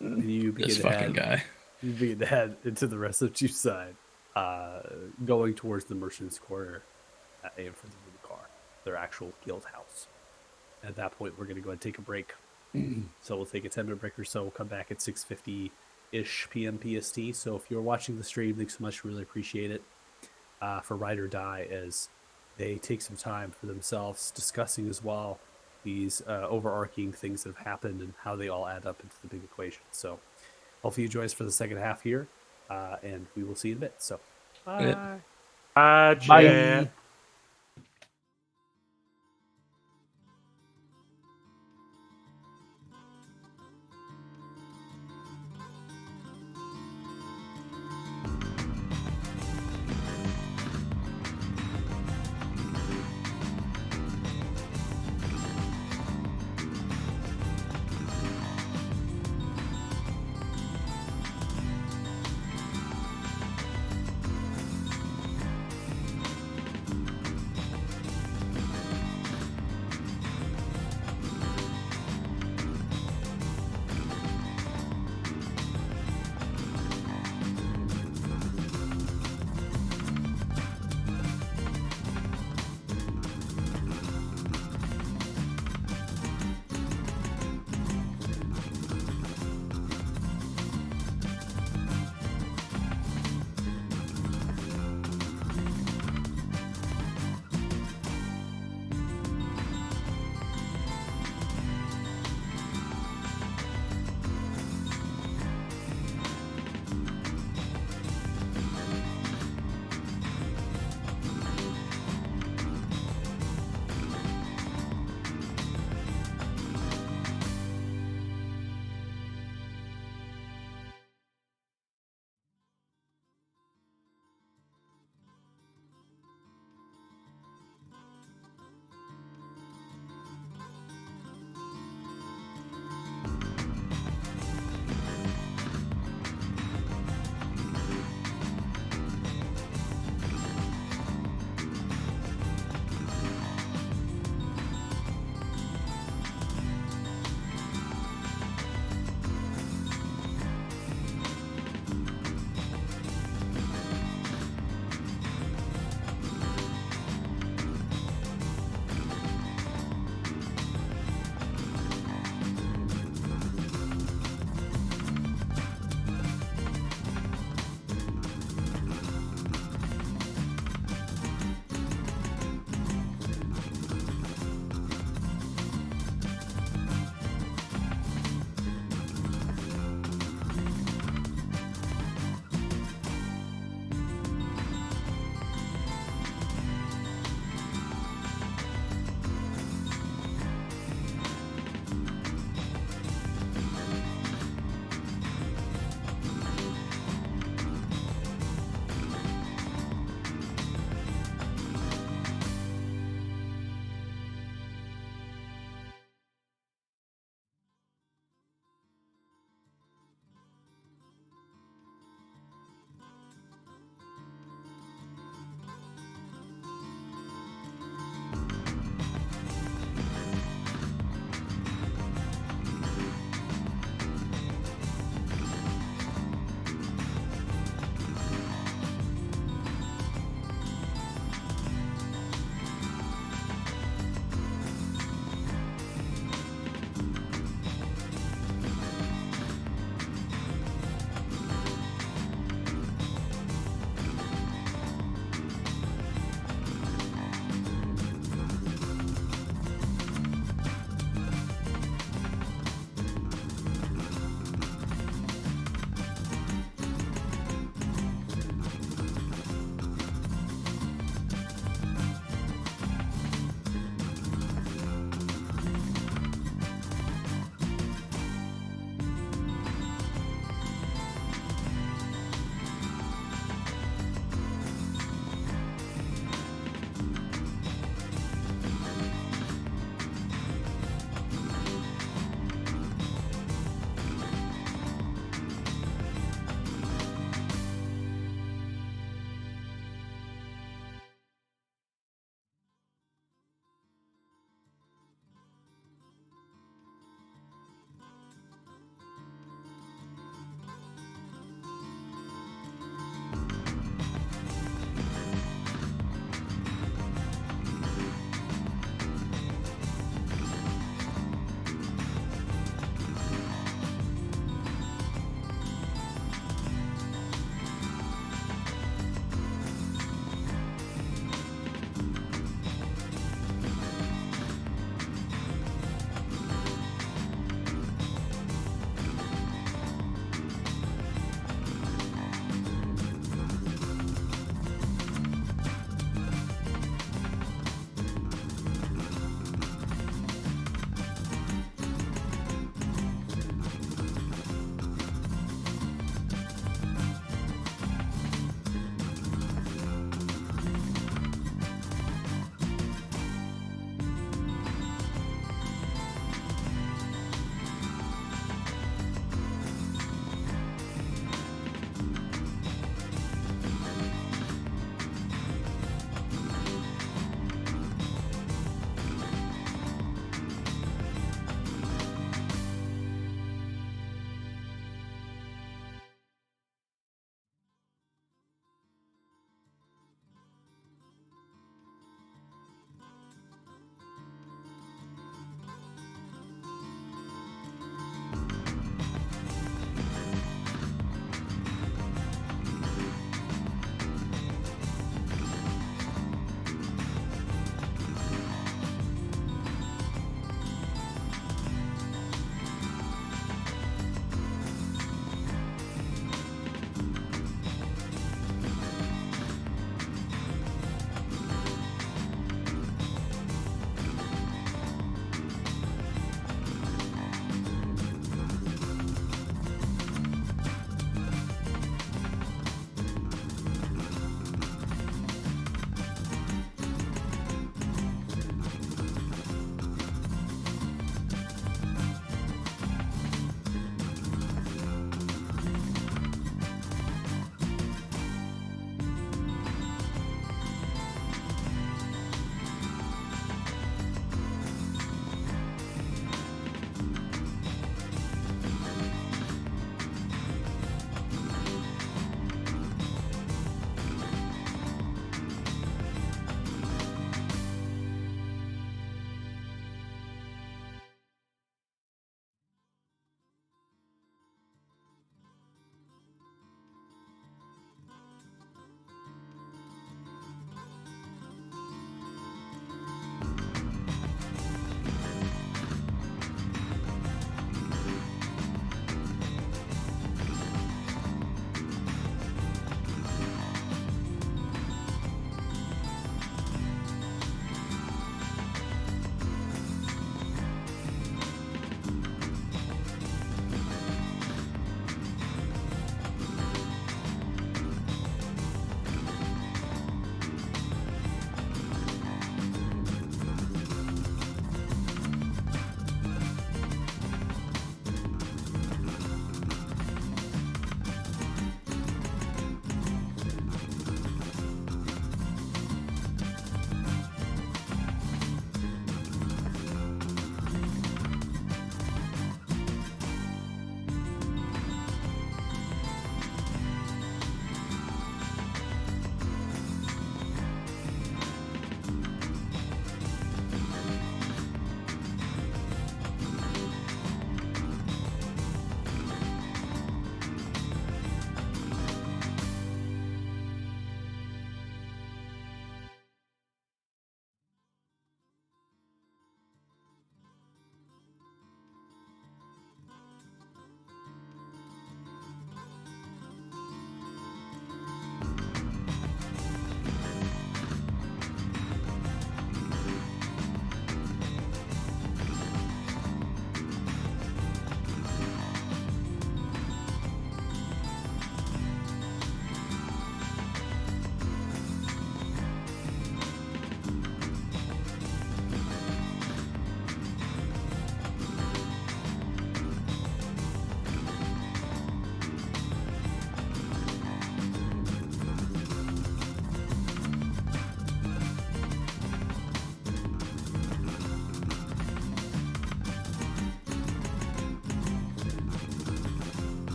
You begin This to fucking head, guy. You begin to head into the rest of Chiefside, going towards the Merchant's Quarter. in front of the car, their actual guild house. At that point, we're going to go ahead and take a break. So we'll take a 10-minute break or so. We'll come back at 6:50-ish p.m. PST. So if you're watching the stream, thanks so much. Really appreciate it. For Ride or Die, as they take some time for themselves, discussing as well these overarching things that have happened and how they all add up into the big equation. So hopefully you join us for the second half here, and we will see you in a bit. So Yeah. Bye. Bye. Chat.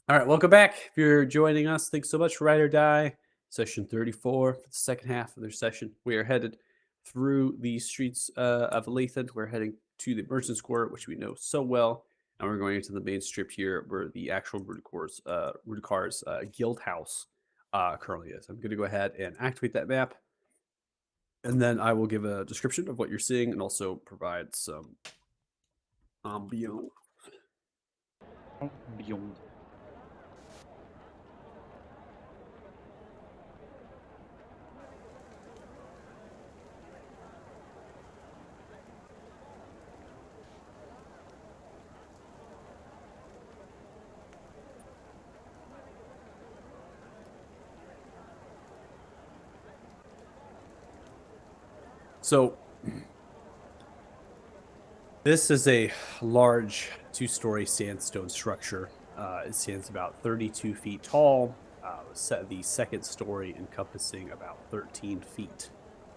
All right, welcome back. If you're joining us, thanks so much for Ride or Die, session 34 for the second half of their session. We are headed through the streets of Lathan. We're heading to the Merchant's Court, which we know so well, and we're going into the main strip here where the actual Rudikar's guild house currently is. I'm going to go ahead and activate that map, and then I will give a description of what you're seeing and also provide some ambiance. So this is a large two-story sandstone structure. It stands about 32 feet tall. The second story encompassing about 13 feet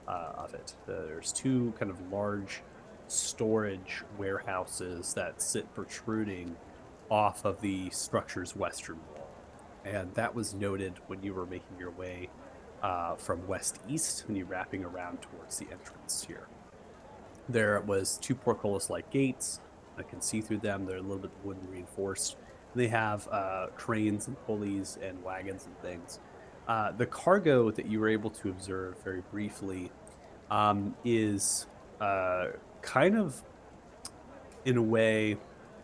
of it. There's two kind of large storage warehouses that sit protruding off of the structure's western wall. And that was noted when you were making your way from west-east when you're wrapping around towards the entrance here. There was two portcullis-like gates. I can see through them. They're a little bit wooden reinforced. They have cranes and pulleys and wagons and things. The cargo that you were able to observe very briefly is kind of, in a way,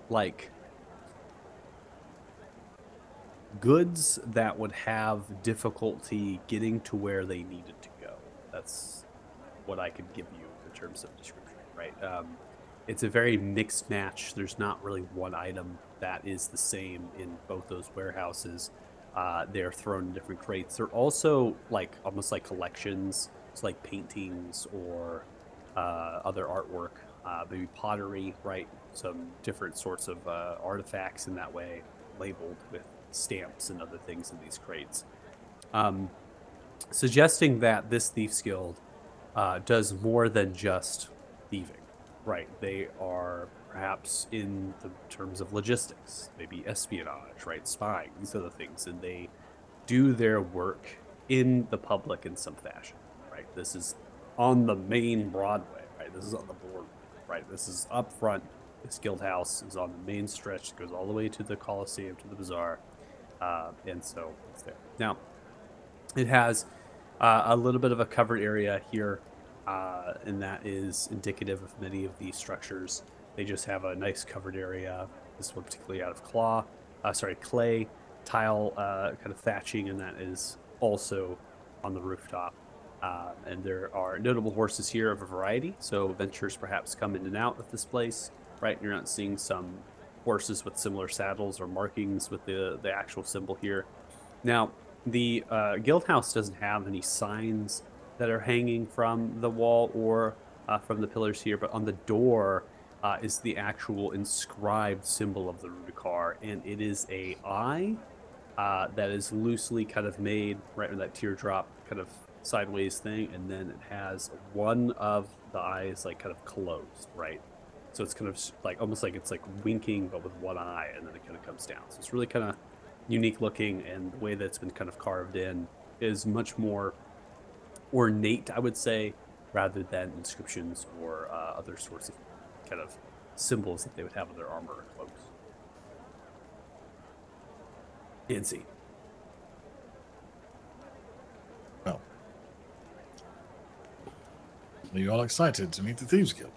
like goods that would have difficulty getting to where they needed to go. That's what I could give you in terms of description, right? It's a very mixed match. There's not really one item that is the same in both those warehouses. They're thrown in different crates. They're also like almost like collections. It's like paintings or other artwork, maybe pottery, right? Some different sorts of artifacts in that way, labeled with stamps and other things in these crates, suggesting that this Thieves Guild does more than just thieving, right? They are perhaps in the terms of logistics, maybe espionage, right? Spying, these other things, and they do their work in the public in some fashion, right? This is on the main Broadway, right? This is on the boardwalk, right? This is up front. This guild house is on the main stretch. It goes all the way to the Coliseum, to the bazaar, and so it's there. Now, it has a little bit of a covered area here, and that is indicative of many of these structures. They just have a nice covered area. This one particularly out of clay, tile kind of thatching, and that is also on the rooftop. And there are notable horses here of a variety, so ventures perhaps come in and out of this place, right? You're not seeing some horses with similar saddles or markings with the actual symbol here. Now, the guild house doesn't have any signs that are hanging from the wall or from the pillars here, but on the door is the actual inscribed symbol of the Rudikar, and it is a eye that is loosely kind of made right in that teardrop kind of sideways thing, and then it has one of the eyes like kind of closed, right? So it's kind of like almost like it's like winking, but with one eye, and then it kind of comes down. So it's really kind of unique looking, and the way that it's been kind of carved in is much more ornate, I would say, rather than inscriptions or other sorts of kind of symbols that they would have on their armor or cloaks. Nancy. Well, are you all excited to meet the Thieves Guild?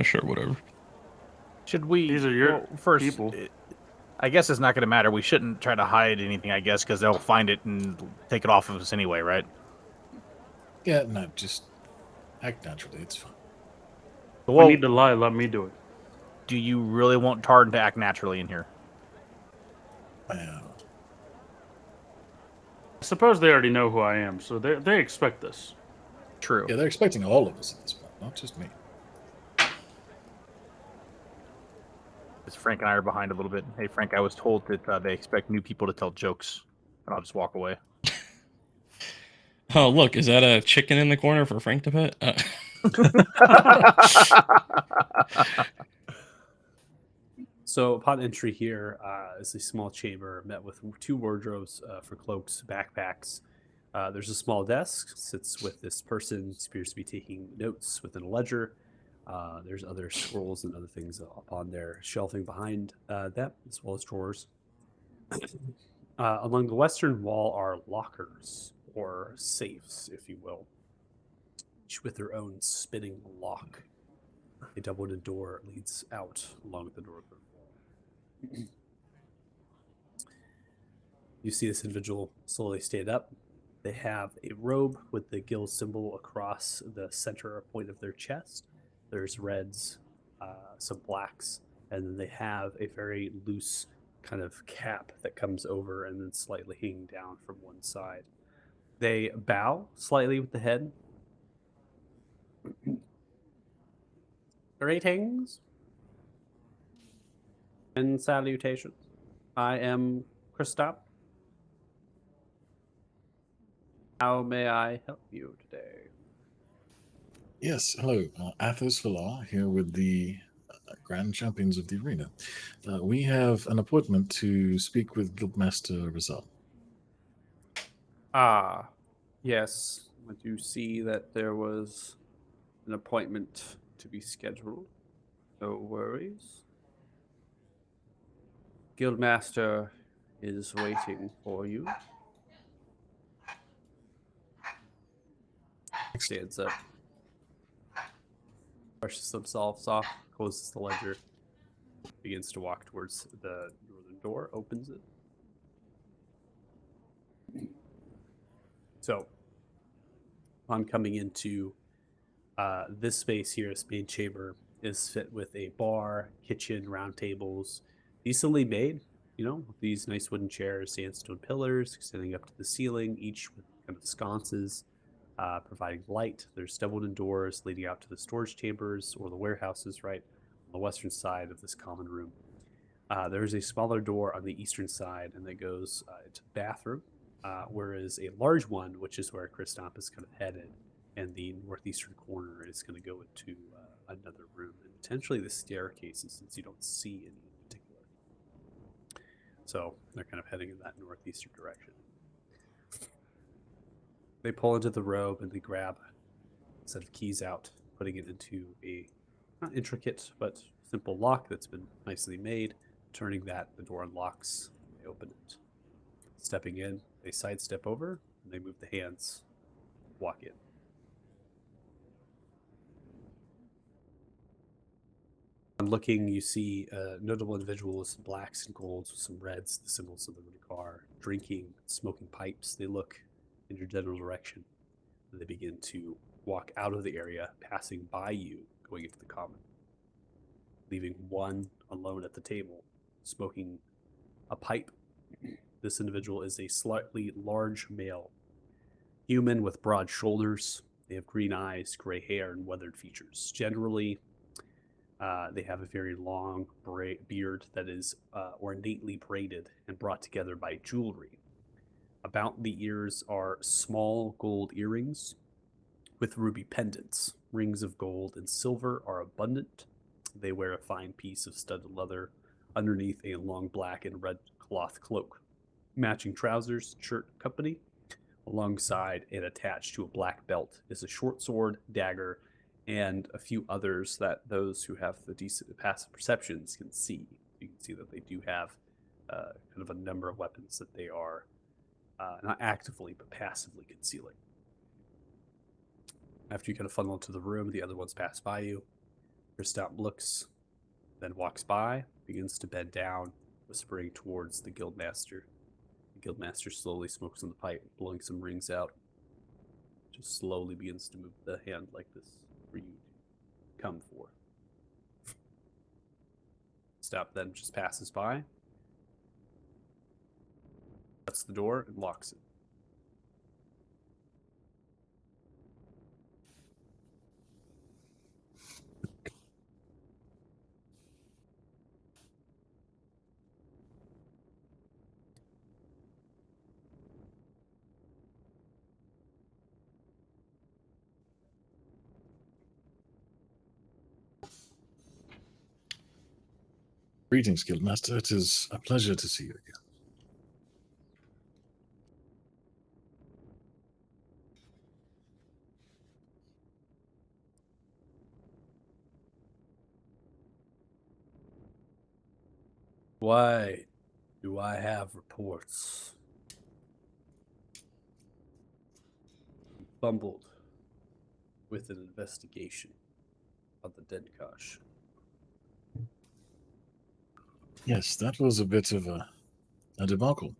Sure, whatever. Should we? These are your first people. I guess it's not going to matter. We shouldn't try to hide anything, I guess, because they'll find it and take it off of us anyway, right? Yeah, no, just act naturally. It's fine. I need to lie. Let me do it. Do you really want Tarn to act naturally in here? Well, I suppose they already know who I am, so they expect this. True. yeah, they're expecting all of us at this point, not just me. As Frank and I are behind a little bit. Hey, Frank, I was told that they expect new people to tell jokes, and I'll just walk away. Oh, look, is that a chicken in the corner for Frank to pet? So upon entry here is a small chamber met with 2 wardrobes for cloaks, backpacks. There's a small desk, sits with this person, appears to be taking notes within a ledger. There's other scrolls and other things up on there, shelving behind them, as well as drawers. Along the western wall are lockers, or safes, if you will, each with their own spinning lock. A double-wooden door leads out along the northern wall. You see this individual slowly stand up. They have a robe with the guild symbol across the center point of their chest. There's reds, some blacks, and then they have a very loose kind of cap that comes over and then slightly hanging down from one side. They bow slightly with the head. Greetings and salutations. I am Kristoff. How may I help you today? Yes, hello. Athos Villar here with the Grand Champions of the Arena. We have an appointment to speak with Guildmaster Rizal. Ah, yes. I do see that there was an appointment to be scheduled. No worries. Guildmaster is waiting for you. Stands up. Brushes themselves off, closes the ledger, begins to walk towards the northern door, opens it. So, upon coming into this space here, this main chamber is fit with a bar, kitchen, round tables, decently made, with these nice wooden chairs, sandstone pillars extending up to the ceiling, each with kind of sconces, providing light. There's double-wooden doors leading out to the storage chambers or the warehouses, right, on the western side of this common room. There's a smaller door on the eastern side, and that goes into the bathroom, whereas a large one, which is where Kristoff is kind of headed, and the northeastern corner is going to go into another room, and potentially the staircases, since you don't see any in particular. So they're kind of heading in that northeastern direction. They pull into the robe and they grab a set of keys out, putting it into a not intricate but simple lock that's been nicely made. Turning that, the door unlocks. They open it. Stepping in, they sidestep over and they move the hands, walk in. On looking, you see notable individuals in blacks and golds with some reds, the symbols of the Rukar, drinking, smoking pipes. They look in your general direction. And they begin to walk out of the area, passing by you, going into the common, leaving one alone at the table, smoking a pipe. This individual is a slightly large male, human with broad shoulders. They have green eyes, gray hair, and weathered features. Generally, they have a very long beard that is ornately braided and brought together by jewelry. About the ears are small gold earrings with ruby pendants. Rings of gold and silver are abundant. They wear a fine piece of studded leather underneath a long black and red cloth cloak. Matching trousers, shirt, company. Alongside and attached to a black belt is a short sword, dagger, and a few others that those who have the decent passive perceptions can see. You can see that they do have kind of a number of weapons that they are not actively but passively concealing. After you kind of funnel into the room, the other ones pass by you. Kristoff looks, then walks by, begins to bend down, whispering towards the guildmaster. The guildmaster slowly smokes on the pipe, blowing some rings out. Just slowly begins to move the hand like this for you to come for. Kristoff then just passes by, shuts the door, and locks it. Greetings, Guildmaster. It is a pleasure to see you again. Why do I have reports? Bumbled with an investigation of the Denkosh. Yes, that was a bit of a debacle.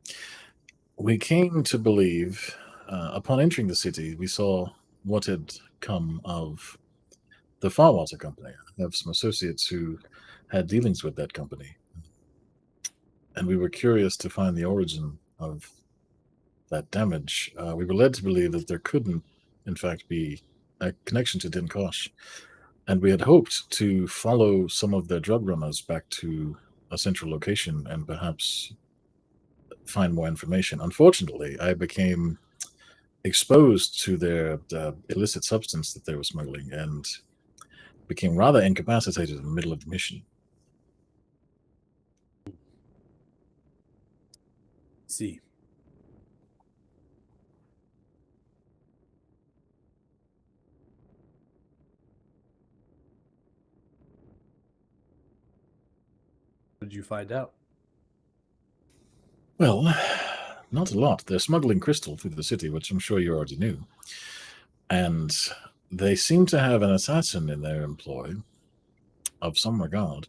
We came to believe, upon entering the city, we saw what had come of the Farwater Company. I have some associates who had dealings with that company. And we were curious to find the origin of that damage. We were led to believe that there couldn't, in fact, be a connection to Dinkosh. And we had hoped to follow some of their drug runners back to a central location and perhaps find more information. Unfortunately, I became exposed to their illicit substance that they were smuggling and became rather incapacitated in the middle of the mission. See. What did you find out? Well, not a lot. They're smuggling crystal through the city, which I'm sure you already knew. And they seem to have an assassin in their employ of some regard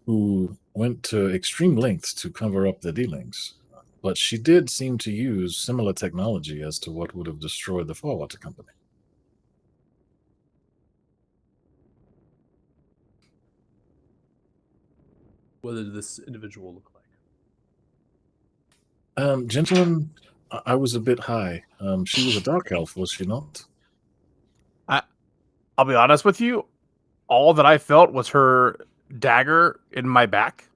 who went to extreme lengths to cover up their dealings. But she did seem to use similar technology as to what would have destroyed the Farwater Company. What did this individual look like? Gentlemen, I was a bit high. She was a dark elf, was she not? I'll be honest with you. All that I felt was her dagger in my back.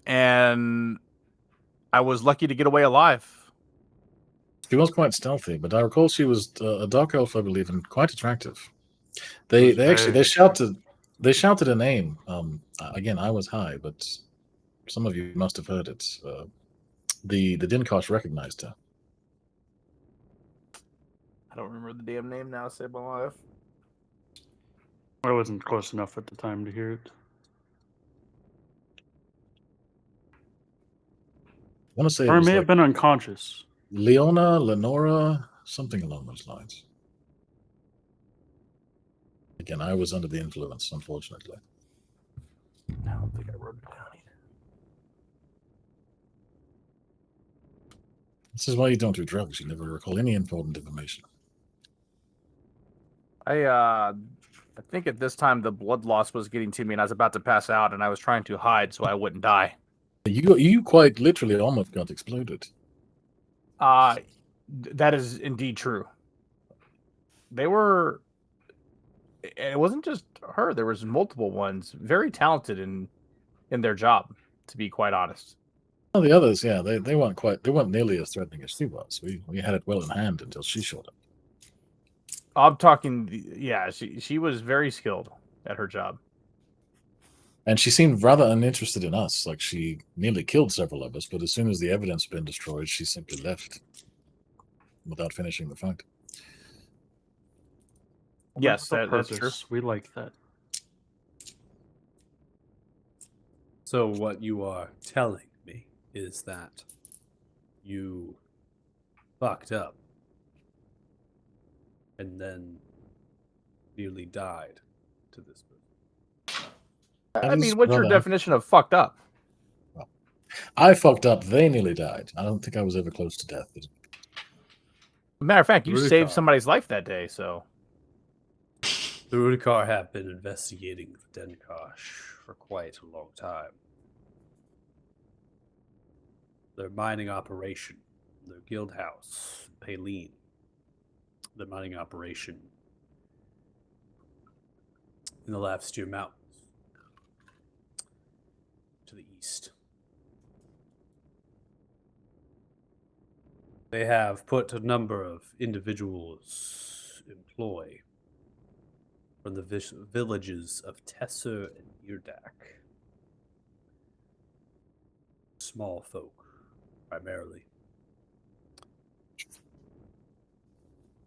And I was lucky to get away alive. She was quite stealthy, but I recall she was a dark elf, I believe, and quite attractive. They shouted a name. Again, I was high, but some of you must have heard it. The Dinkosh recognized her. I don't remember the damn name now, save my life. I wasn't close enough at the time to hear it. I want to say Or it I was may like have been unconscious. Leona, Lenora, something along those lines. Again, I was under the influence, unfortunately. I don't think I wrote it down either. This is why you don't do drugs. You never recall any important information. I think at this time the blood loss was getting to me, and I was about to pass out, and I was trying to hide so I wouldn't die. You quite literally almost got exploded. That is indeed true. They were. It wasn't just her. There was multiple ones, very talented in their job, to be quite honest. Well, the others, yeah, they weren't nearly as threatening as she was. We had it well in hand until she showed up. I'm talking. Yeah, she was very skilled at her job. And she seemed rather uninterested in us. Like she nearly killed several of us, but as soon as the evidence had been destroyed, she simply left without finishing the fight. Yes, That's that's true. We like that. So what you are telling me is that you fucked up and then nearly died to this person. I mean, what's your definition of fucked up? I fucked up. They nearly died. I don't think I was ever close to death. Matter of fact, you Rudikar. saved somebody's life that day, so. The Rudikar have been investigating the Denkosh for quite a long time. Their mining operation, their guild house, Paline, the mining operation in the Lavsteer Mountains to the east. They have put a number of individuals employ from the villages of Tesser and Irdak. Small folk, primarily.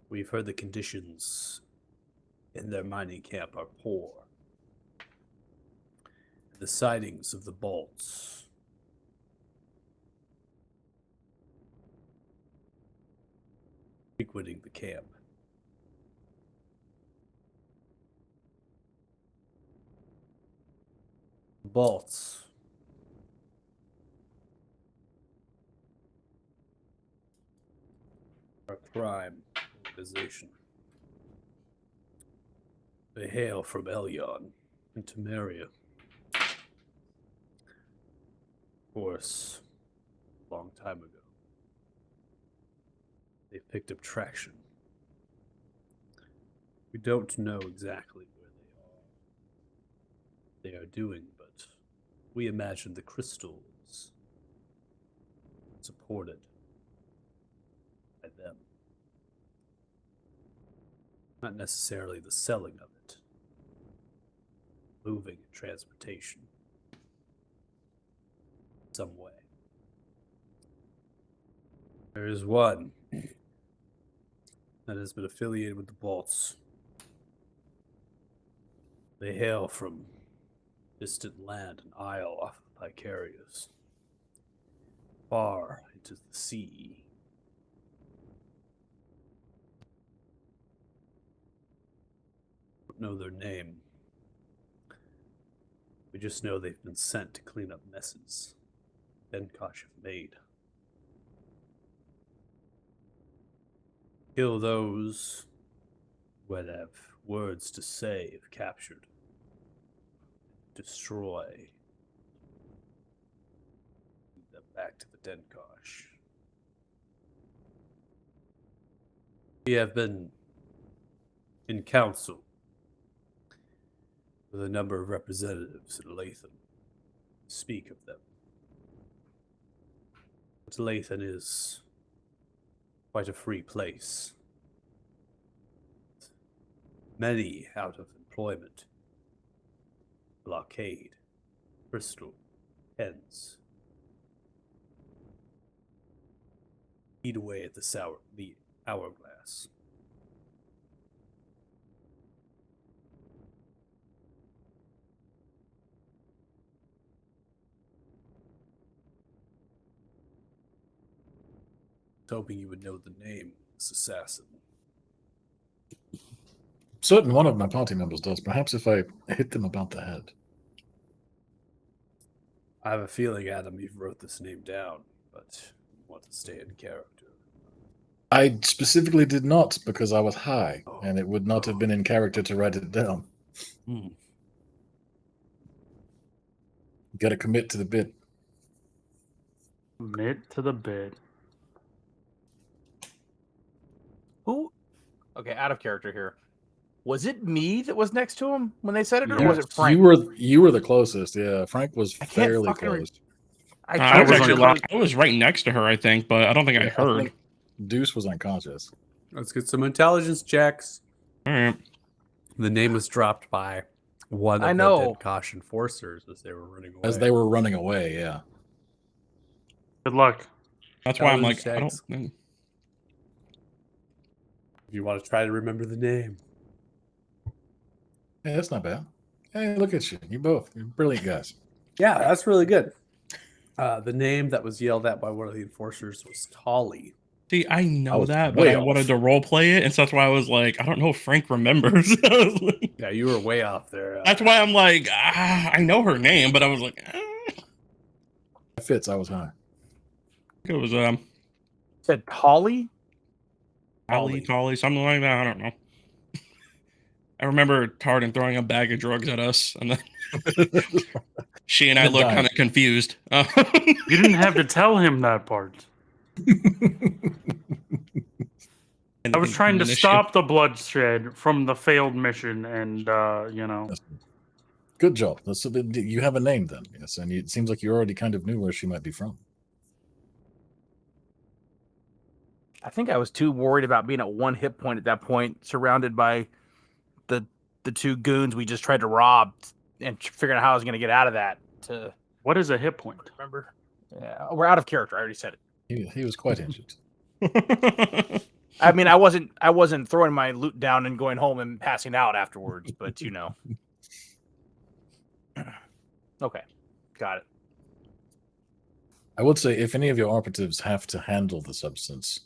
We've heard the conditions in their mining camp are poor. The sightings of the bolts frequenting the camp. The bolts are a crime organization. They hail from Elyon and Temeria. Of course, a long time ago, they picked up traction. We don't know exactly where they are doing, but we imagine the crystals supported by them. Not necessarily the selling of it, moving and transportation. Some way. There is one that has been affiliated with the bolts. They hail from distant land and isle off of Icarius, far into the sea. Don't know their name. We just know they've been sent to clean up messes Denkosh have made. Kill those who would have words to say if captured. Destroy. Lead them back to the Denkosh. We have been in council with a number of representatives in Lathan. Speak of them. But Lathan is quite a free place. Many out of employment. Blockade, Crystal, Hens. Eat away at the hourglass. Hoping you would know the name of this assassin. Certain one of my party members does. Perhaps if I hit them about the head. I have a feeling, Adam, you've wrote this name down, but you want to stay in character. I specifically did not because I was high, and it would not have been in character to write it down. Got to commit to the bit. Commit to the bid. Who? Okay, out of character here. Was it me that was next to him when they said it, or Yes. was it Frank? You were the closest. Yeah, Frank was I can't fairly fucking close. I I was, was actually, on- I was right next to her, I think, but I don't think I Yeah, heard. think Deuce was unconscious. Let's get some intelligence checks. All right. The name was dropped by one of I the know. Denkosh enforcers as they were running away. As they were running away, yeah. Good luck. That's why I'm Intelligence like, I checks. don't. If you want to try to remember the name. Hey, that's not bad. Hey, look at you. You both. You're brilliant guys. Yeah, that's really good. The name that was yelled at by one of the enforcers was Tolly. See, I know was that, but way I wanted off. to role play it, and so that's why I was like, I don't know if Frank remembers. I was like- Yeah, you were way off there. that's why I'm like, I know her name, but I was like, It fits. I was high. it was said Polly. Tolly, something like that. I don't know. I remember Tardan throwing a bag of drugs at us, and then she and I Good looked time. kind of confused. You didn't have to tell him that part. I was trying to stop the bloodshed from the failed mission, and Good job. You have a name then, yes, and it seems like you already kind of knew where she might be from. I think I was too worried about being at one hit point at that point, surrounded by the the two goons we just tried to rob and figuring out how I was going to get out of that. To What is a hit point? remember, yeah, we're out of character. I already said it. He was quite injured. I mean, I wasn't throwing my loot down and going home and passing out afterwards, but you know. Okay, got it. I would say if any of your operatives have to handle the substance,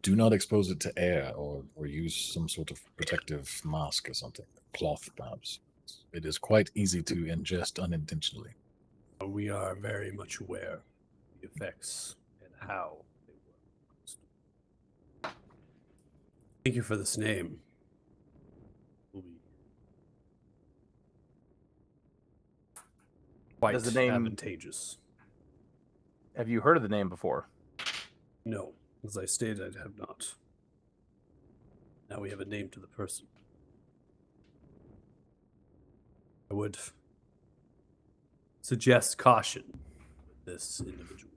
do not expose it to air or use some sort of protective mask or something. Cloth, perhaps. It is quite easy to ingest unintentionally. We are very much aware of the effects and how they work. Thank you for this name. Will be quite Does the name- advantageous. Have you heard of the name before? No, as I stated, I have not. Now we have a name to the person. I would suggest caution with this individual.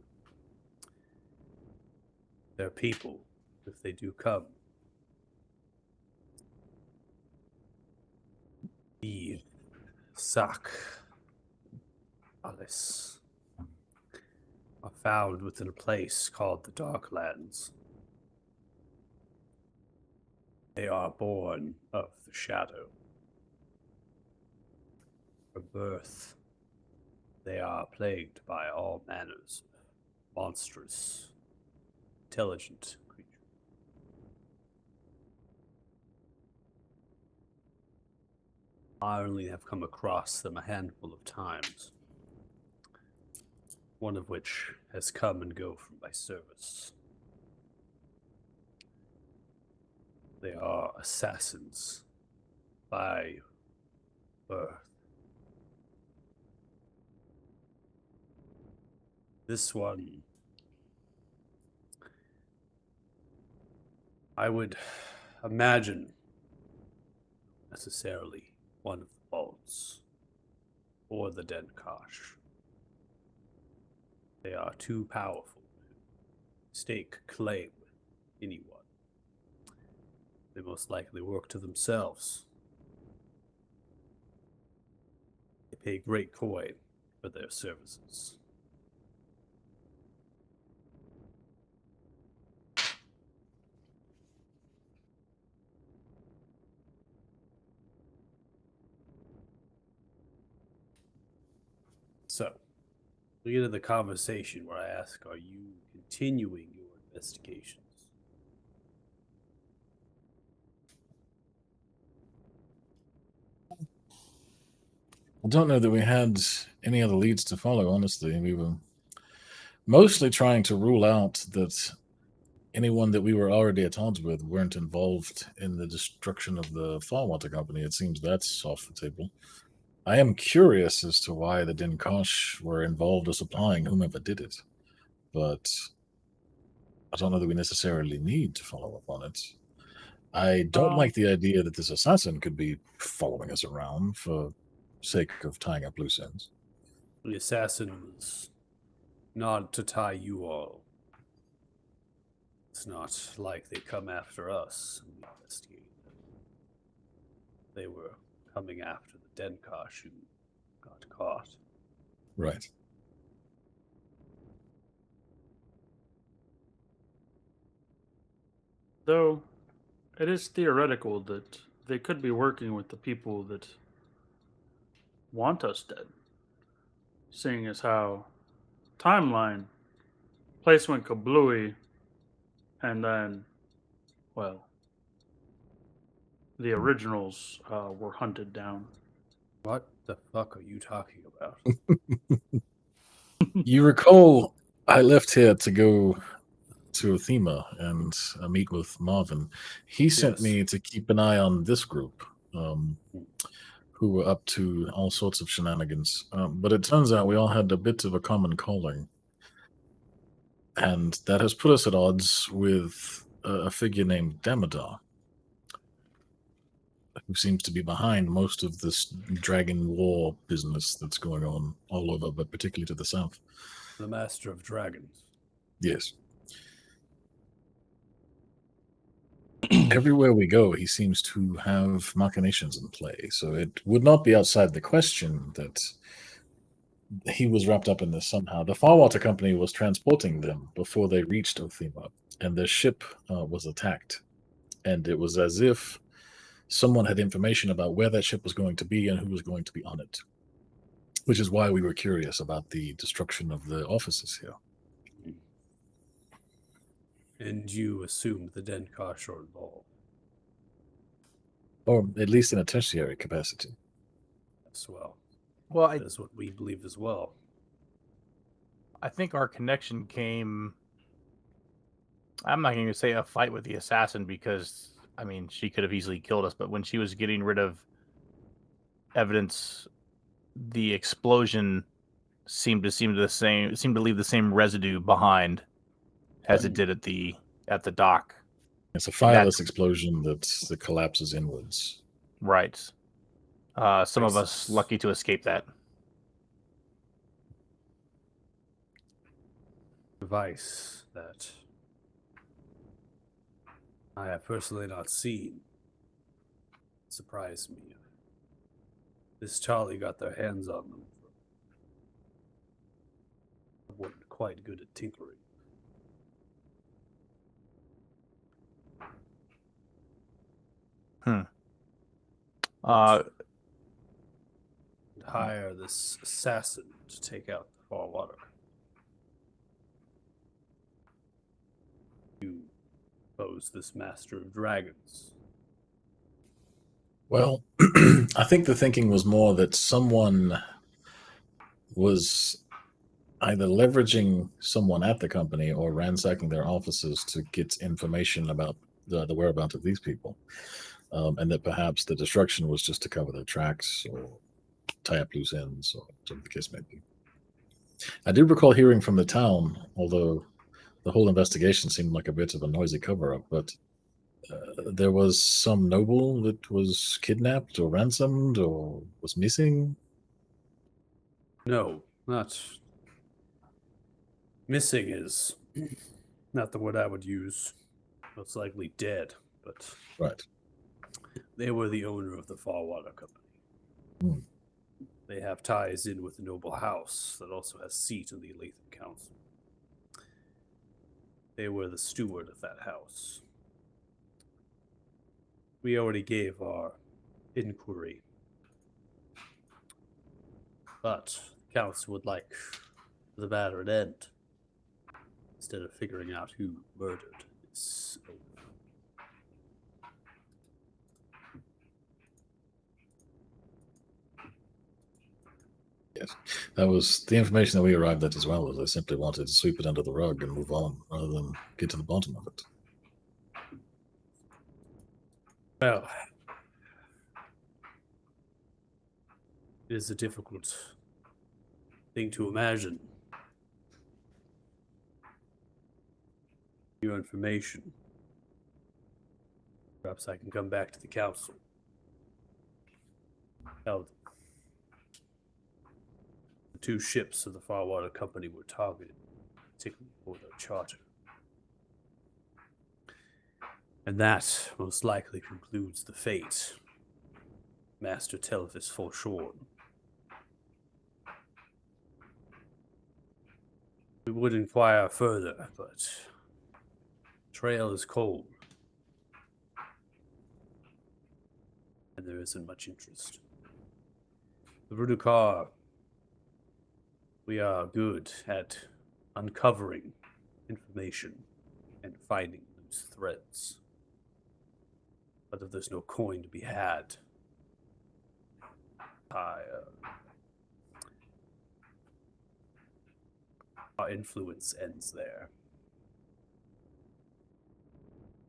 Their people, if they do come, the Sak Alice are found within a place called the Darklands. They are born of the shadow. From birth, they are plagued by all manners of monstrous, intelligent creatures. I only have come across them a handful of times, one of which has come and go from my service. They are assassins by birth. This one, I would imagine, necessarily one of the bolts or the Denkosh. They are too powerful to stake claim with anyone. They most likely work to themselves. They pay great coin for their services. So, we get to the conversation where I ask, are you continuing your investigations? I don't know that we had any other leads to follow, honestly. We were mostly trying to rule out that anyone that we were already at odds with weren't involved in the destruction of the Farwater Company. It seems that's off the table. I am curious as to why the Dinkosh were involved or supplying whomever did it, but I don't know that we necessarily need to follow up on it. I don't like the idea that this assassin could be following us around for sake of tying up loose ends. The assassin was not to tie you all. It's not like they come after us and we investigate them. They were coming after the Denkosh who got caught. Right. Though, it is theoretical that they could be working with the people that want us dead. Seeing as how timeline, place went kablooey, and then, well, the originals were hunted down. What the fuck are you talking about? You recall I left here to go to Athema and meet with Marvin. He sent Yes. me to keep an eye on this group, who were up to all sorts of shenanigans. But it turns out we all had a bit of a common calling. And that has put us at odds with a figure named Damodar, who seems to be behind most of this dragon war business that's going on all over, but particularly to the south. The Master of Dragons. Yes. everywhere we go, he seems to have machinations in play. So it would not be outside the question that he was wrapped up in this somehow. The Farwater Company was transporting them before they reached Othema, and their ship was attacked. And it was as if someone had information about where that ship was going to be and who was going to be on it, which is why we were curious about the destruction of the offices here. And you assumed the Denkosh are involved. Or at least in a tertiary capacity. As well. Well, That's what we believe as well. I think our connection came. I'm not going to say a fight with the assassin because, I mean, she could have easily killed us. But when she was getting rid of evidence, the explosion seemed to leave the same residue behind as it did at the dock. It's a fireless explosion that collapses inwards. Right. Some of us lucky to escape that. Device that I have personally not seen surprised me. This Charlie got their hands on them. Weren't quite good at tinkering. Hire this assassin to take out the Farwater. You pose this master of dragons. Well, I think the thinking was more that someone was either leveraging someone at the company or ransacking their offices to get information about the whereabouts of these people. And that perhaps the destruction was just to cover their tracks or tie up loose ends or whatever the case may be. I do recall hearing from the town, although the whole investigation seemed like a bit of a noisy cover-up, but there was some noble that was kidnapped or ransomed or was missing. No, not missing is not the word I would use. Most likely dead, but Right. they were the owner of the Farwater Company. Hmm. They have ties in with the noble house that also has seat in the Elatham Council. They were the steward of that house. We already gave our inquiry, but the council would like the matter to end instead of figuring out who murdered his owner. Yes. That was the information that we arrived at as well, was they simply wanted to sweep it under the rug and move on rather than get to the bottom of it. Well, it is a difficult thing to imagine. Your information. Perhaps I can come back to the council. Tell them. The two ships of the Farwater Company were targeted, particularly for their charter. And that most likely concludes the fate. Master Telvis foreshorn. We would inquire further, but trail is cold. And there isn't much interest. The Rudukar, we are good at uncovering information and finding loose threads. But if there's no coin to be had, our influence ends there.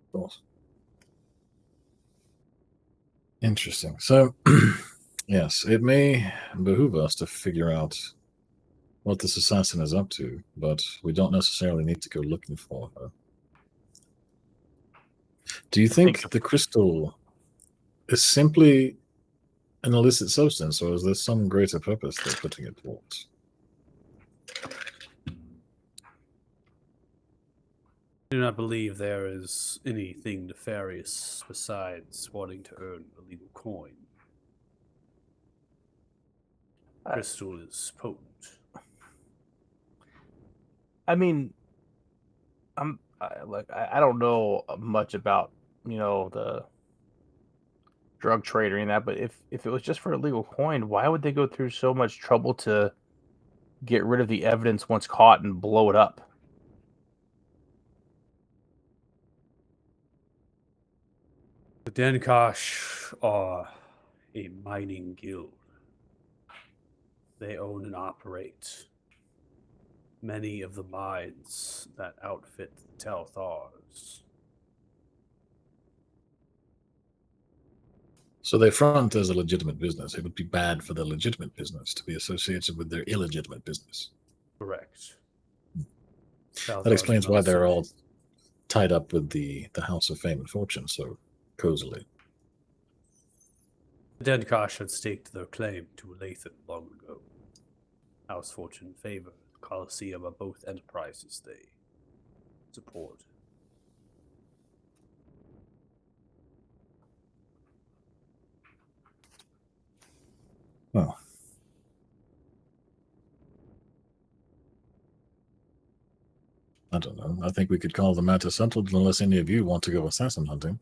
Of course. Interesting. So, yes, it may behoove us to figure out what this assassin is up to, but we don't necessarily need to go looking for her. Do you think the crystal is simply an illicit substance, or is there some greater purpose they're putting it towards? I do not believe there is anything nefarious besides wanting to earn illegal coin. Crystal is potent. I mean, I don't know much about the drug trade or any of that, but if it was just for illegal coin, why would they go through so much trouble to get rid of the evidence once caught and blow it up? The Denkosh are a mining guild. They own and operate many of the mines that outfit the Telthars. So they front as a legitimate business. It would be bad for the legitimate business to be associated with their illegitimate business. Correct. That explains why they're all tied up with the House of Fame and Fortune so cozily. The Denkosh had staked their claim to Lathan long ago. House Fortune favor, Colosseum are both enterprises they support. Oh. I don't know. I think we could call the matter settled unless any of you want to go assassin hunting.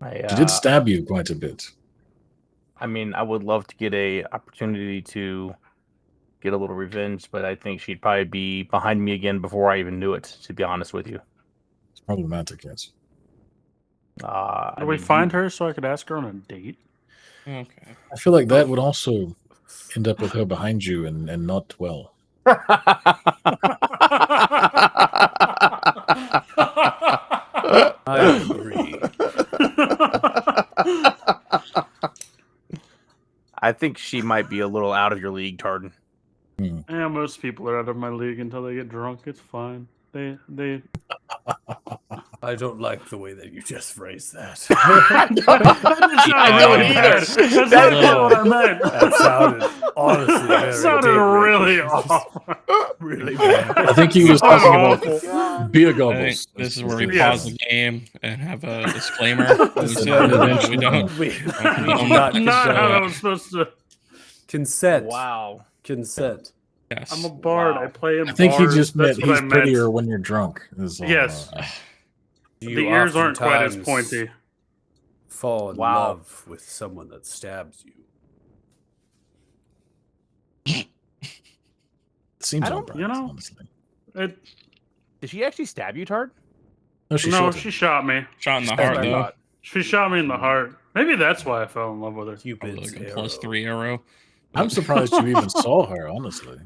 She did stab you quite a bit. I mean, I would love to get a opportunity to get a little revenge, but I think she'd probably be behind me again before I even knew it, to be honest with you. It's problematic, yes. Did we find her so I could ask her on a date? Okay. I feel like that would also end up with her behind you and not well. I agree. I think she might be a little out of your league, Tardan. Yeah, most people are out of my league until they get drunk. It's fine. They I don't like the way that you just phrased that. That's not really either. That's not what I meant. That sounded honestly very That sounded date-rapey. really It's just awful. really bad. I think he was talking about beer I think gobbles. this is where we Yes. pause the game and have a disclaimer. This we is don't. We don't. We do not Not how condone. I was supposed to. Consent. Wow. Consent. Yes. I'm a bard. Wow. I play in I think he bars. just That's meant what he's I meant. prettier when you're drunk. Is all, Yes. Do The you ears aren't quite as oftentimes pointy. fall in Wow. love with someone that stabs you? It seems I on don't- brand, you know, honestly. It, Did she actually stab you, Tard? No, she no, shot him. she shot me. Shot in the That's heart what I though. thought. She shot me in the heart. Maybe that's why I fell in love with her. Cupid's Probably like a arrow. +3 arrow. I'm surprised you even saw her, honestly.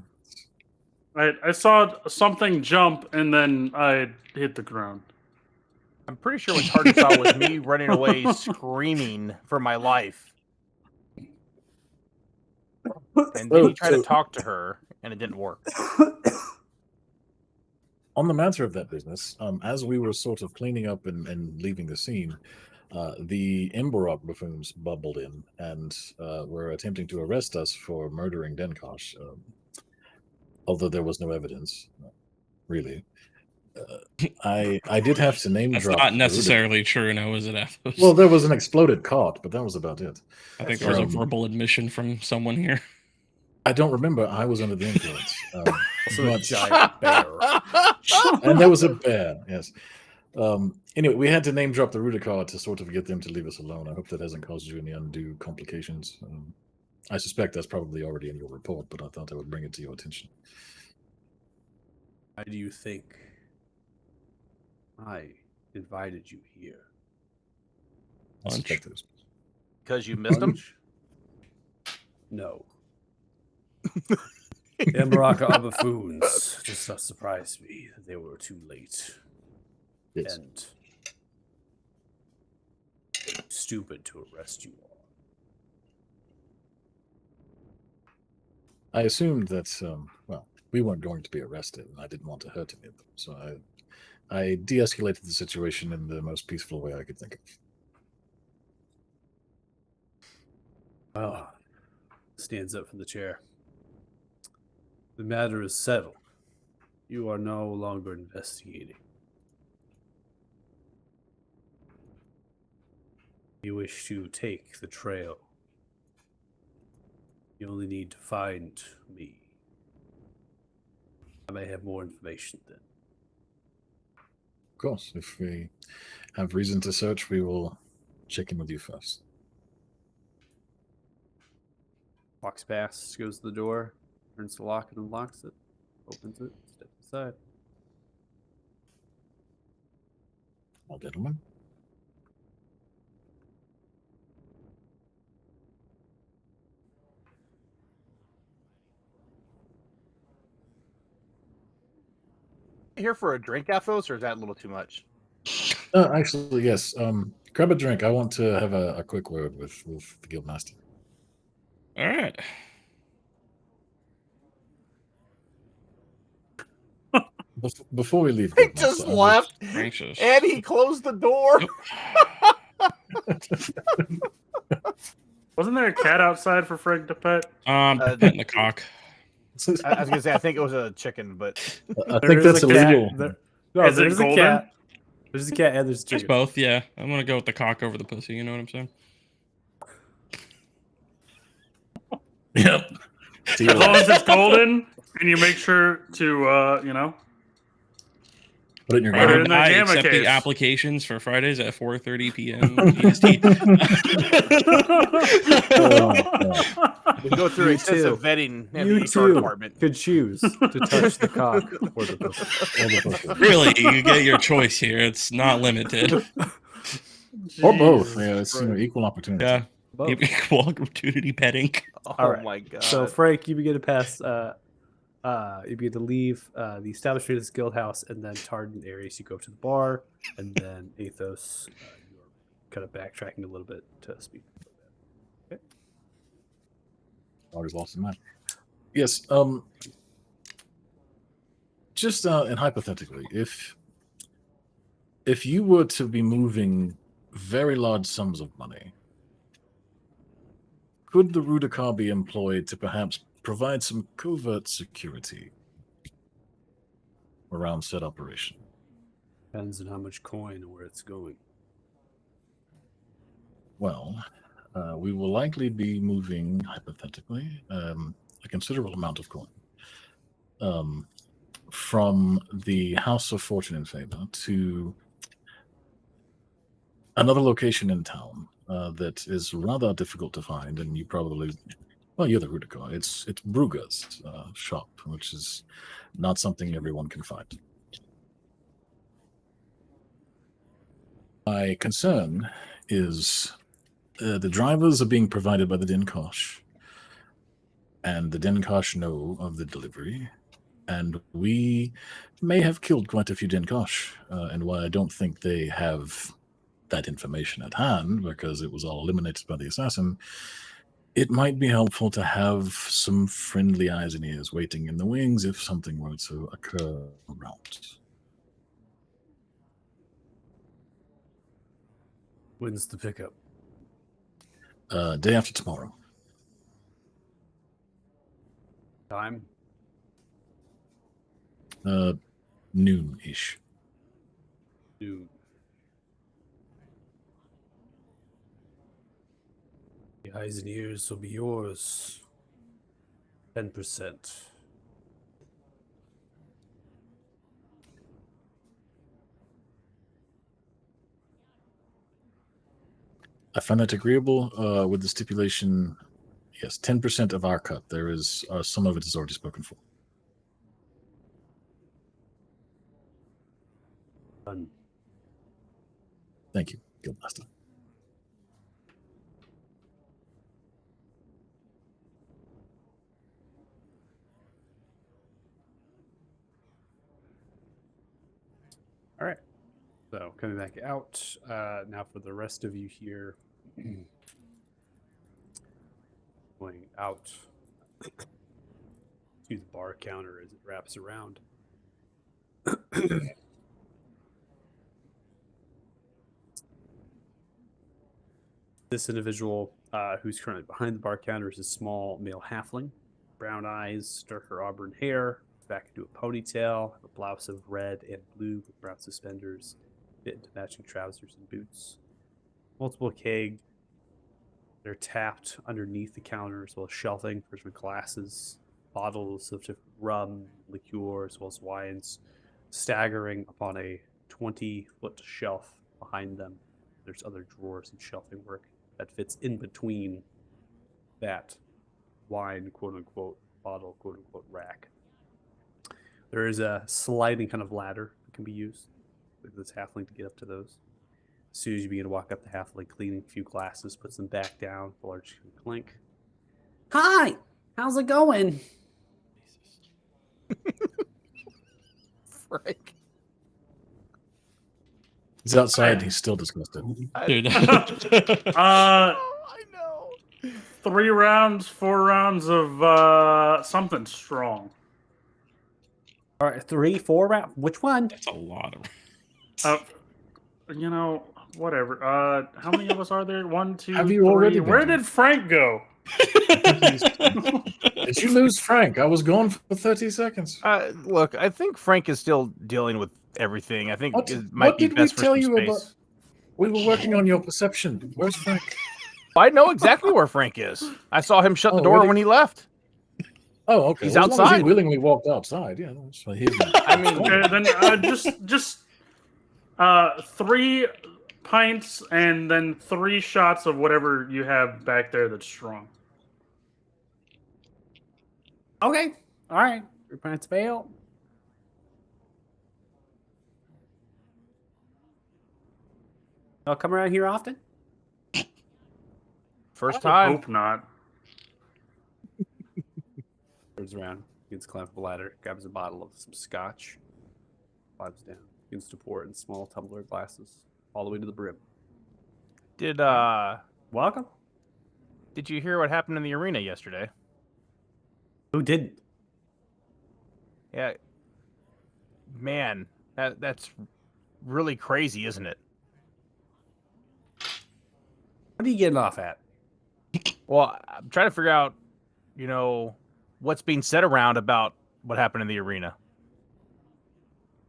I saw something jump and then I hit the ground. I'm pretty sure what Tardan saw was me running away screaming for my life. And then he tried to talk to her, and it didn't work. On the matter of that business, as we were sort of cleaning up and leaving the scene, the Emberock buffoons bubbled in and were attempting to arrest us for murdering Denkosh, although there was no evidence, really. I did have to name That's drop. not the necessarily true now, is it, Athos? Rudic. Well, there was an exploded cart, but that was about it. I think there was a um, verbal admission from someone here. I don't remember. I was under the influence. Also a but- giant bear. and there was a bear. Yes. Anyway, we had to name drop the Rudicard to sort of get them to leave us alone. I hope that hasn't caused you any undue complications. I suspect that's probably already in your report, but I thought I would bring it to your attention. Why do you think I invited you here? I Lunch. suspect it was- Because you missed him? Lunch? No. The Emberock are buffoons. It does not surprise me that they were too late Yes. and stupid to arrest you all. I assumed that, well, we weren't going to be arrested, and I didn't want to hurt any of them. So I de-escalated the situation in the most peaceful way I could think of. Stands up from the chair. The matter is settled. You are no longer investigating. You wish to take the trail. You only need to find me. I may have more information then. Of course, if we have reason to search, we will check in with you first. Walks past, goes to the door, turns the lock and unlocks it, opens it, steps aside. Well, gentlemen. Here for a drink, Athos, or is that a little too much? Actually, yes. Grab a drink. I want to have a quick word with the guildmaster. All right. Before we leave, He Guildmaster, just I would- left, Anxious. and he closed the door. Wasn't there a cat outside for Frank to pet? Petting the cock. I was gonna say I think it was a chicken, but I There think is that's a cat. illegal. No, Is it there's a golden? cat. There's a cat and there's a There's chicken. both, yeah. I'm gonna go with the cock over the pussy. You know what I'm saying? Yep. As long as it's golden, and you make sure to, Put it in your Put it Friday in garden. the night, gamma accepting case. applications for Fridays at 4:30 p.m. EST. we go through You extensive too. vetting in You the HR too department. could choose to touch the cock or the pussy. Or the pussy. Really, you get your choice here. It's not limited. Or both. Jesus Yeah, it's equal opportunity. Yeah, Both. equal opportunity petting. Oh All right. my god! So Frank, you begin to pass. You begin to leave the establishment of this guild house, and then Tard and Ares, you go up to the bar, and then Athos, you're kind of backtracking a little bit to speak. Always lost in mind. Yes. Just and hypothetically, if you were to be moving very large sums of money, could the Rudikar be employed to perhaps provide some covert security around said operation? Depends on how much coin and where it's going. Well, we will likely be moving, hypothetically, a considerable amount of coin from the House of Fortune and Favor to another location in town that is rather difficult to find, and you probably, well, you're the Rudikar. It's Bruga's shop, which is not something everyone can find. My concern is the drivers are being provided by the Dinkosh, and the Dinkosh know of the delivery, and we may have killed quite a few Dinkosh, and while I don't think they have that information at hand because it was all eliminated by the assassin, it might be helpful to have some friendly eyes and ears waiting in the wings if something were to occur around. When's the pickup? Day after tomorrow. Time? Noon-ish. Noon. The eyes and ears will be yours. 10%. I find that agreeable with the stipulation, yes, 10% of our cut. There is, some of it is already spoken for. Done. Thank you, Guildmaster. All right. So coming back out now for the rest of you here, going out to the bar counter as it wraps around. This individual who's currently behind the bar counter is a small male halfling, brown eyes, darker auburn hair, back into a ponytail, have a blouse of red and blue with brown suspenders, fit into matching trousers and boots. Multiple keg. They're tapped underneath the counter, as well as shelving for different glasses, bottles of different rum, liqueur, as well as wines, staggering upon a 20-foot shelf behind them. There's other drawers and shelving work that fits in between that wine, quote unquote, bottle, quote unquote, rack. There is a sliding kind of ladder that can be used with this halfling to get up to those. As soon as you begin to walk up the halfling, cleaning a few glasses, puts them back down, the large clink. Hi, how's it going? Frank. He's outside. He's still disgusted. Dude. I know. 3 rounds, 4 rounds of something strong. All right, 3, 4 round. Which one? That's a lot of. You know, whatever. How many of us are there? 1, 2, Have you 3. already Where been? did Frank go? Did you lose Frank? I was gone for 30 seconds. Look, I think Frank is still dealing with everything. I think What- it might what be did we best for tell some you space. about- We were working on your perception. Where's Frank? I know exactly where Frank is. I saw him shut the Oh, door really? when he left. Oh, okay. He's Well, as long as outside. he willingly walked outside. Yeah, that's what he is. I mean, Okay, then just 3 pints and then 3 shots of whatever you have back there that's strong. Okay. All right. 3 pints of ale. I'll come around here often. first I time. hope not. Turns around, begins to climb up the ladder, grabs a bottle of some scotch, climbs down, begins to pour it in small tumbler glasses, all the way to the brim. Did Welcome. did you hear what happened in the arena yesterday? Who didn't? Yeah. Man, that's really crazy, isn't it? What are you getting off at? Well, I'm trying to figure out, what's being said around about what happened in the arena.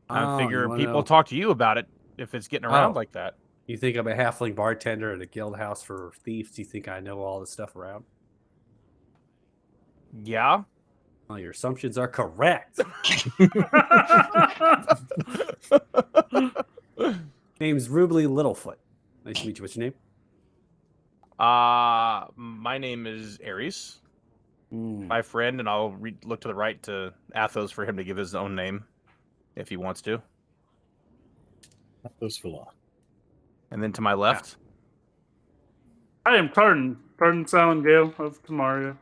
I Oh, figure you wanna people know? talk to you about it if it's getting around Oh. like that. You think I'm a halfling bartender at a guild house for thieves? You think I know all this stuff around? Yeah. Well, your assumptions are correct. Name's Rubly Littlefoot. Nice to meet you. What's your name? My name is Ares, Mm. my friend, and I'll look to the right to Athos for him to give his own name if he wants to. Those for law. And then to my left, I am Carden Salangale of Kamaria.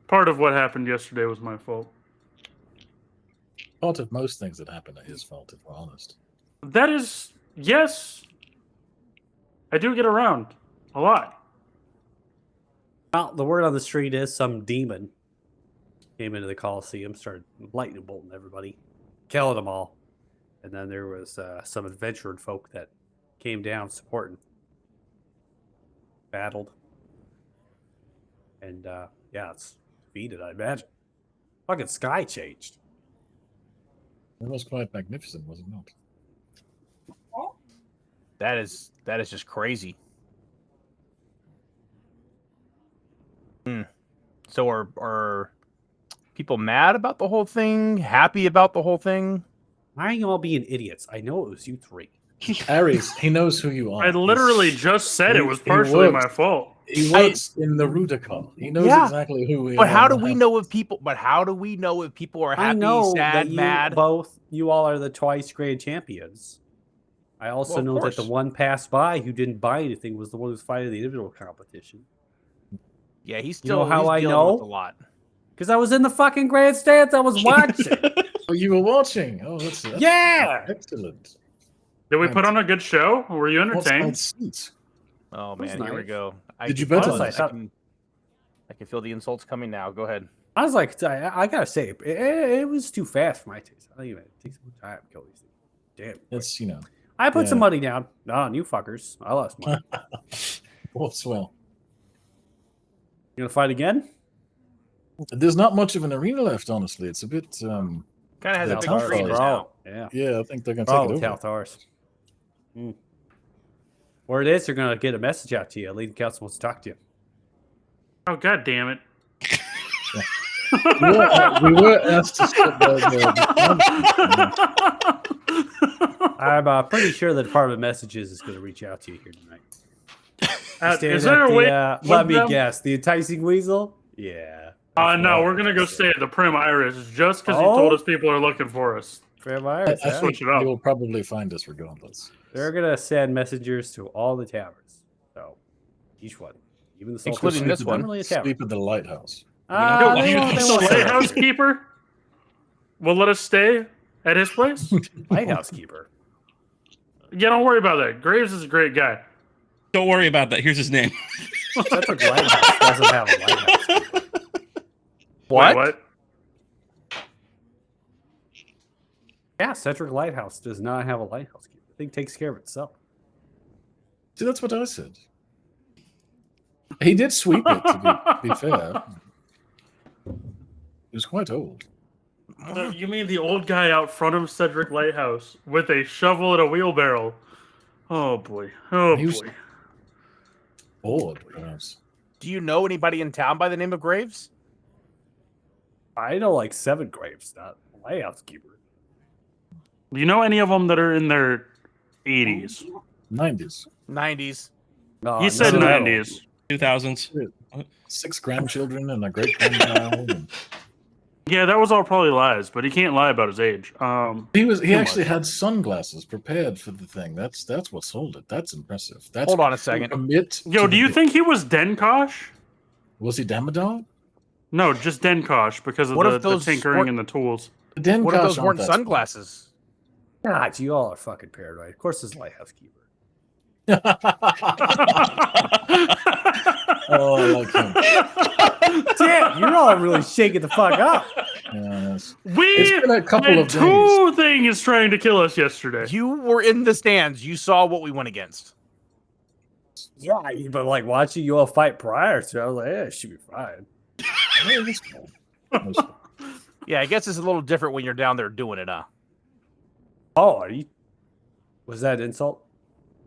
Part of what happened yesterday was my fault. Part of most things that happen are his fault, if we're honest. That is, yes. I do get around a lot. Well, the word on the street is some demon came into the Coliseum, started lightning bolting everybody, killing them all. And then there was some adventured folk that came down supporting, battled. And yeah, it's defeated, I imagine. Fucking sky changed. It was quite magnificent, was it not? that is just crazy. So are people mad about the whole thing? Happy about the whole thing? Why are you all being idiots? I know it was you 3. Ares, he knows who you are. I literally He's- just said it was he partially works. my fault. He works in the Rudicon. He knows Yeah. exactly who we are. But how do and we know if people? But how do we know if people are I happy, know sad, that mad? you all are the twice grand champions. I also Well, of know that the course. one passed by who didn't buy anything was the one who's fighting the individual competition. Yeah, he's You know still. how he's I dealing know? with a lot. Because I was in the fucking grandstands, I was watching. Oh, you were watching. Oh, that's Yeah! excellent. Did we put on a good show? Were you What's entertained? called seats? Oh was man, here we nice. go. Did you can bet feel on it. this? I I can feel the insults coming now. Go ahead. I was like, I gotta say, it was too fast for my taste. I think it takes some time to kill these things. Damn. It's, I put some yeah. money down. No, on you fuckers. I lost money. all's well. You gonna fight again? There's not much of an arena left, honestly. It's a bit. Kind of has The a big town screen fellas now. Yeah. Yeah, I think they're gonna Oh, take with it over. Talthars. Or it is, they're gonna get a message out to you. Leading council wants to talk to you. Oh, god damn it. We were asked to stop by the. I'm pretty sure the Department of Messages is going to reach out to you here tonight. Staying Is there at a way? let me them- guess. The Enticing Weasel? Yeah. No, we're gonna go stay at the Prim Iris just because he Oh? told us people are looking for us. Fair I virus, think Switch it they up. will probably find us regardless. They're going to send messengers to all the taverns. So, each one. Even the Sultan. Including this one. Formerly a tavern. Sleep at the lighthouse. Yo, They do you won't- think they the won't say lighthouse that. keeper will let us stay at his place? Lighthouse keeper. Yeah, don't worry about that. Graves is a great guy. Don't worry about that. Here's his name. Cedric Lighthouse doesn't have a lighthouse keeper. Wait, what? Yeah, Cedric Lighthouse does not have a lighthouse keeper. The thing takes care of itself. See, that's what I said. He did sweep it, to be fair. It was quite old. You mean the old guy out front of Cedric Lighthouse with a shovel and a wheelbarrow? Oh boy. Oh He was- boy. Bored, perhaps. Do you know anybody in town by the name of Graves? I know like 7 graves, not a lighthouse keeper. Do you know any of them that are in their 80s? 90s. 90s. No, He said no. 90s. 2000s. 6 grandchildren and a great grandchild. and- Yeah, that was all probably lies, but he can't lie about his age. He actually had sunglasses prepared for the thing. That's what sold it. That's impressive. That's Hold on a second. Commit. Yo, to do you the- think he was Denkosh? Was he Damodar? No, just Denkosh because of What the if those tinkering weren't- and the tools. Den What if Kosh those aren't weren't that sunglasses? God, you all are fucking paranoid. Of course, it's lighthouse keeper. Oh, I like him. Damn, you're all really shaking the fuck up. Yes. We It's been a couple had of days. 2 things trying to kill us yesterday. You were in the stands. You saw what we went against. Yeah, but like watching you all fight prior to, I was like, yeah, it should be fine. Yeah, that's cool. That's cool. Yeah, I guess it's a little different when you're down there doing it, huh? Oh, are you? Was that an insult?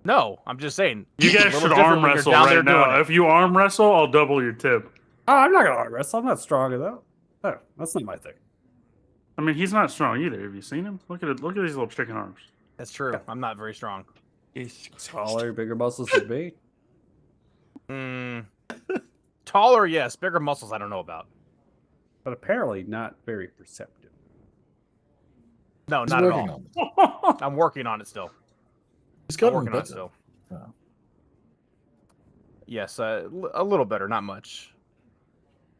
No, I'm just saying. You it's a guys little should different arm when you're wrestle down there right doing now. it. If you arm wrestle, I'll double your tip. Oh, I'm not gonna arm wrestle. I'm not strong enough. No, that's not my thing. I mean, he's not strong either. Have you seen him? Look at it. Look at these little chicken arms. That's true. I'm not very strong. Taller, bigger muscles than me. Mm. Taller, yes. Bigger muscles, I don't know about. But apparently not very perceptive. No, He's not at working all. on it. I'm working on it still. He's I'm gotten working on it better. still. Yeah. Yes, a little better, not much.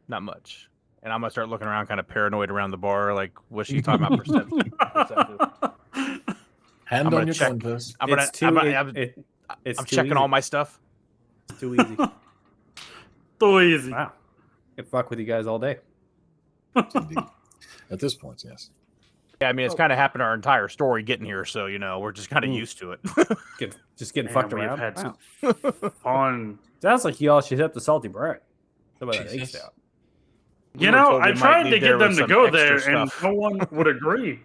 Not much. And I'm gonna start looking around, kind of paranoid around the bar, like, what's she talking about? Perception. Hand I'm gonna on your check. coin purse. I'm gonna. It's too. It's I'm too checking easy. all my stuff. It's too easy. So easy. Wow, I can fuck with you guys all day. Indeed. At this point, yes. Yeah, I mean, it's kind of happened our entire story getting here, so we're just kind of used to it. Just getting Man, fucked we have around. had Wow. Fun. Sounds like you all should hit the salty brine. Some of that egg Jesus. stout. You We were know, told we I might tried need to there get them with to some go extra there, and stuff. no one would agree.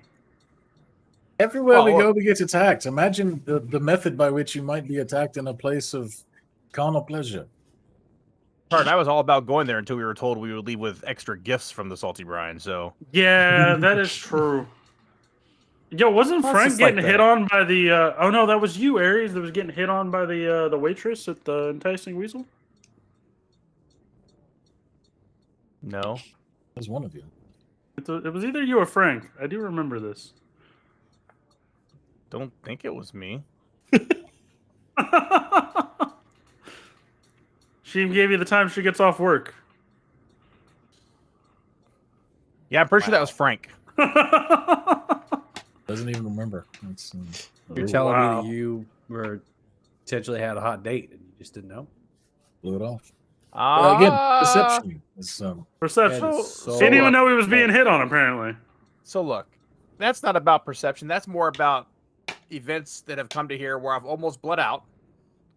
Everywhere we Well, go, we get attacked. Imagine the method by which you might be attacked in a place of carnal pleasure. Part, I was all about going there until we were told we would leave with extra gifts from the salty brine. So Yeah, that is true. Yo, wasn't Well, it's Frank just like getting that. hit on by the? Oh no, that was you, Aries. That was getting hit on by the waitress at the Enticing Weasel. no, There's one of you. It was either you or Frank. I do remember this. don't think it was me. She even gave you the time she gets off work. Yeah, I'm pretty sure that was Frank. Doesn't even remember. It's, You're telling Wow. me that you were potentially had a hot date and you just didn't know? blew it off. Again, perception. Is, Perception. That is so- Didn't even know he was being hit on. Apparently. So look, that's not about perception. That's more about events that have come to here where I've almost bled out.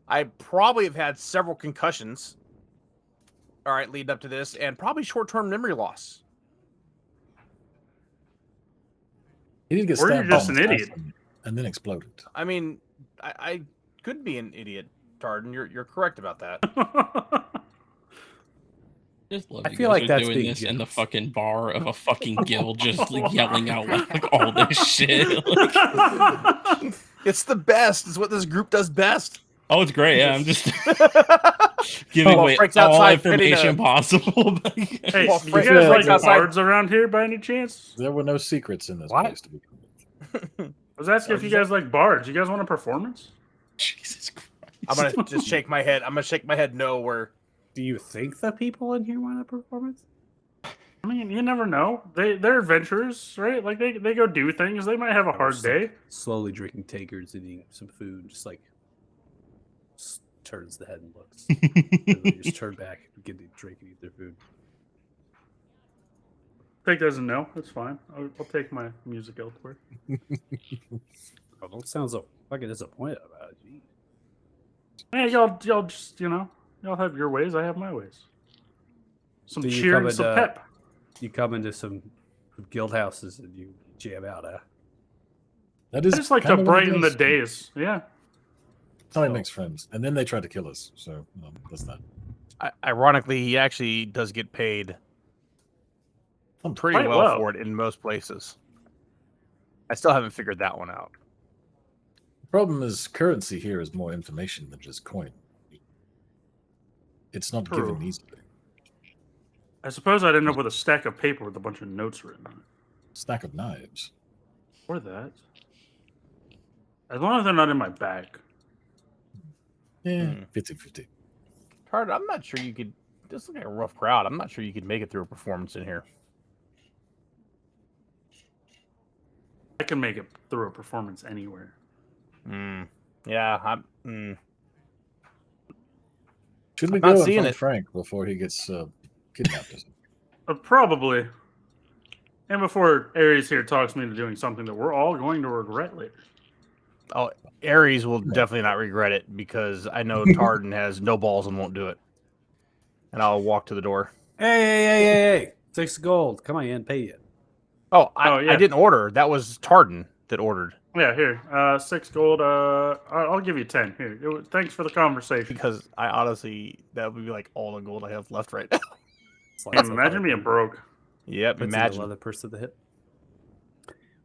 I probably have had several concussions. All right, leading up to this, and probably short-term memory loss. He did get Or you're stabbed just on an the idiot. assassin and then exploded. I mean, I could be an idiot, Tardan. You're correct about that. Just love I you feel guys like are that's doing being this in the generous. fucking bar of a fucking guild, just like yelling out loud, like all this shit. Like, It's the best. It's what this group does best. oh, it's great. Yeah, I'm just giving While away Frank's all outside pinning information possible. Hey, Well, you Frank- guys like Frank's outside- bards around here by any chance? There were no secrets in this What? place to begin with. I was asking if you guys like bards. You guys want a performance? Jesus Christ. I'm gonna just shake my head. I'm gonna shake my head. No, we're Do you think the people in here want a performance? I mean, you never know. They're adventurers, right? Like they go do things. They might have a hard day. Slowly drinking takers and eating some food, just like turns the head and looks. And they just turn back and begin to drink and eat their food. Take doesn't know. That's fine. I'll take my music elsewhere. Oh, don't sound so fucking disappointed about it. Jeez. Yeah, y'all just y'all have your ways. I have my ways. Some So you cheer come and some into- pep. You come into some guild houses and you jam out, huh? That I is just like to kind of what it brighten the does. days. Yeah. That's how he makes friends. And then they tried to kill us. So that's that. ironically, he actually does get paid I'm pretty Quite well well. for it in most places. I still haven't figured that one out. The problem is currency here is more information than just coin. It's not True. given easily. I suppose I'd end up with a stack of paper with a bunch of notes written on it. Stack of knives. Or that. As long as they're not in my bag. Yeah, Hmm. 50-50. Tardan, I'm not sure you could. This looks like a rough crowd. I'm not sure you could make it through a performance in here. I can make it through a performance anywhere. Yeah, Should we I'm not go and seeing find it. Frank before he gets kidnapped? Or something? Probably. And before Ares here talks me into doing something that we're all going to regret later. Oh, Ares will definitely not regret it because I know Tardan has no balls and won't do it. And I'll walk to the door. Hey! 6 gold. Come on, Ian, pay it. Oh, Oh, yeah. I didn't order. That was Tardan that ordered Yeah, here. 6 gold. I'll give you 10. Here. Thanks for the conversation. because I honestly that would be like all the gold I have left right now. Damn, imagine being broke. Yep, Imagine. imagine. Leather purse to the hip.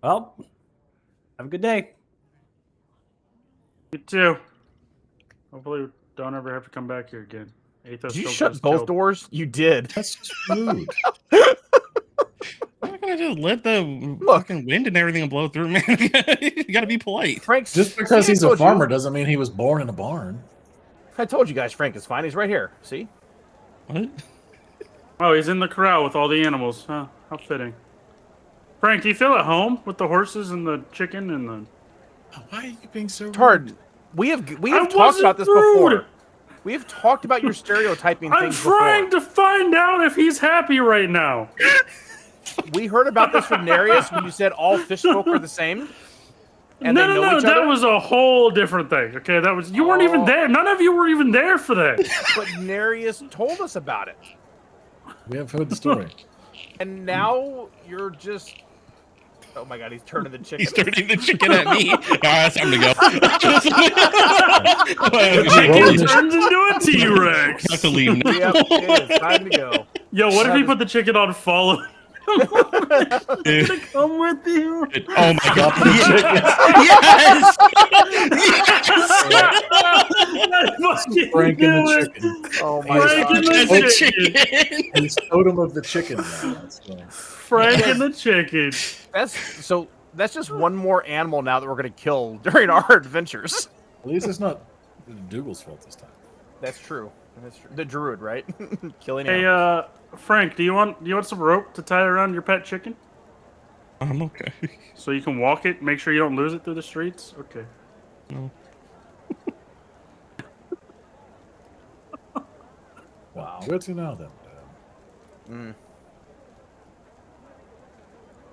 Well, have a good day. You too. Hopefully, we don't ever have to come back here again. Athos Did you still shut gets both killed. doors? You did. That's just rude. I'm not gonna just let the Look. fucking wind and everything blow through, man. You gotta be polite. Frank's Just because See, I he's a told you. farmer doesn't mean he was born in a barn. I told you guys, Frank is fine. He's right here. See? What? Oh, he's in the corral with all the animals. Huh? How fitting. Frank, do you feel at home with the horses and the chicken and the? Why are you being so rude? Tardan, we have I talked wasn't about this rude. before. We have talked about your stereotyping I'm things trying before. to find out if he's happy right now. We heard about this from Nereus when you said all fish folk are the same. And they know each That other. was a whole different thing. Okay, that was you weren't even Oh. there. None of you were even there for that. But Nereus told us about it. We have heard the story. And now you're just. Oh my god, he's turning the chicken. He's turning the chicken at me. It's time to go. Chicken Rolling this- turns into a T-Rex. I have to leave now. Yep, it is. Time to go. Yo, what if he put the chicken on follow? Dude. Come with you. Oh my god. Yes! Frank and the chicken. Oh my Frank god. and the The chicken. chicken. He's totem of the chicken now. That's Frank and the chicken. That's just one more animal now that we're gonna kill during our adventures. At least it's not Dougal's fault this time. That's true. That's true. The druid, right? Killing Hey, animals. Frank, do you want some rope to tie around your pet chicken I'm okay. so you can walk it? Make sure you don't lose it through the streets. Okay. No. Wow. Where to now then?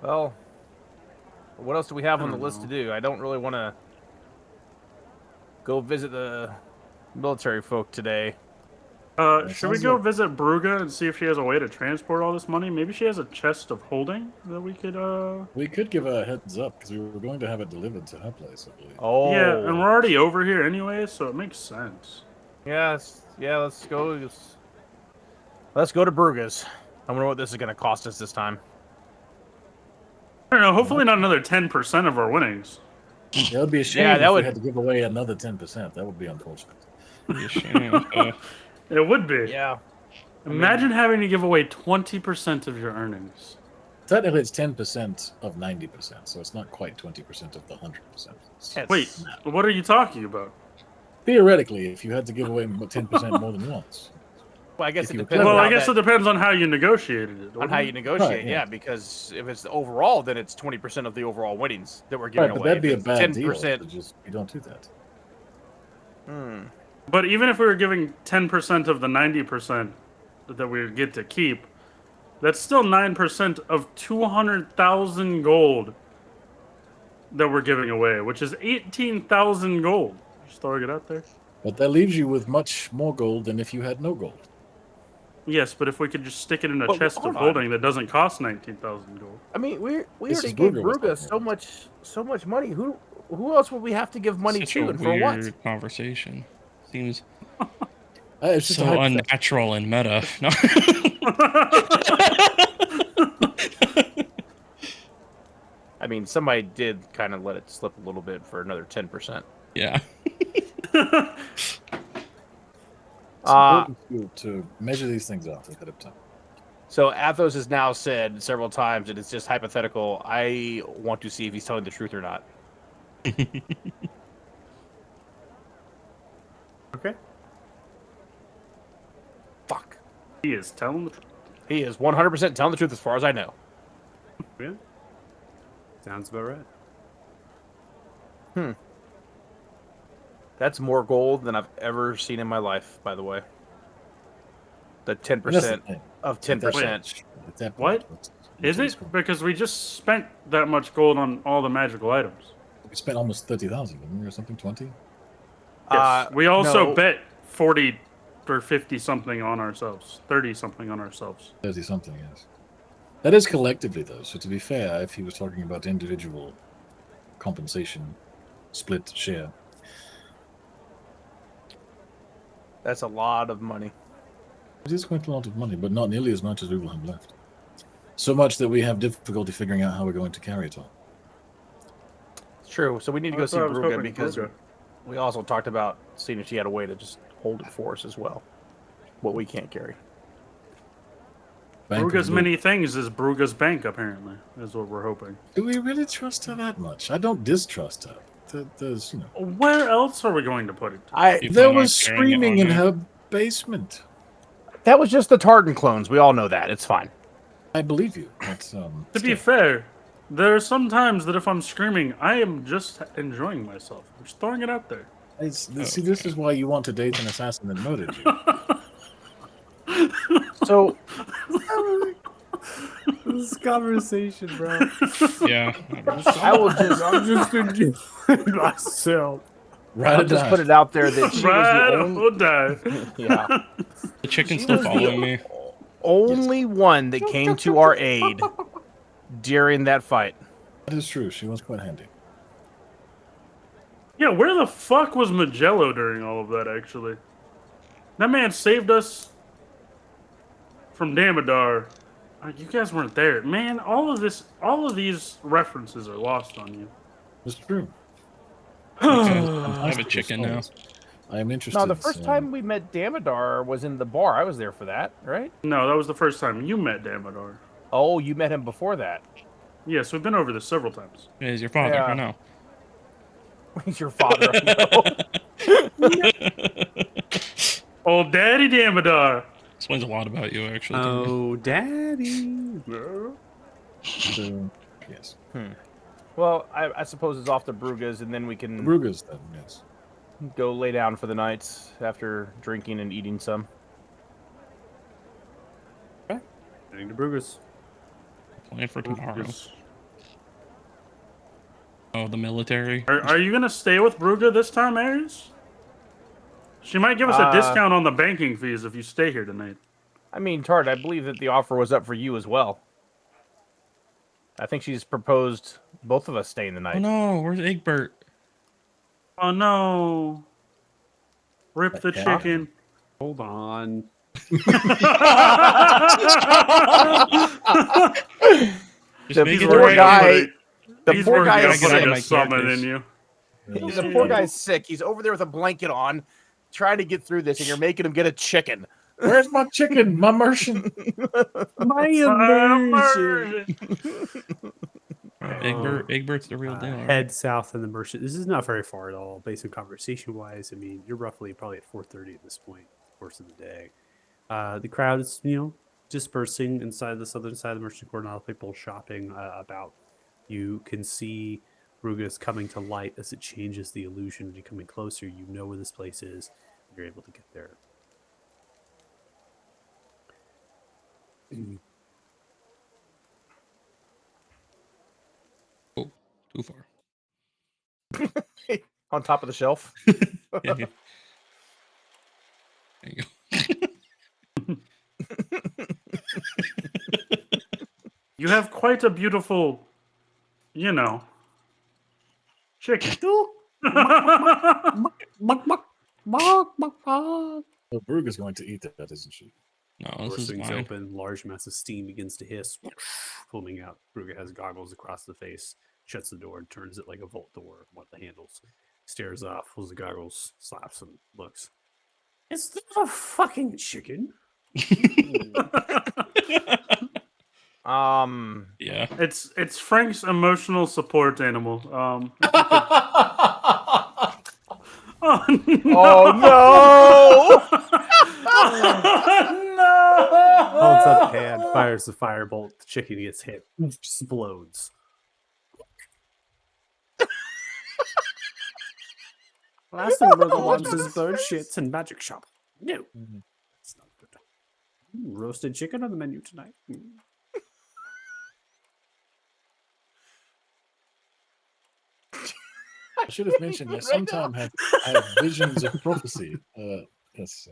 Well, what else do we have on the don't list know. to do? I don't really want to go visit the military folk today. Should we sounds go like- visit Bruga and see if she has a way to transport all this money? Maybe she has a chest of holding that we could. We could give her a heads up because we were going to have it delivered to her place, I believe. Oh, Yeah, and we're already over here anyway, so it makes sense. yes, yeah. Let's go. Let's go to Brugas. I wonder what this is going to cost us this time. I don't know. Hopefully, not another 10% of our winnings. That would be a shame Yeah, if that we would- had to give away another 10%. That would be unfortunate. Be a shame. It would be. Yeah. Imagine having to give away 20% of your earnings. Technically, it's 10% of 90%, so it's not quite 20% of the 100%. Yes. Wait, what are you talking about? Theoretically, if you had to give away 10% more than once. Well, I guess If it you were depends. clever. Well, on I how guess that- it depends on how you negotiated it. on wouldn't how it? you negotiate. Right, yeah. yeah. Because if it's the overall, then it's 20% of the overall winnings that we're giving Right, but away. that'd be a If it's bad deal. 10%. You don't do that. But even if we were giving 10% of the 90% that we would get to keep, that's still 9% of 200,000 gold that we're giving away, which is 18,000 gold. Just throwing it out there. But that leaves you with much more gold than if you had no gold. Yes, but if we could just stick it in a Well, chest hold of on. holding that doesn't cost 19,000 gold. I mean, we This already is gave Bruga was Bruga talking so much money. Who else would we have to give money Such to, a and for what? weird conversation. Seems It's just a so hypothetical. unnatural and meta. No. I mean, somebody did kind of let it slip a little bit for another 10%. Yeah. It's Uh, important to measure these things out ahead of time. So Athos has now said several times that it's just hypothetical. I want to see if he's telling the truth or not. Okay. Fuck. He is telling the truth. He is 100% telling the truth as far as I know. Yeah. Sounds about right. That's more gold than I've ever seen in my life, by the way. The That's the 10% thing. of 10%. At that point, What? what's Is it? Because we just spent that much gold on all the magical items. We spent almost 30,000, didn't we, or something? 20? Yes. We also no. bet 40 or 50 something on ourselves. 30 something on ourselves. 30 something, yes. That is collectively, though. So to be fair, if he was talking about individual compensation, split share, That's a lot of money. it is quite a lot of money, but not nearly as much as we will have left. So much that we have difficulty figuring out how we're going to carry it all. It's true. So we need to go That's see what I was Bruga hoping, because Bruga. we also talked about seeing if she had a way to just hold it for us as well. What we can't carry. Bank of Bruga's Blue- many things is Bruga's bank, apparently, is what we're hoping. Do we really trust her that much? I don't distrust her. There's, you know, Where else are we going to put it? You there plan on was carrying it screaming on in you? her basement. That was just the Tartan clones. We all know that. It's fine. I believe you. But, To be fair, there are some times that if I'm screaming, I am just enjoying myself. I'm just throwing it out there. see, this is why you want to date an assassin that murdered you. So This conversation, bro. Yeah. I will just I'm just enjoying myself. Right I'll or just die. put it out there that she Right was the only, or die. yeah, The chicken's She still was the following me. only one that came to our aid during that fight. That is true. She was quite handy. Yeah, where the fuck was Magello during all of that, actually? That man saved us from Damodar. You guys weren't there. Man, all of these references are lost on you. It's true. I have a chicken now. I am interested. No, the first time we met Damodar was in the bar. I was there for that, right? No, that was the first time you met Damodar. Oh, you met him before that. Yes, we've been over this several times. Is your father? Yeah. I know. He's your father. I know. Old Daddy Damodar. Explains a lot about you, actually. to me. Oh, daddy. So, yes. Well, I suppose it's off to Brugas, and then we can Brugas, then, yes. go lay down for the night after drinking and eating some. Heading to Brugus. Plan for tomorrow. Yes. Oh, the military. Are you gonna stay with Bruga this time, Ares? She might give us a discount on the banking fees if you stay here tonight. I mean, Tard, I believe that the offer was up for you as well. I think she's proposed both of us staying the Oh night. no, where's Egbert? Oh no! Rip the Yeah. chicken. Hold on. Just The make it poor right. guy- The He's poor working guy on is get out of putting my a summon characters. in you. The poor guy's sick. He's over there with a blanket on, trying to get through this, and you're making him get a chicken. Where's my chicken? My immersion. My Immersion. Egbert's the real deal. all right? Head south in the merchant. This is not very far at all, based on conversation wise. I mean, you're roughly probably at 4:30 at this point, of course, of the day. The crowd is, dispersing inside the southern side of the merchant court. A lot of people shopping about. You can see Brugus coming to light as it changes the illusion. When you're coming closer, you know where this place is. You're able to get there. Oh, too far. On top of the shelf. Yeah, yeah. There you go. You have quite a beautiful, chicken. Well, Brug is going to eat that, isn't she? No, Door this is swings fine. open, large mass of steam begins to hiss, foaming out. Bruga has goggles across the face, shuts the door, and turns it like a vault door, one of the handles. Stares off, pulls the goggles, slaps and looks. Is that a fucking chicken? Yeah. It's Frank's emotional support animal. Oh Oh no! Holds up a hand, fires the firebolt. The chicken gets hit, explodes. Last thing Bruga wants is bird shits and magic shop. No, that's not good. Roasted chicken on the menu tonight. I should have mentioned I sometimes have visions of prophecy. Yes.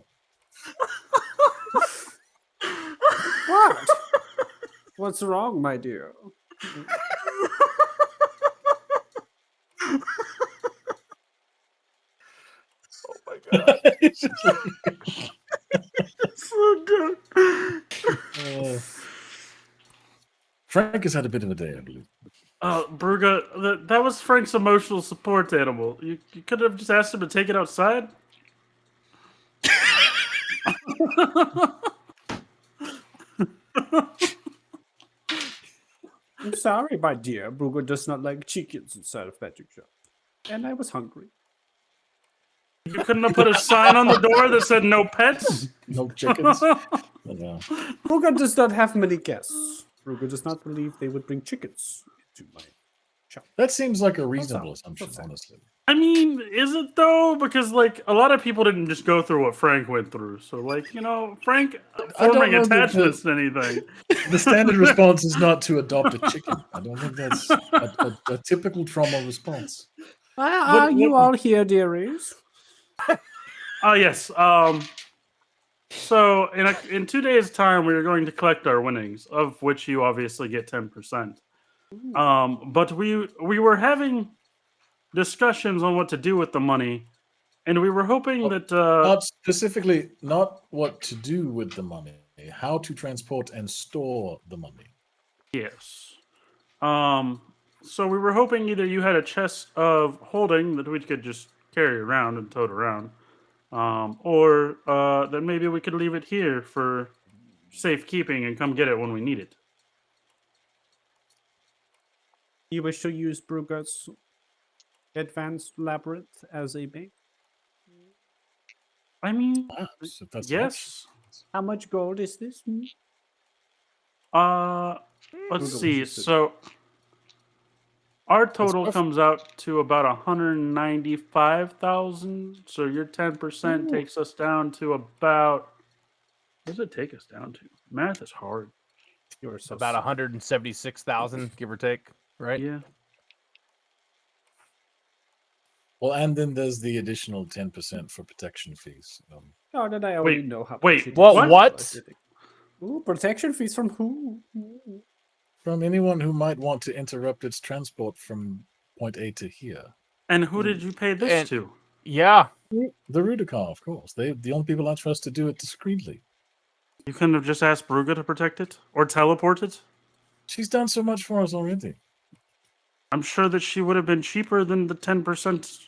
What? What's wrong, my dear? It's just like, so good. Frank has had a bit of a day, I believe. Bruga, that was Frank's emotional support animal. You could have just asked him to take it outside. I'm sorry, my dear. Bruga does not like chickens inside of magic shop. And I was hungry. You couldn't have put a sign on the door that said no pets? No chickens. Bruga does not have many guests. Bruga does not believe they would bring chickens into my shop. That seems like a reasonable all. assumption, That's all. honestly. I mean, is it though? Because a lot of people didn't just go through what Frank went through. So Frank I don't forming know that attachments to anything. The standard response is not to adopt a chicken. I don't think that's a typical trauma response. Are you all here, dearies? Oh yes. So in 2 days' time, we are going to collect our winnings, of which you obviously get 10%. But we were having discussions on what to do with the money, and we were hoping that Not what to do with the money, how to transport and store the money. yes. So we were hoping either you had a chest of holding that we could just carry around and tote around, or that maybe we could leave it here for safekeeping and come get it when we need it. You wish to use Bruga's advanced labyrinth as a bank? I mean, Perhaps, if that's an yes. How much gold is this? Let's Bruga see. wishes to- So our total rough. comes out to about 195,000. So your 10% takes us down to about. What does it take us down to? Math is hard. You're so About 176,000, give or take, right? Yeah. Well, and then there's the additional 10% for protection fees. Oh, then I already Wait, know how wait, much it what? is. What? Ooh, protection fees from who? Ooh. From anyone who might want to interrupt its transport from point A to here. And who did you pay this And- to? Yeah. The Rudicon, of course. They the only people I trust to do it discreetly. You couldn't have just asked Bruga to protect it or teleport it? She's done so much for us already. I'm sure that she would have been cheaper than the 10%.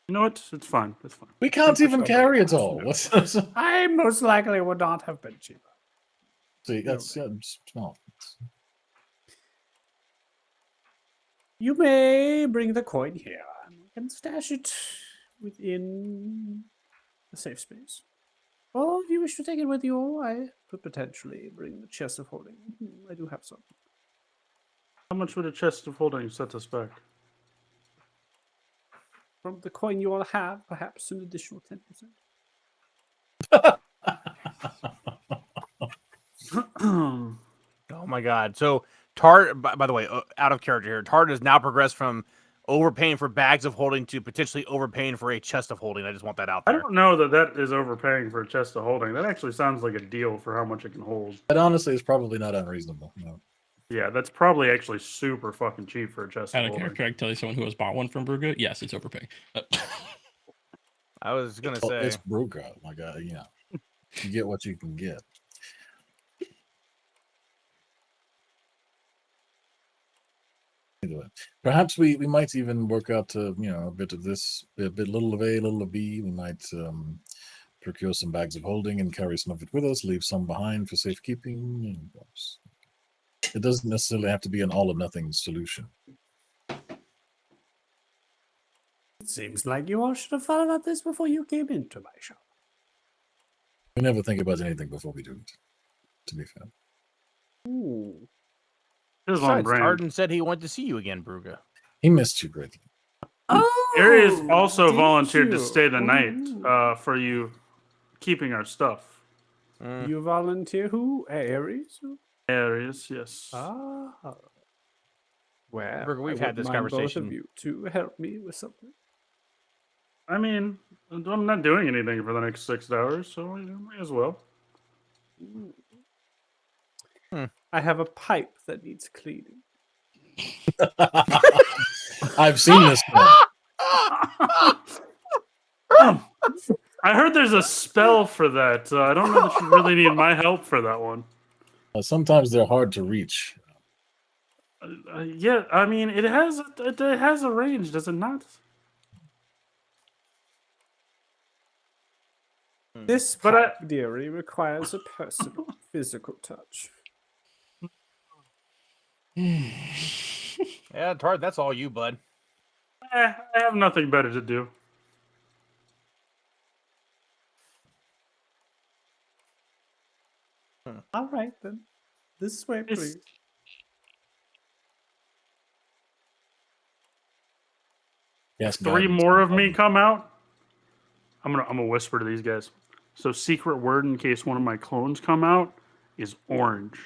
You know what? It's fine. It's fine. We can't even 10% carry it cost, all. no. What's I most likely would not have been cheaper. See, that's smart. You may bring the coin here and we can stash it within the safe space. Or if you wish to take it with you, I could potentially bring the chest of holding. I do have some. How much would a chest of holding set us back? From the coin you all have, perhaps an additional 10%. Oh my god. So Tard, by the way, out of character here, Tard has now progressed from overpaying for bags of holding to potentially overpaying for a chest of holding. I just want that out I there. don't know that that is overpaying for a chest of holding. That actually sounds like a deal for how much it can hold. That honestly is probably not unreasonable. No. Yeah, that's probably actually super fucking cheap for a chest Out of of holding. character, I can tell you someone who has bought one from Bruga. Yes, it's overpaying. I was gonna Well, say it's Bruga. Like, you get what you can get. Anyway, perhaps we might even work out a bit of this, a bit little of A, little of B. We might procure some bags of holding and carry some of it with us, leave some behind for safekeeping. It doesn't necessarily have to be an all or nothing solution. It seems like you all should have thought about this before you came into my shop. We never think about anything before we do it, to be fair. Ooh. It is on besides, brand. Arden said he wanted to see you again, Bruga. He missed you greatly. Aries also did volunteered to you? stay the night Ooh. for you keeping our stuff. You volunteer who? Aries? Aries, yes. Ah. Well, Virgo, we've I had wouldn't this mind both conversation. of you to help me with something. I mean, I'm not doing anything for the next 6 hours, so I may as well. I have a pipe that needs cleaning. I've seen this one. I heard there's a spell for that. I don't know that you really need my help for that one. Sometimes they're hard to reach. Yeah, I mean, it has a range, does it not? This But pipe, dearie, requires a personal, physical touch. Yeah, Tard, that's all you, bud. I have nothing better to do. All right, then. This way, It's- please. Yes, Three guidance. more of me come out. I'm gonna whisper to these guys. So secret word in case one of my clones come out is orange.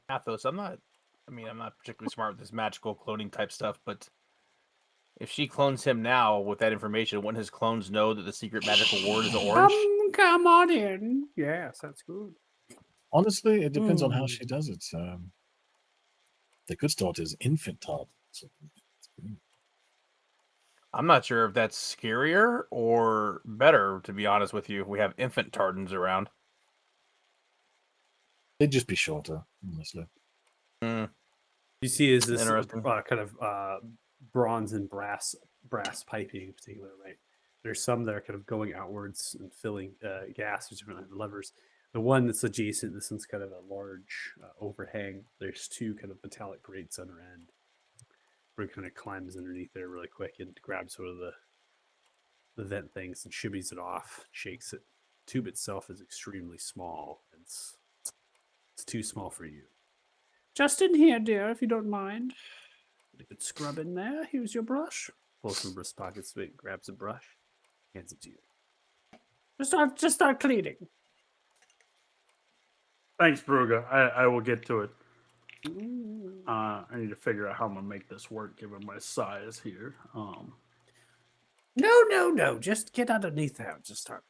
Athos, I'm not particularly smart with this magical cloning type stuff, but if she clones him now with that information, wouldn't his clones know that the secret magical word is orange? Come on in. Yes, that's good. Honestly, it depends on how she does it. The good start is infant Todd. So, I'm not sure if that's scarier or better, to be honest with you. We have infant Tardans around. they'd just be shorter, honestly. You see, is this Interesting. kind of bronze and brass piping in particular, right? There's some that are kind of going outwards and filling gas with different levers. The one that's adjacent, this one's kind of a large overhang. There's two kind of metallic grates on her end. Where it kind of climbs underneath there really quick and grabs sort of the vent things and shimmies it off, shakes it. The tube itself is extremely small. It's too small for you. Just in here, dear, if you don't mind. A good scrub in there. Here's your brush. Pulls from his pocket, grabs a brush, hands it to you. Just start cleaning. Thanks, Bruga. I will get to it. I need to figure out how I'm gonna make this work given my size here. No. Just get underneath there and just start.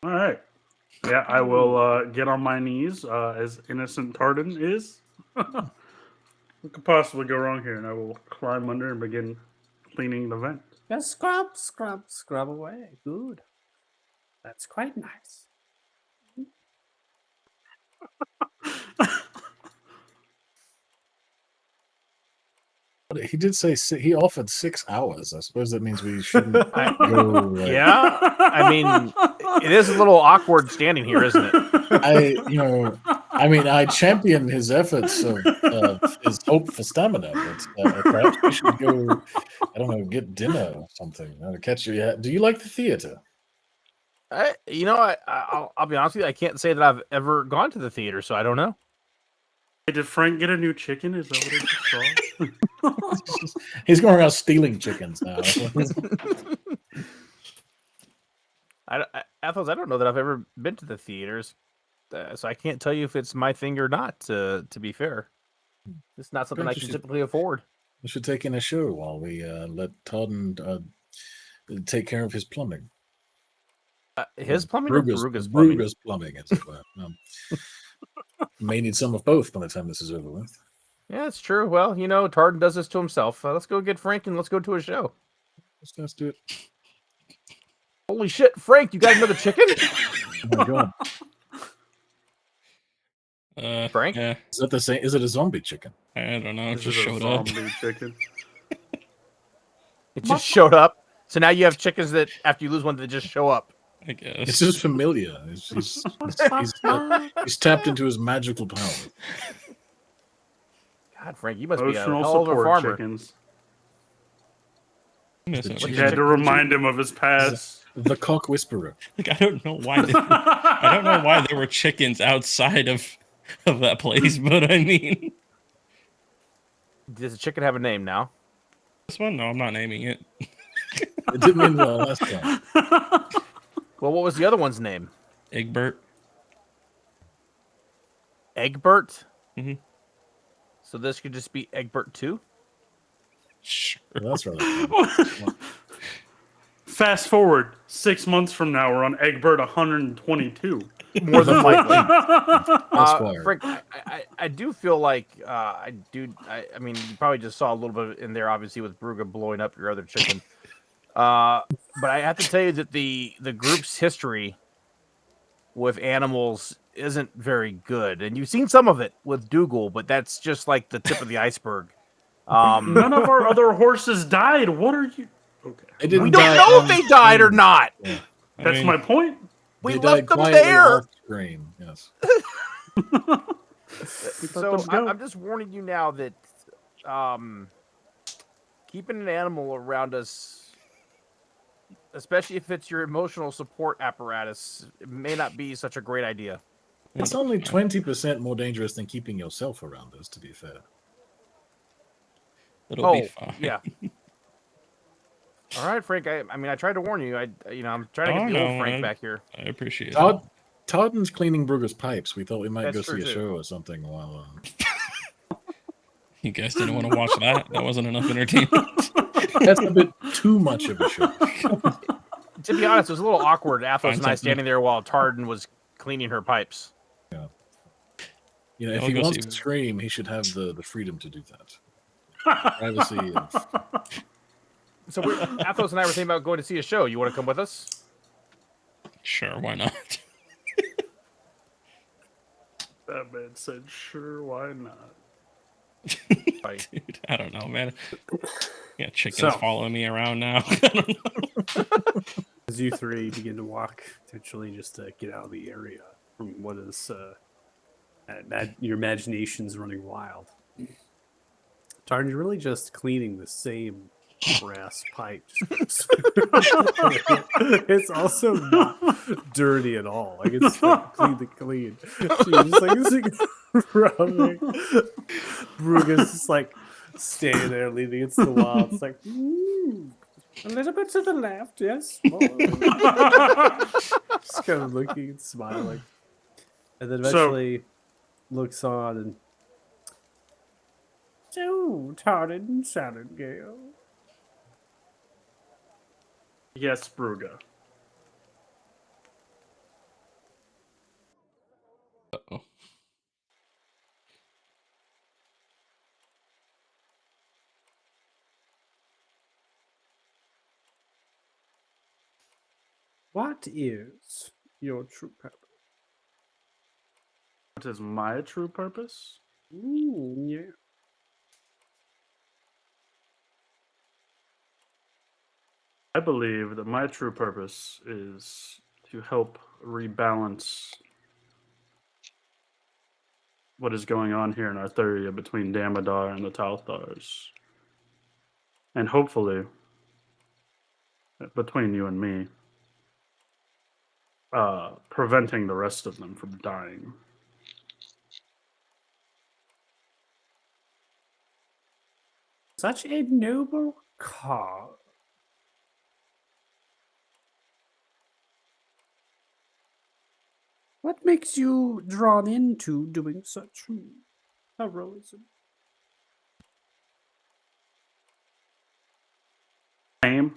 All right. Yeah, I will get on my knees as innocent Tardan is. What could possibly go wrong here? And I will climb under and begin cleaning the vent. Just scrub away. Good. That's quite nice. But he did say he offered 6 hours. I suppose that means we shouldn't go. Like, Yeah, I mean, it is a little awkward standing here, isn't it? I champion his efforts of his hope for stamina, but perhaps we should go. I don't know, get dinner or something. To catch you. Yeah. Do you like the theater? I'll be honest with you. I can't say that I've ever gone to the theater, so I don't know. Hey, did Frank get a new chicken? Is that what I just saw? He's going around stealing chickens now. Athos, I don't know that I've ever been to the theaters, so I can't tell you if it's my thing or not. To be fair, it's not something I can typically afford. We should take in a show while we let Todd take care of his plumbing. His plumbing or Bruga's plumbing? Bruga's plumbing, as it were. May need some of both by the time this is over with. Yeah, it's true. Well, Tardan does this to himself. Let's go get Frank and let's go to a show. Let's do it. Holy shit, Frank, you got another chicken? Oh my god. Frank? Yeah, Is that the same? Is it a zombie chicken? I don't know. It This just is a showed up. zombie chicken. It just showed up. So now you have chickens that, after you lose one, that just show up. I guess. It's just familiar. He's tapped into his magical power. God, Frank, you must be a Emotional hell of a support farmer. chickens. Innocent You chicken. had to remind him of his past. The cock whisperer. Like, I don't know why. I don't know why there were chickens outside of that place, but I mean, Does the chicken have a name now? this one. No, I'm not naming it. It didn't mean well last time. Well, what was the other one's name? Egbert. Egbert? Mhm. So this could just be Egbert 2? Sure. That's right. Fast forward 6 months from now, we're on Egbert 122. More than likely. Esquire. Frank, I do feel like I mean, you probably just saw a little bit in there, obviously, with Bruga blowing up your other chicken. But I have to tell you that the group's history with animals isn't very good, and you've seen some of it with Dougal, but that's just like the tip of the iceberg. None of our other horses died. What are you? Okay, We don't know if they died or not. Yeah. that's my point. We They left died them quietly there. off screen. Yes. So them go. I'm just warning you now that keeping an animal around us, especially if it's your emotional support apparatus, it may not be such a great idea. It's only 20% more dangerous than keeping yourself around us, to be fair. It'll be fine. yeah. All right, Frank. I mean, I tried to warn you. I'm trying to get the old Frank back here. I appreciate Todd's cleaning Bruger's pipes. We thought we might That's go true, see a too. show or something while. it. You guys didn't want to watch that. That wasn't enough entertainment. That's a bit too much of a show. To be honest, it was a little awkward. Athos Find and I something. standing there while Tardan was cleaning her pipes. You know, if I'll he go wants see to it. scream, he should have the freedom to do that. Privacy. So Athos and I were thinking about going to see a show. You want to come with us? Sure, why not? That man said, "Sure, why not?" Right. Dude, I don't know, man. Yeah, chickens So- following me around now. I don't know. As you three begin to walk, potentially just to get out of the area from what is your imagination's running wild. Tarn, you're really just cleaning the same brass pipe. It's also not dirty at all. Like it's like clean. So you're just like rubbing. Bruga's just like standing there leaning against the wall. It's like a little bit to the left, yes. Just kind of looking and smiling. And then So- eventually looks on and so Tartan Salingale. Yes, Bruga. Uh-oh. What is your true purpose? What is my true purpose? Yeah. I believe that my true purpose is to help rebalance what is going on here in Arthuria between Damodar and the Talthars. And hopefully, between you and me, preventing the rest of them from dying. Such a noble cause. What makes you drawn into doing such heroism? Fame,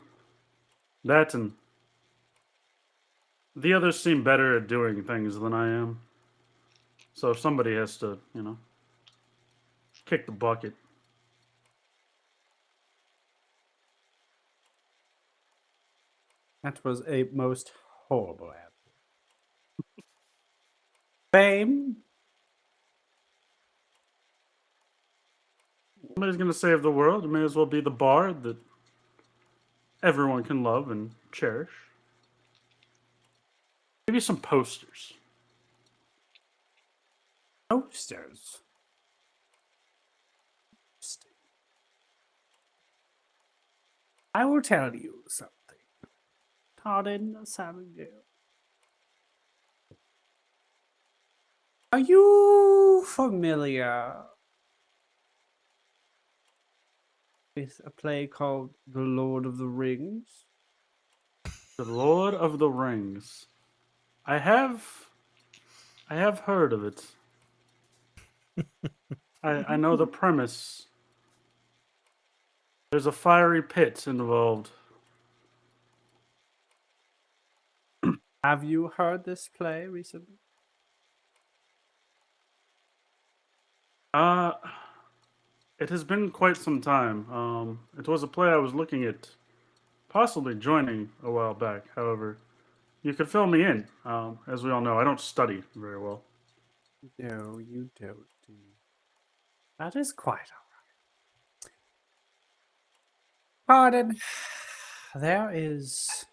that, and the others seem better at doing things than I am. So if somebody has to, kick the bucket, That was a most horrible answer. Fame? somebody's going to save the world. It may as well be the bard that everyone can love and cherish. Maybe some posters. Posters. I will tell you something. Tardan Salingale. Are you familiar with a play called The Lord of the Rings? The Lord of the Rings. I have heard of it. I know the premise. There's a fiery pit involved. Have you heard this play recently? Uh, it has been quite some time. It was a play I was looking at possibly joining a while back. However, you could fill me in. As we all know, I don't study very well. No, you don't. Do you? That is quite all right. Pardon. There is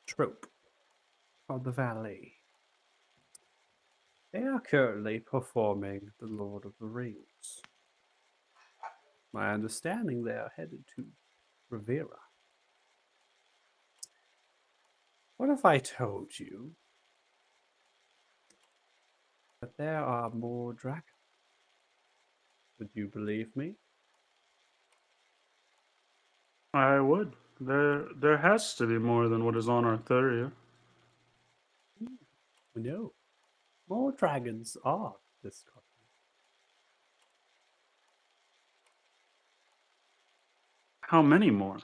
trope of the valley. They are currently performing The Lord of the Rings. My understanding they are headed to Rivera. What if I told you that there are more dragons? Would you believe me? I would. There has to be more than what is on Arthuria. No. More dragons are this continent. How many more?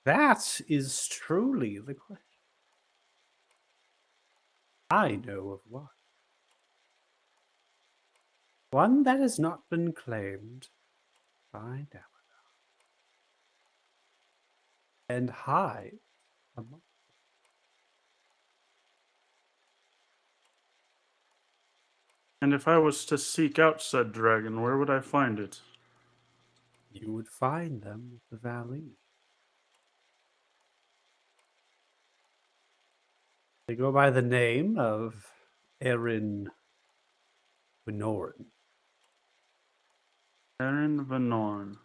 That is truly the question. I know of one. One that has not been claimed by Damodar. And hides among. And if I was to seek out said dragon, where would I find it? You would find them at the valley. They go by the name of Erin Quinoran. Aaron Venorn.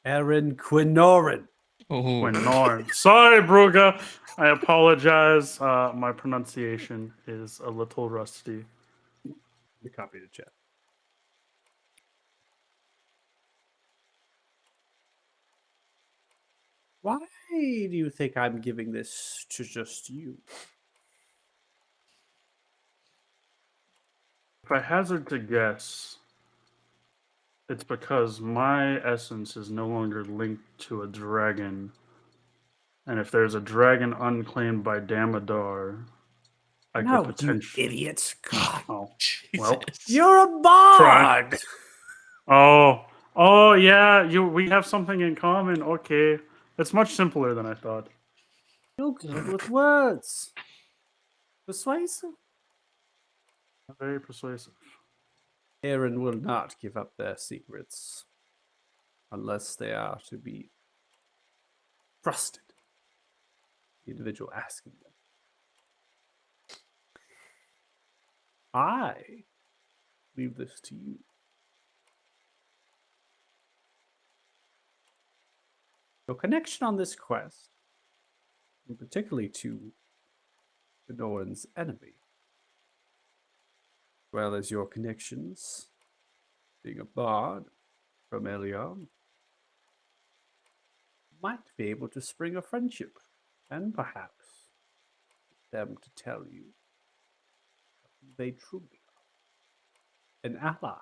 Erin Quinoran. Oh, Quenorn. Sorry, Bruga. I apologize. My pronunciation is a little rusty. You copy the chat. Why do you think I'm giving this to just you? If I hazard to guess, it's because my essence is no longer linked to a dragon. And if there's a dragon unclaimed by Damodar, I No, could you potentially. idiot. God. Oh, Jesus. well. You're a bard. Oh, yeah. We have something in common. Okay, it's much simpler than I thought. You're good with words. Persuasive. Very persuasive. Aaron will not give up their secrets unless they are to be trusted. The individual asking them. I leave this to you. Your connection on this quest, and particularly to the Norn's enemy, as well as your connections, being a bard from Elion, might be able to spring a friendship, and perhaps them to tell you who they truly are. An ally.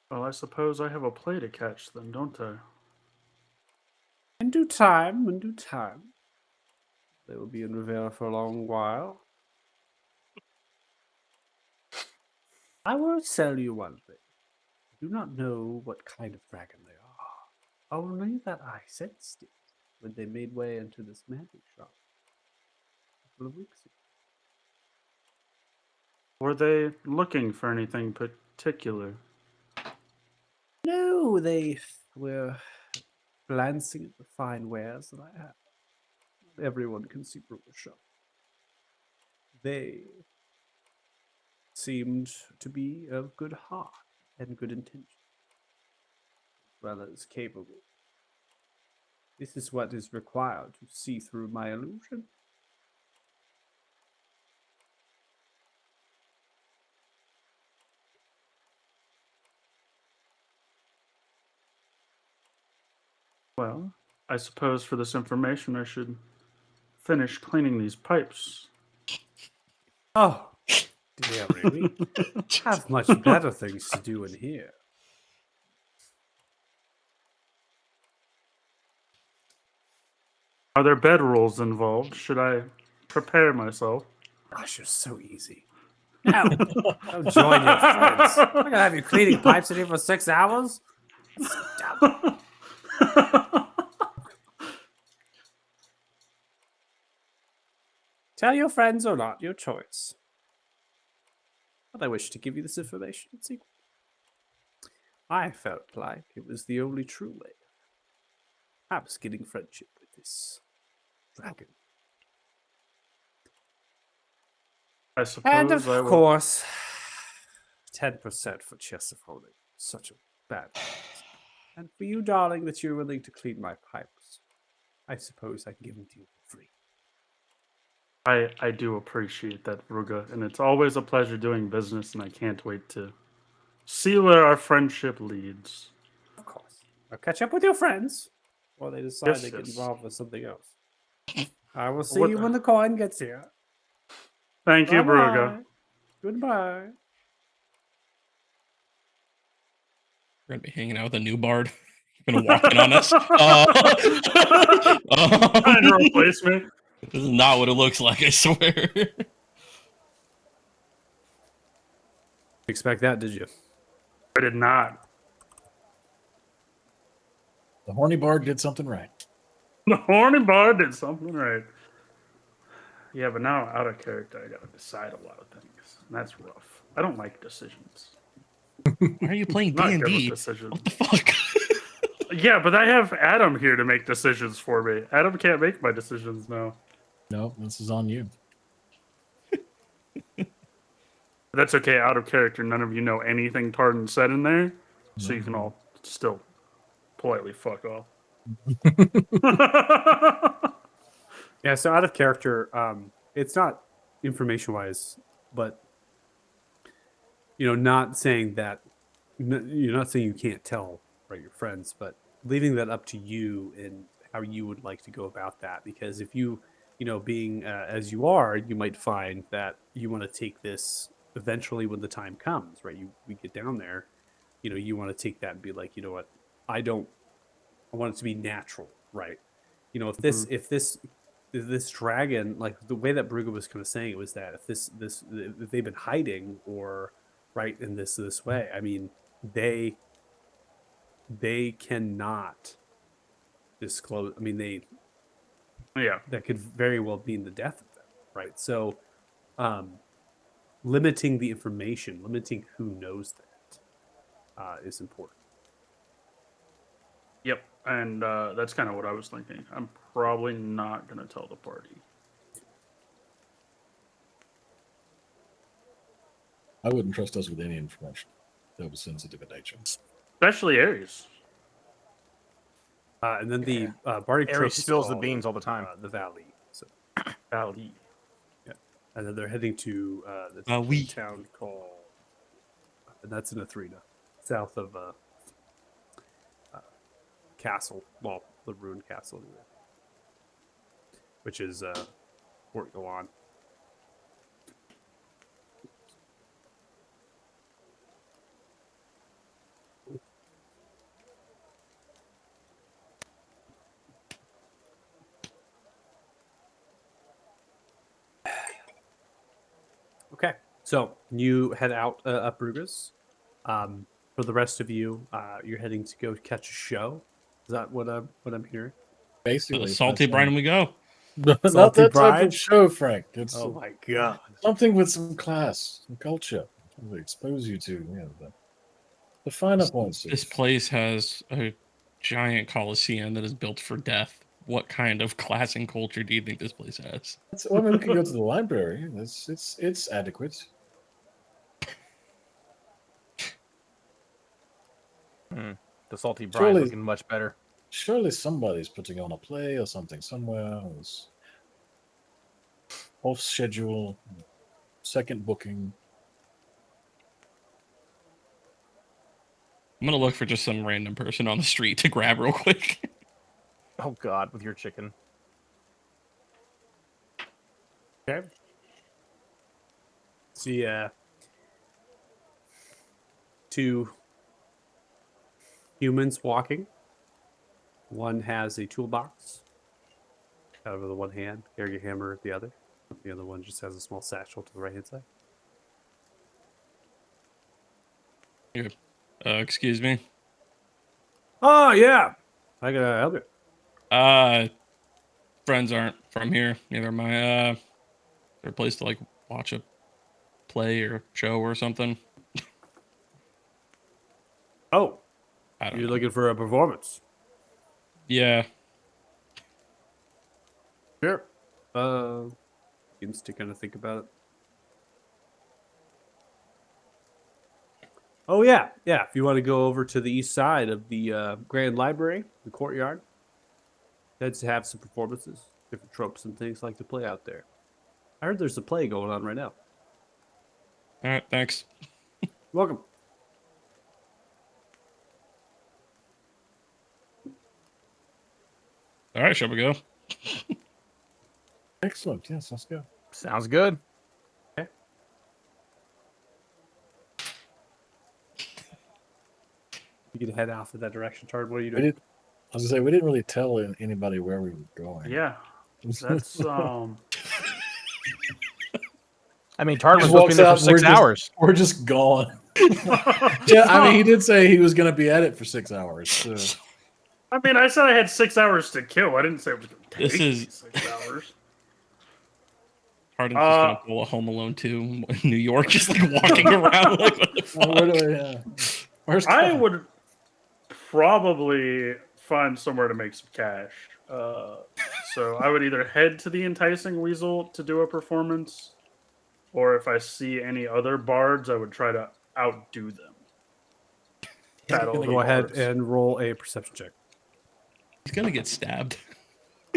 Well, I suppose I have a play to catch then, don't I? In due time, they will be in Rivera for a long while. I will tell you one thing. I do not know what kind of dragon they are. Only that I sensed it when they made way into this magic shop a couple of weeks ago. Were they looking for anything particular? No, they were glancing at the fine wares that I have. Everyone can see through a shop. They seemed to be of good heart and good intention, as well as capable. This is what is required to see through my illusion. Well, I suppose for this information I should finish cleaning these pipes. Oh, dear, really? Have much better things to do in here. Are there bedrolls involved? Should I prepare myself? Gosh, you're so easy. Now, go join your friends. I'm gonna have you cleaning pipes in here for 6 hours. That's dumb. Tell your friends or not, your choice. But I wish to give you this information in secret. I felt like it was the only true way. Perhaps getting friendship with this dragon. I suppose And of I will. course, 10% for Chesapeake. Such a bad price. And for you, darling, that you're willing to clean my pipes, I suppose I can give them to you for free. I do appreciate that, Ruga, and it's always a pleasure doing business, and I can't wait to see where our friendship leads. Of course. Now catch up with your friends, or they decide Yes, they get yes. involved with something else. I will see What- you when the coin gets here. Thank you, Bruga. Bye-bye. Goodbye. We're gonna be hanging out with a new bard. Gonna walk in on us. Trying to replace me. This is not what it looks like, I swear. Expect that, did you? I did not. The horny bard did something right. The horny bard did something right. Yeah, but now out of character, I gotta decide a lot of things. And that's rough. I don't like decisions. Why are you playing I'm not good with D&D? decisions. What the fuck? Yeah, but I have Adam here to make decisions for me. Adam can't make my decisions now. No, this is on you. That's okay. Out of character, none of you know anything Tardan said in there, so you can all still politely fuck off. Yeah, so out of character, it's not information wise, but not saying that you're not saying you can't tell your friends, but leaving that up to you and how you would like to go about that. Because if you being as you are, you might find that you want to take this eventually when the time comes, right? We get down there, you want to take that and be like, you know what, I don't, I want it to be natural, right? If this dragon, like the way that Bruga was kind of saying it was that if they've been hiding or right in this way, I mean, they cannot disclose. I mean, Yeah. that could very well mean the death of them, right? So, limiting the information, limiting who knows that, is important. Yep. And that's kind of what I was thinking. I'm probably not going to tell the party. I wouldn't trust us with any information that was sensitive in nature. Especially Ares. And then the bardic trope Ares is spills the called, beans all the time. the valley. So, Ali. and then they're heading to the Valley. town called, and that's in Athrena, south of castle. Well, the ruined castle, anyway, which is Fort Golan. Okay, so you head out up Bruges. For the rest of you, you're heading to go catch a show. Is that what I'm hearing? Basically, Salty that's brine we go. not Salty that type bride? of show, Frank. It's Oh my god! something with some class, some culture. Will expose you to the finer points. This place has a giant coliseum that is built for death. What kind of class and culture do you think this place has? Well, I mean, we can go to the library. It's adequate. The salty brine Surely- looking much better. Surely somebody's putting on a play or something somewhere. It's off schedule, second booking. I'm gonna look for just some random person on the street to grab real quick. Oh God, with your chicken. Okay. See, two humans walking. One has a toolbox out of the one hand, carrying a hammer with the other. The other one just has a small satchel to the right hand side. Excuse me. Oh yeah, I can help you. Friends aren't from here. Neither am I. Is there a place to like watch a play or show or something? Oh, I don't you're know. looking for a performance? Yeah. Sure. You can still kind of think about it. Oh yeah, yeah. If you want to go over to the east side of the Grand Library, the courtyard, let's have some performances, different tropes and things like to play out there. I heard there's a play going on right now. All right. Thanks. You're welcome. All right. Shall we go? Excellent. Yes, let's go. Sounds good. You can head off in that direction, Tard. What are you We doing? did. I was gonna say we didn't really tell anybody where we were going. Yeah. That's I mean, Tard was Just supposed to be there walks for out, 6 we're just- hours. We're just gone. Yeah, I mean, he did say he was going to be at it for 6 hours. So. I mean, I said I had 6 hours to kill. I didn't say it was going to take This me is- 6 hours. Harden's just gonna pull a Home Alone 2 in New York, just like walking around like what the fuck? Where do we, where's I Kevin? would probably find somewhere to make some cash. So I would either head to the Enticing Weasel to do a performance, or if I see any other bards, I would try to outdo them. Battle Go the ahead bards. and roll a perception check. He's gonna get stabbed.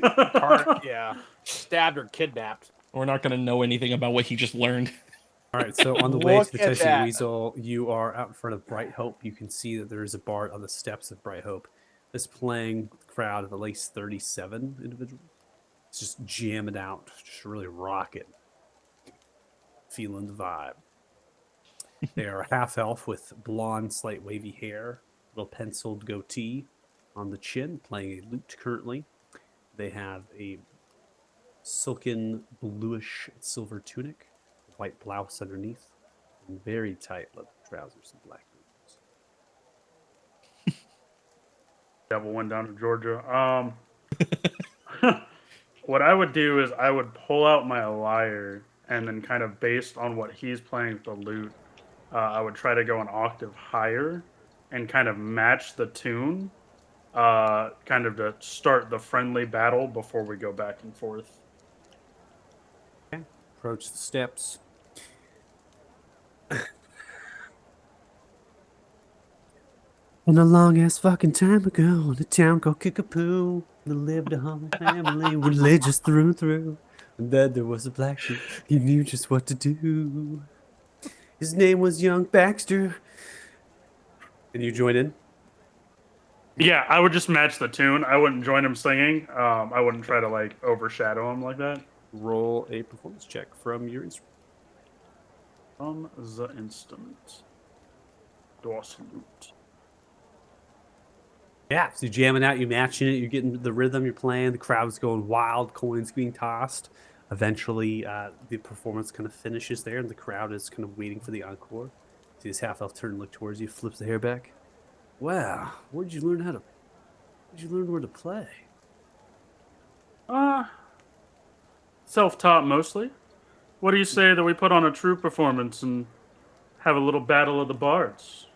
Tard, yeah, stabbed or kidnapped. We're not gonna know anything about what he just learned. All right, so on the way Look to the at Testing that. Weasel, you are out in front of Bright Hope. You can see that there is a bard on the steps of Bright Hope. This playing crowd of at least 37 individuals. It's just jamming out, just really rocking, feeling the vibe. They are half elf with blonde, slight wavy hair, little penciled goatee on the chin, playing a lute currently. They have a silken bluish silver tunic, white blouse underneath, and very tight leather trousers and black boots. Devil went down to Georgia. What I would do is I would pull out my lyre and then kind of based on what he's playing with the lute, I would try to go an octave higher and kind of match the tune, kind of to start the friendly battle before we go back and forth. Approach the steps. And a long ass fucking time ago, in a town called Kickapoo, there lived a humble family, religious through and through. And then there was a black sheep, he knew just what to do. His name was Young Baxter. And you join in? Yeah, I would just match the tune. I wouldn't join him singing. I wouldn't try to like overshadow him like that. Roll a performance check from your instrument. From the instrument. Do a salute. Yeah, so you're jamming out, you're matching it, you're getting the rhythm, you're playing, the crowd's going wild, coins being tossed. Eventually, the performance kind of finishes there, and the crowd is kind of waiting for the encore. See this half elf turn and look towards you, flips the hair back. Wow, where'd you learn where to play? Self-taught mostly. What do you say that we put on a true performance and have a little battle of the bards?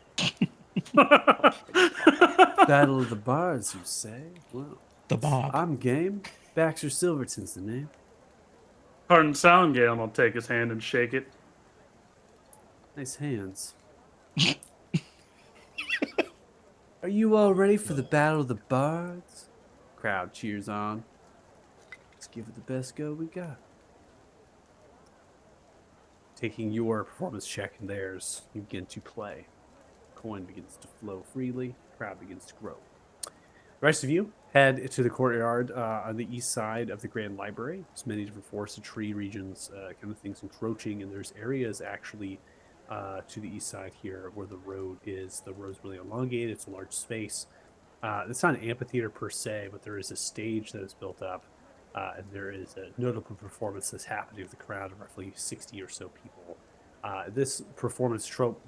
Battle of the Bards, you say? Well, The Bob. I'm game. Baxter Silverton's the name. Pardon Soundgale will take his hand and shake it. Nice hands. Are you all ready for the Battle of the Bards? Crowd cheers on. Let's give it the best go we got. Taking your performance check and theirs, you begin to play. Coin begins to flow freely. Crowd begins to grow. The rest of you head to the courtyard on the east side of the Grand Library. There's many different forested tree regions, kind of things encroaching, and there's areas actually to the east side here where the road is. The road's really elongated. It's a large space. It's not an amphitheater per se, but there is a stage that is built up, and there is a notable performance that's happening with a crowd of roughly 60 or so people. This performance trope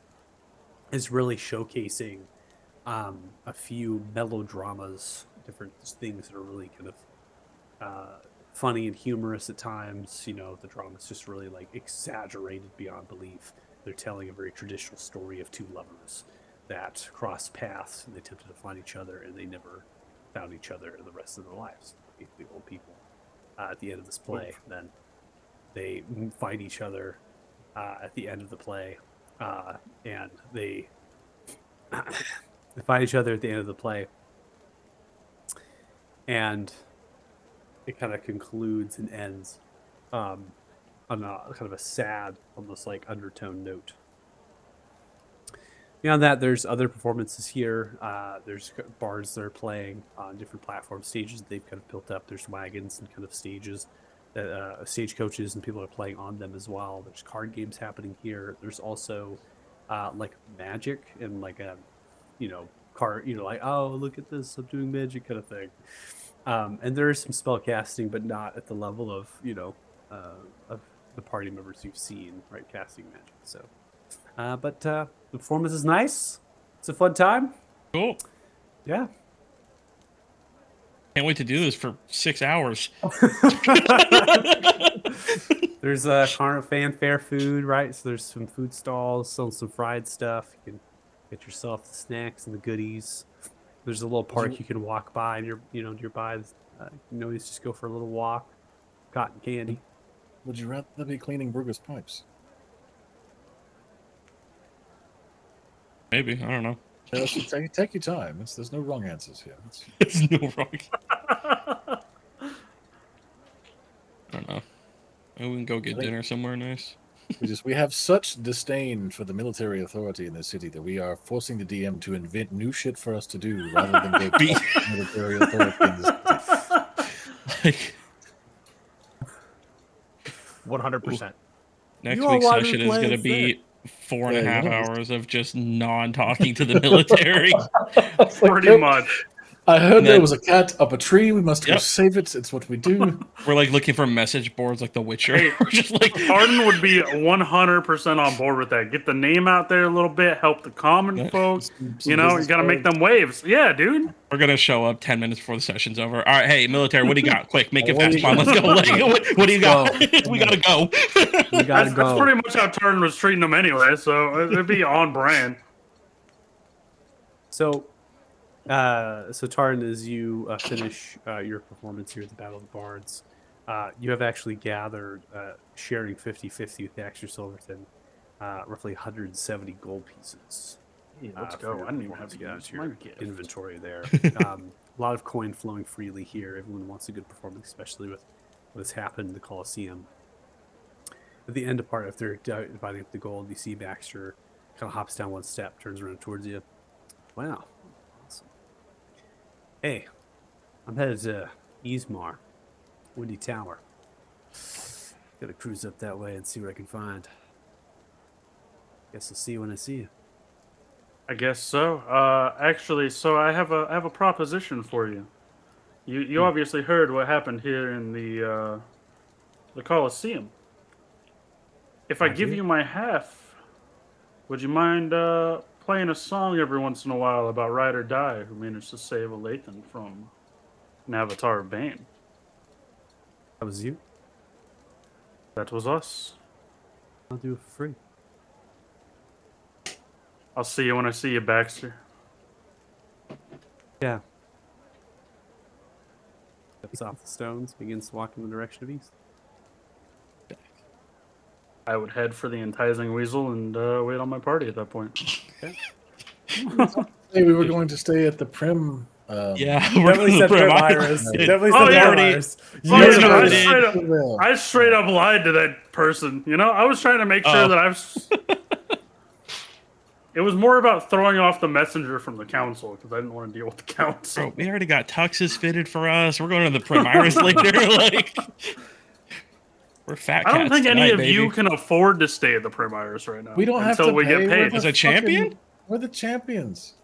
is really showcasing a few melodramas, different things that are really kind of funny and humorous at times. You know, the drama's just really like exaggerated beyond belief. They're telling a very traditional story of two lovers that crossed paths and they attempted to find each other and they never found each other in the rest of their lives. The old people at the end of this play, then they find each other at the end of the play, and they find each other at the end of the play, and it kind of concludes and ends on a kind of a sad, almost like undertone note. Beyond that, there's other performances here. There's bards that are playing on different platform stages that they've kind of built up. There's wagons and kind of stages, stagecoaches, and people are playing on them as well. There's card games happening here. There's also like magic and like a, card, like, oh, look at this, I'm doing magic kind of thing. And there is some spell casting, but not at the level of, of the party members you've seen, right, casting magic. So, but the performance is nice. It's a fun time. Cool. Yeah. Can't wait to do this for 6 hours. There's a carnival fanfare food, right? So there's some food stalls selling some fried stuff. You can get yourself the snacks and the goodies. There's a little park you can walk by, and nearby. You can always just go for a little walk. Cotton candy. Would you rather be cleaning Brugger's pipes? Maybe. I don't know. Yeah, take your time. There's no wrong answers here. It's no wrong. I don't know. Maybe we can go get dinner somewhere nice. We have such disdain for the military authority in this city that we are forcing the DM to invent new shit for us to do rather than go Be- military authority in this city. Like, 100%. Next You all week's wanted session to is play going to it be 4.5 Yeah, you know. hours of just non-talking to the military. It's like, Pretty nope. much. I heard And there then- was a cat up a tree. We must go Yep. save it. It's what we do. We're like looking for message boards like The Witcher. Hey, We're just like, Arden would be 100% on board with that. Get the name out there a little bit, help the common Yeah. folks. Some You know, you business got to make cards. them waves. Yeah, dude. we're going to show up 10 minutes before the session's over. All right, hey, military, what do you got? Quick, make it What do fast. you Come on, let's go. What do you got? We got to go. We gotta That's go. pretty much how Turn was treating them anyway, so it'd be on brand. So, Tarn, as you finish your performance here at the Battle of the Bards, you have actually gathered, sharing 50-50 with Baxter Silverton, roughly 170 gold pieces. Hey, let's for go. your I didn't even have performance. to Yeah, use it's your my gift. inventory there. A lot of coin flowing freely here. Everyone wants a good performance, especially with what's happened in the Colosseum. At the end of part, after dividing up the gold, you see Baxter kind of hops down one step, turns around towards you. Wow. Awesome. Hey, I'm headed to Ismar, Windy Tower. Gotta cruise up that way and see what I can find. Guess I'll see you when I see you. I guess so. Actually, so I have a proposition for you. You obviously heard what happened here in the Colosseum. If I I give did. you my half, would you mind playing a song every once in a while about Ride or Die, who managed to save Alathan from an Avatar of Bane? That was you? That was us. I'll do it for free. I'll see you when I see you, Baxter. Yeah. Steps off the stones, begins to walk in the direction of east. I would head for the enticing weasel and wait on my party at that point. Hey, we were going to stay at the Prim. Yeah, Definitely said Prim Iris. Iris. It- Definitely Oh, said yeah. Prim Iris. Oh, You yeah, guys no, never I did. straight up, I straight up lied to that person. You know, I was trying to make sure Oh. that It was more about throwing off the messenger from the council because I didn't want to deal with the council. Bro, we already got tuxes fitted for us. We're going to the Primaris later. Like, we're fat cats I don't think any tonight, of you baby. can afford to stay at the Primaris right now. We don't have until to we pay. get paid. As a champion? We're the champions.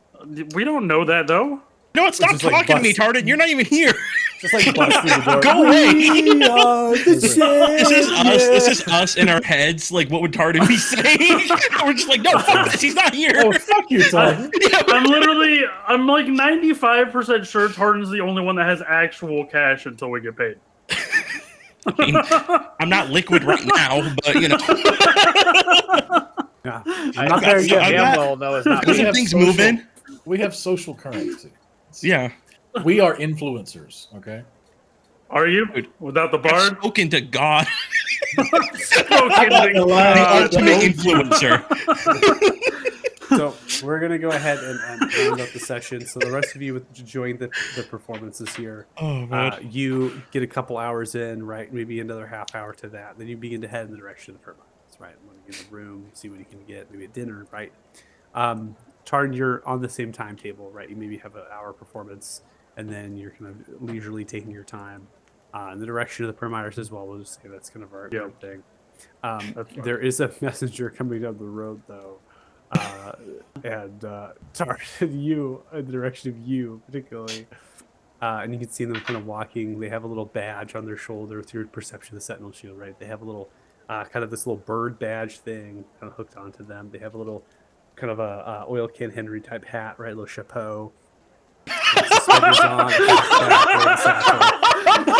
We don't know that though. No, stop is like talking to me, bust- Tartan. You're not even here. Just like busting the door. Go away. We are the This is us. champions. This is us in our heads. Like, what would Tartan be saying? We're just like, no, fuck this. He's not here. Oh, fuck you, Tom. I'm like 95% sure Tartan's the only one that has actual cash until we get paid. I mean, I'm not liquid right now, but you know, Yeah. I I'm not there got- yet. I damn got- well know it's not got We some have things social- moving. We have social currency. Yeah. We are influencers, okay? Are you? Dude. Without the I've bard? spoken to God, Spoken not to gonna lie. the God. ultimate influencer. So we're gonna go ahead and round up the session. So the rest of you enjoying the performances here, Oh man. you get a couple hours in, right? Maybe another half hour to that. Then you begin to head in the direction of the permines, right? Want to get in the room, see what you can get, maybe a dinner, right? Tarn, you're on the same timetable, right? You maybe have an hour performance, and then you're kind of leisurely taking your time in the direction of the Primaris as well. We'll just say that's kind of our Yeah. thing. That's fine. There is a messenger coming down the road, though. And Tarn, you, in the direction of you, particularly. And you can see them kind of walking. They have a little badge on their shoulder with your perception of the Sentinel Shield, right? They have a little, kind of this little bird badge thing kind of hooked onto them. They have a little, kind of a oil can Henry type hat, right? A little chapeau. Suspenders on, and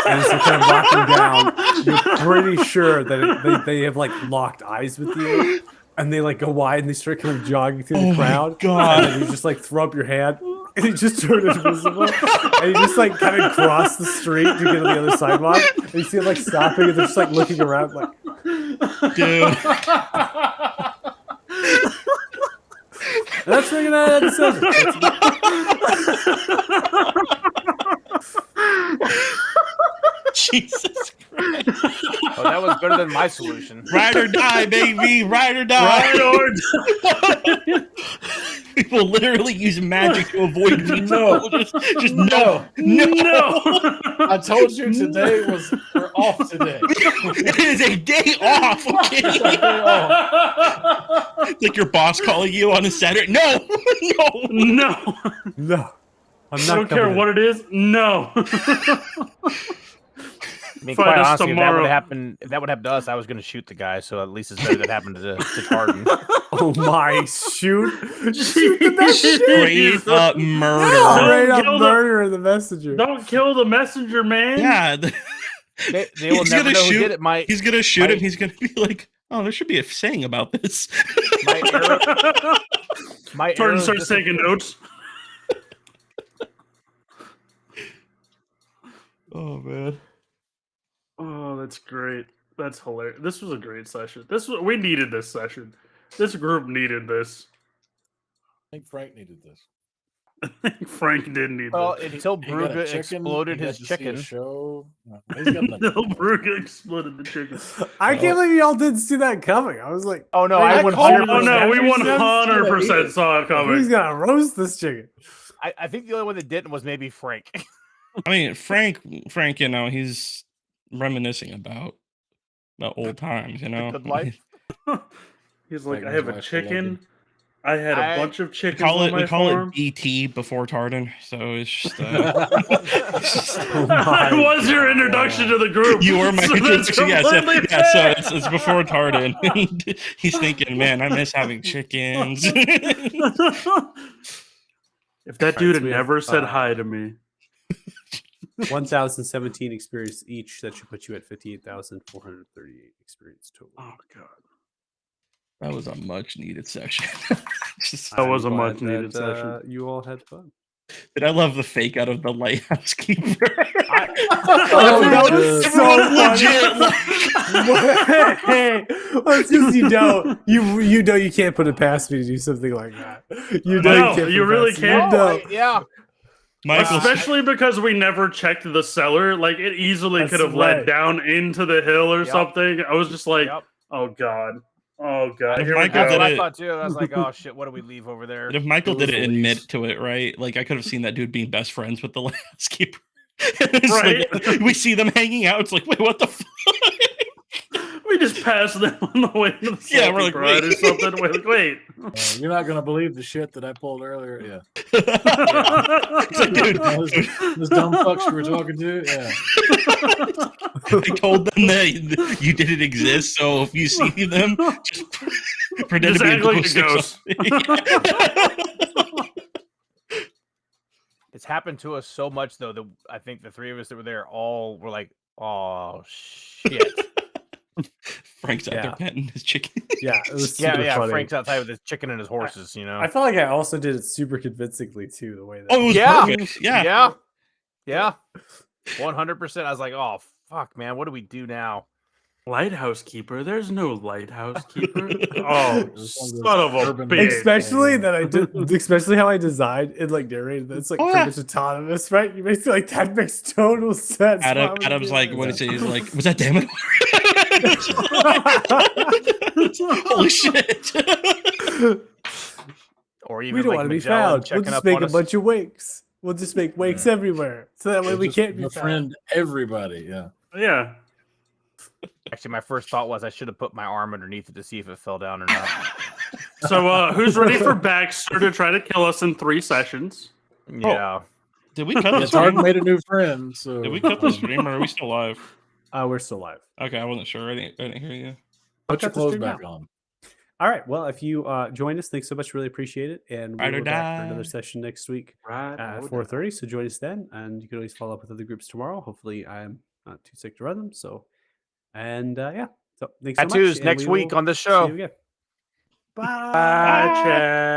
as they're kind of walking down, you're pretty sure that they have like locked eyes with you, and they like go wide and they start kind of jogging through the Oh my crowd. God. And then you just like throw up your hand, and you just turn invisible, and you just like kind of cross the street to get to the other sidewalk. And you see it like stopping, and they're just like looking around, like. Dude. That's what gonna end the Jesus Christ. Oh, that was better than my solution. Ride or die, baby. Ride or die. People literally use magic to avoid people. No. Just no. I told you today was for off today. It is a day off. Okay? It's like your boss calling you on a Saturday. No, no. No. No, I'm I not. don't care coming in. what it is. No. I mean, Find quite us honestly, tomorrow. if that would happen to us, I was going to shoot the guy. So at least it's better that happened to Tartan. Oh my! Shoot the messenger. Straight up murder. No. Straight up kill the- murder the messenger. Don't kill the messenger, man. Yeah, They will He's never gonna know who shoot- did it. he's gonna shoot him. My- He's gonna be like, "Oh, there should be a saying about this." My arrow, my Tartan arrow starts dis- taking notes. Oh man. Oh, that's great. That's hilarious. This was a great session. We needed this session. This group needed this. I think Frank needed this. I think Frank did need Well, this. until He got a Bruga chicken, exploded he got his to see a chicken. show. He's got nothing. No, Bruga exploded the chicken. I can't believe y'all didn't see that coming. I was like, Oh no, Wait, I I would called- Oh no, we 100% saw it who's coming. gonna roast this chicken? I think the only one that didn't was maybe Frank. I mean, Frank, you know, he's reminiscing about the old times, you know. Good life. He's like, Like I have a his wife chicken. Logan. I had a I- bunch of chickens We call on it my farm. BT before Tartan, so it's just Oh my That was your God. introduction to the group. you were my So that's introduction. Yeah, so completely yeah, so fair. it's before Tartan. He's thinking, man, I miss having chickens. If that dude so had we have, never said hi to me, 1,017 experience each. That should put you at 58,438 experience total. oh god, That was a much needed session. Just- That was a I'm glad much-needed that, session. You all had fun. But I love the fake out of the lighthouse keeper. Oh, that was so legit. Hey, well, it's because you don't. You know you can't put it past me to do something like that. You know No, you can't. you put it really past me. can't. You know. Yeah. Michael, especially because we never checked the cellar. Like it easily That's could have right. led down into the hill or Yep. something. I was just like, Yep. oh god, oh god. If Here we Michael That's go. what I it. thought too. I was like, oh shit, what do we leave over there? if Michael It was didn't the admit least. to it, right? Like I could have seen that dude being best friends with the lighthouse keeper. It's Right. like, we see them hanging out. It's like, wait, what the fuck? We just passed them on the way to the Yeah, we're salty like, bride wait. or something. We're like, wait. You're not gonna believe the shit that I pulled earlier. Yeah, It's like, dude, this dumb fucks you were talking to. Yeah, I told them that you didn't exist, so if you see them, just pretend Just to be act a like a ghost. or ghost. something. It's happened to us so much though that I think the three of us that were there all were like, oh shit. Frank's out there Yeah. petting his chicken. Yeah, it was yeah, super yeah. funny. Frank's outside with his chicken and his horses, you know. I felt like I also did it super convincingly too. The way that Oh, it was Yeah. perfect. Yeah. Yeah. Yeah. 100%. I was like, oh fuck, man, what do we do now? Lighthouse keeper? There's no lighthouse keeper. Oh, There's one of son of those a urban- bitch. especially that I did, especially how I designed and like narrated. That's like Oh, pretty yeah. much autonomous, right? You basically like that makes total sense. Why would you Adam's do like, that? what is it? He's like, was that Damon? Holy shit. Or even We don't like want to be Magellan found. We'll checking just up make on a us. bunch of wakes. We'll just make wakes everywhere, so that way We'll we just can't be befriend found. everybody. Yeah, Yeah. Actually, my first thought was I should have put my arm underneath it to see if it fell down or not. So who's ready for Baxter to try to kill us in 3 sessions? Yeah. Did we cut the it's hard stream? made a new friend. So Did we cut the stream or are we still live? We're still live. Okay, I wasn't sure. I didn't hear you. Put your cut the clothes stream back now. on. All right. Well, if you join us, thanks so much. Really appreciate it. And Ride we'll or be back for die. another session next week Right. at 4:30. So join us then, and you can always follow up with other groups tomorrow. Hopefully, I'm not too sick to run them. So, and yeah. So thanks so much. Tattoos and next we week will on this see show. you again. Bye. Bye, Chad.